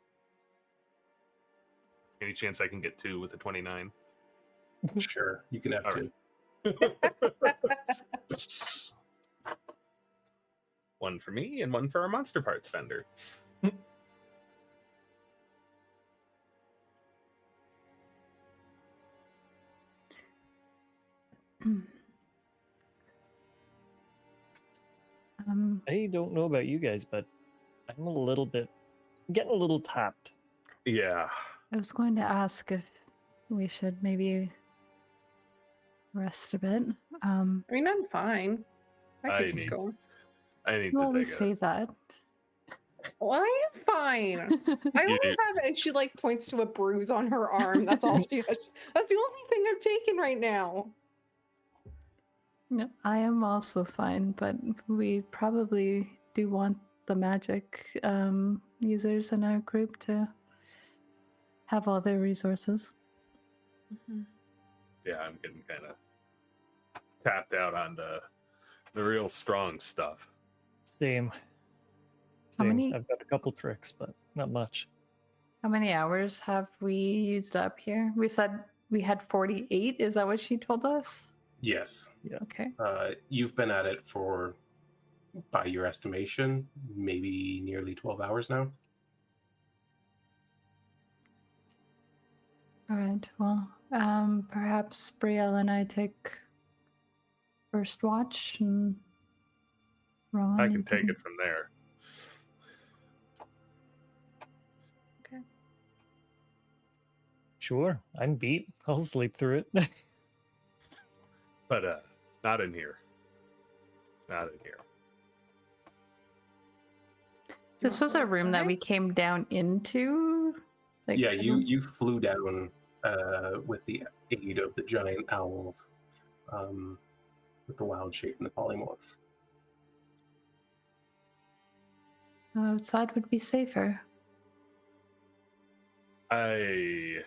Any chance I can get 2 with a 29? Sure, you can have All two. One for me and one for our monster parts vendor. I don't know about you guys, but I'm getting a little tapped. Yeah. I was going to ask if we should maybe rest a bit. I mean, I'm fine. I I could keep need- going. I need You to always take say it. that. Well, I am fine. I You only do. have, and she like points to a bruise on her arm. That's all she has. That's the only thing I've taken right now. No, I am also fine, but we probably do want the magic users in our group to have all their resources. Yeah, I'm getting kind of tapped out on the real strong stuff. Same. How many- I've got a couple tricks, but not much. How many hours have we used up here? We said we had 48. Is that what she told us? Yes. Okay. You've been at it for, by your estimation, maybe nearly 12 hours now. All right. Well, perhaps Brielle and I take first watch, and Rhowan, I you can take it from there. Sure, I'm beat. I'll sleep through it. But not in here. Not in here. This was a room that we came down into. Like, Yeah, you flew down with the aid of the giant owls, with the wild shape and the polymorph. So outside would be safer. I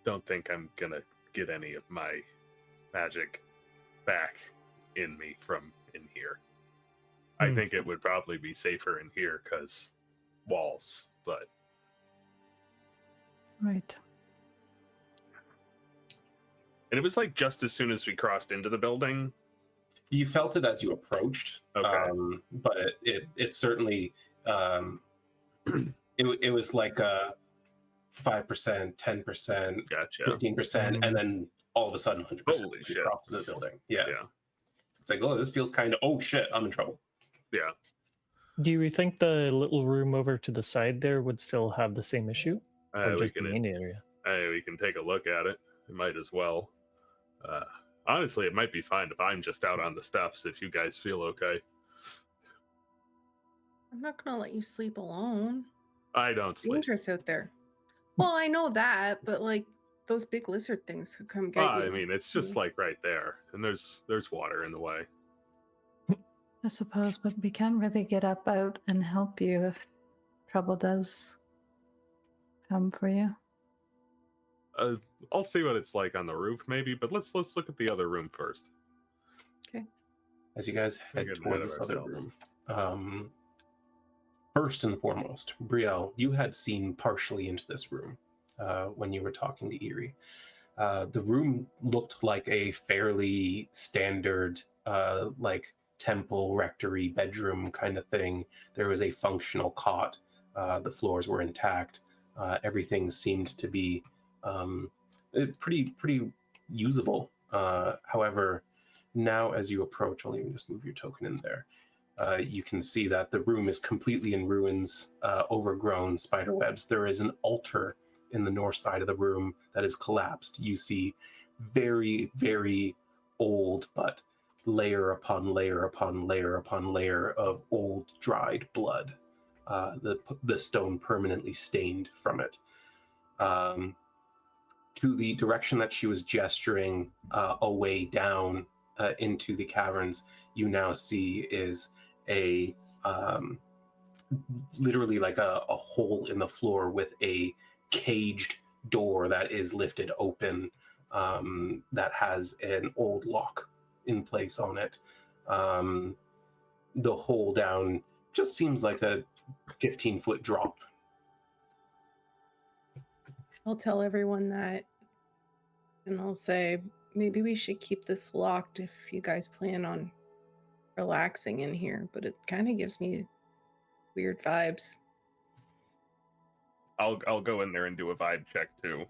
don't think I'm gonna get any of my magic back in me from in here. I think it would probably be safer in here because walls, but Right. and it was like just as soon as we crossed into the building. You felt it as you approached, Okay. but it certainly it was like a 5%, 10%, Gotcha. 15%, and then all of a sudden 100% Holy you shit. crossed into the building. Yeah. Yeah. It's like, oh, this feels kind of, oh shit, I'm in trouble. Yeah. Do you think the little room over to the side there would still have the same issue? Or We just the can main area? we can take a look at it. We might as well. Honestly, it might be fine if I'm just out on the steps if you guys feel okay. I'm not gonna let you sleep alone. I don't It's sleep. dangerous out there. Well, I know that, but like those big lizard things could come get you. I mean, it's just like right there, and there's water in the way. I suppose, but we can't really get up out and help you if trouble does come for you. I'll see what it's like on the roof, maybe, but let's look at the other room first. As you guys We're head getting towards ahead of this other ourselves. room, first and foremost, Brielle, you had seen partially into this room when you were talking to Eerie. The room looked like a fairly standard, like temple, rectory, bedroom kind of thing. There was a functional cot. The floors were intact. Everything seemed to be pretty usable. However, now as you approach, I'll even just move your token in there. You can see that the room is completely in ruins, overgrown spider webs. There is an altar in the north side of the room that is collapsed. You see very, very old, but layer upon layer upon layer upon layer of old dried blood. The stone permanently stained from it. To the direction that she was gesturing away down into the caverns, you now see is a literally like a hole in the floor with a caged door that is lifted open, that has an old lock in place on it. The hole down just seems like a 15-foot drop. I'll tell everyone that, and I'll say maybe we should keep this locked if you guys plan on relaxing in here, but it kind of gives me weird vibes. I'll go in there and do a vibe check too.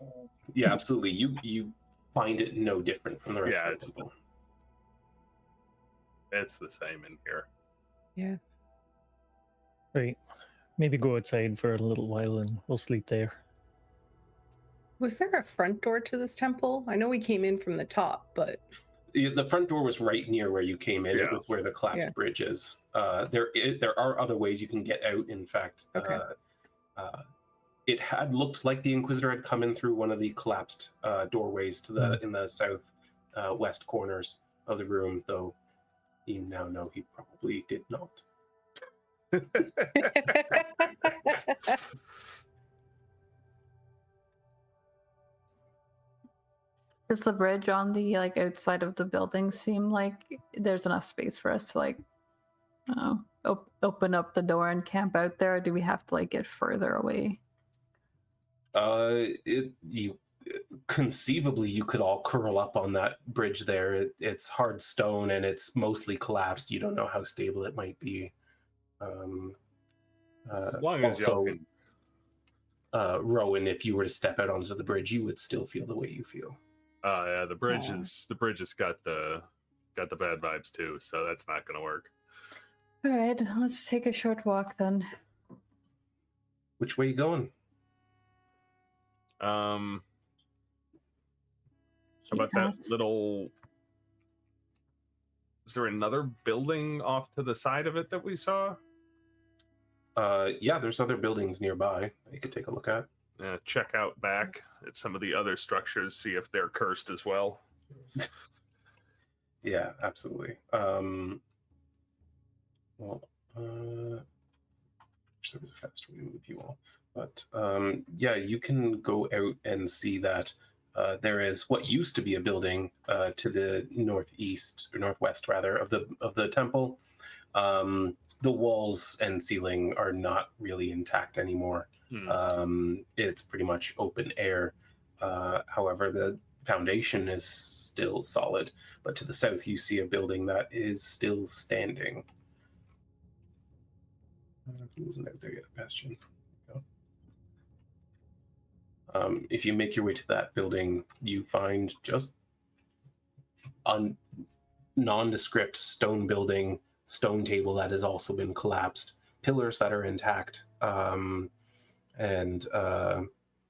Yeah, absolutely. You find it no different from the rest of the temple. It's the same in here. Yeah. Right. Maybe go outside for a little while and we'll sleep there. Was there a front door to this temple? I know we came in from the top, but The front door was right near where you came in. Yeah. It was where the collapsed bridge is. There are other ways you can get out. In fact, okay. It had looked like the Inquisitor had come in through one of the collapsed doorways to the in the south west corners of the room, though you now know he probably did not. Does the bridge on the outside of the building seem like there's enough space for us to open up the door and camp out there, or do we have to get further away? Conceivably you could all curl up on that bridge there. It's hard stone and it's mostly collapsed. You don't know how stable it might be. As long as y'all can. Rhowan, if you were to step out onto the bridge, you would still feel the way you feel. Yeah, the bridge has got the bad vibes too, so that's not gonna work. All right, let's take a short walk then. Which way are you going? How He about that asked- little... Is there another building off to the side of it that we saw? Yeah, there's other buildings nearby that you could take a look at. Check out back at some of the other structures, see if they're cursed as well. Yeah, absolutely. Well, there was a faster way to move you all, but yeah, you can go out and see that there is what used to be a building to the northeast or northwest, rather, of the temple. The walls and ceiling are not really intact anymore. It's pretty much open air. However, the foundation is still solid, but to the south you see a building that is still standing. Who wasn't out there yet? Bastion. If you make your way to that building, you find just a nondescript stone building, stone table that has also been collapsed, pillars that are intact, and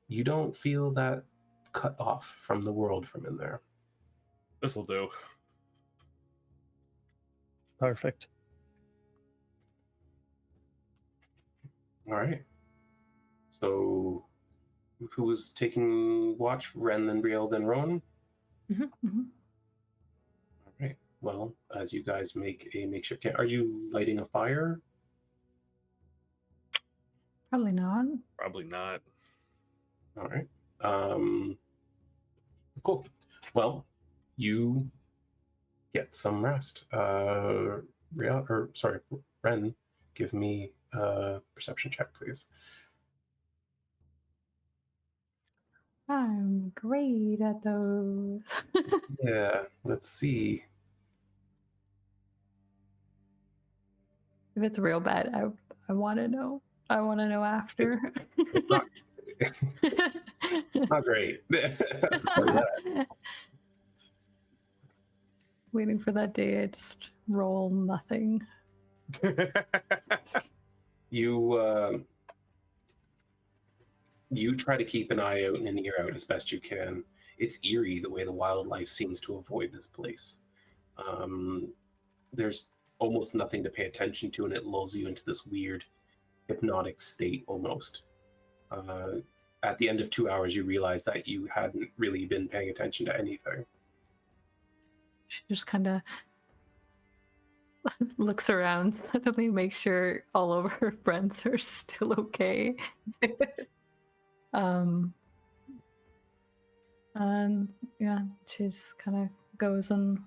you don't feel that cut off from the world from in there. This'll do. Perfect. All right. So, who was taking watch? Wren, then Brielle, then Rhowan? Mhm. All right. Well, as you guys make a makeshift camp, are you lighting a fire? Probably not. Probably not. All right. Cool. Well, you get some rest. Wren, give me a perception check, please. I'm great at those. Yeah, let's see. If it's real bad, I want to know. I want to know after. It's not not great. Waiting for that day, I just roll nothing. You try to keep an eye out and an ear out as best you can. It's eerie the way the wildlife seems to avoid this place. There's almost nothing to pay attention to, and it lulls you into this weird hypnotic state almost. At the end of 2 hours, you realize that you hadn't really been paying attention to anything. She just kind of looks around, suddenly makes sure all of her friends are still okay. And yeah, she just kind of goes and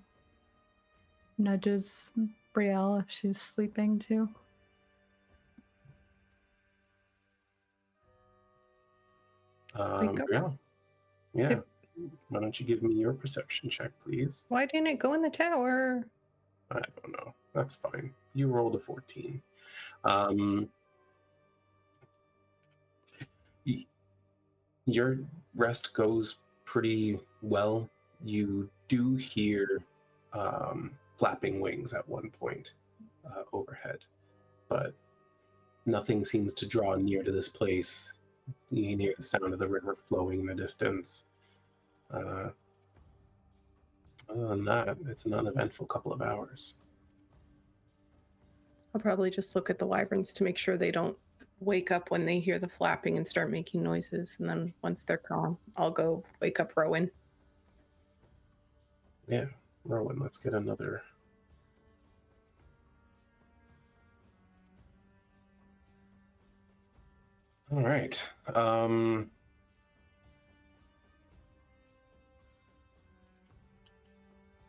nudges Brielle if she's sleeping too. Wake up. Brielle, yeah. Yep. Why don't you give me your perception check, please? Why didn't it go in the tower? I don't know. That's fine. You rolled a 14. Your rest goes pretty well. You do hear flapping wings at one point overhead, but nothing seems to draw near to this place. You can hear the sound of the river flowing in the distance. Other than that, it's an uneventful couple of hours. I'll probably just look at the wyverns to make sure they don't wake up when they hear the flapping and start making noises. And then once they're calm, I'll go wake up Rhowan. Yeah, Rhowan, let's get another. All right.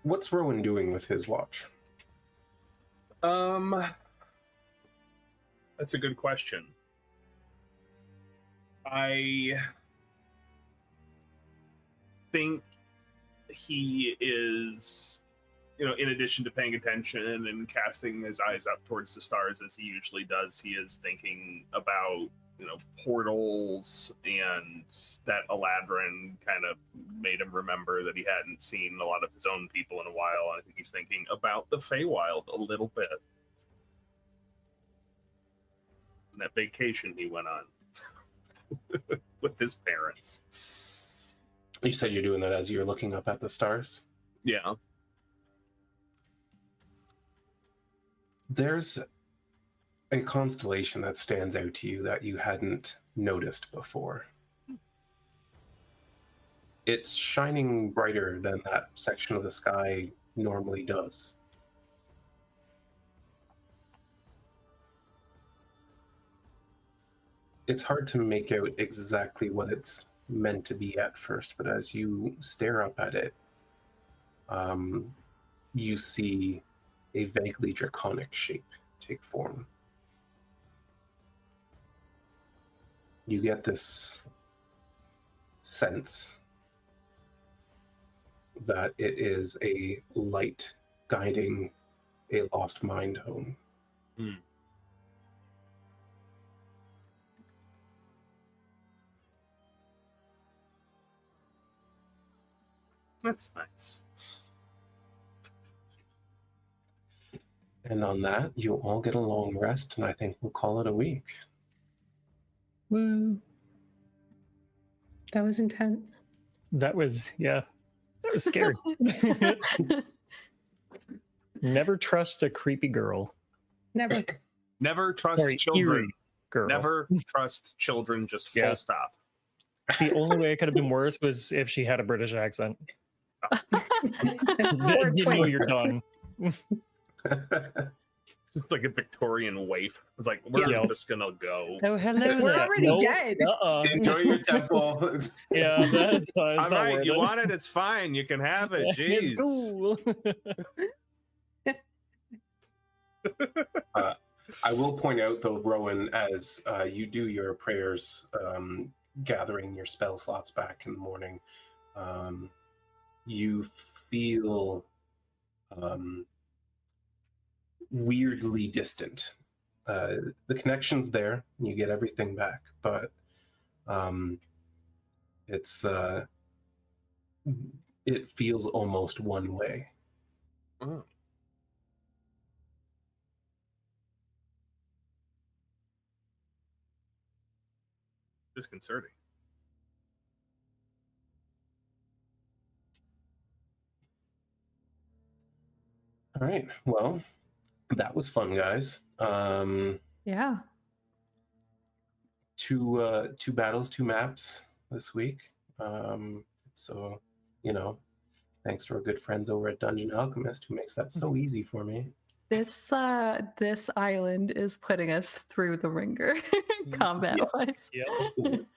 What's Rhowan doing with his watch? That's a good question. I think he is, in addition to paying attention and casting his eyes up towards the stars as he usually does, he is thinking about, portals, and that Eladrin kind of made him remember that he hadn't seen a lot of his own people in a while. I think he's thinking about the Feywild a little bit. And that vacation he went on. with his parents. You said you're doing that as you're looking up at the stars? Yeah. There's a constellation that stands out to you that you hadn't noticed before. It's shining brighter than that section of the sky normally does. It's hard to make out exactly what it's meant to be at first, but as you stare up at it, you see a vaguely draconic shape take form. You get this sense that it is a light guiding a lost mind home. Mm. That's nice. And on that, you all get a long rest, and I think we'll call it a week. Woo. That was intense. That was scary. Never trust a creepy girl. Never. Never trust Sorry, children. eerie girl. Never trust children, just full Yeah. stop. The only way it could have been worse was if she had a British accent. Or Then you know twin. you're done. It's just like a Victorian waif. It's like, we're Yeah. just gonna go. Oh, hello We're there. already Nope. dead. Enjoy your temple. Yeah, that's fine. It's All not right, worth you it. want it, it's fine. You can have it. Jeez. It's cool. I will point out, though, Rhowan, as you do your prayers, gathering your spell slots back in the morning, you feel weirdly distant. The connection's there, and you get everything back, but it feels almost one way. Oh. Disconcerting. All right, well, that was fun, guys. Yeah. Two battles, 2 maps this week. So, thanks to our good friends over at Dungeon Alchemist, who makes that so easy for me. This island is putting us through the ringer combat wise. Yes. Yes.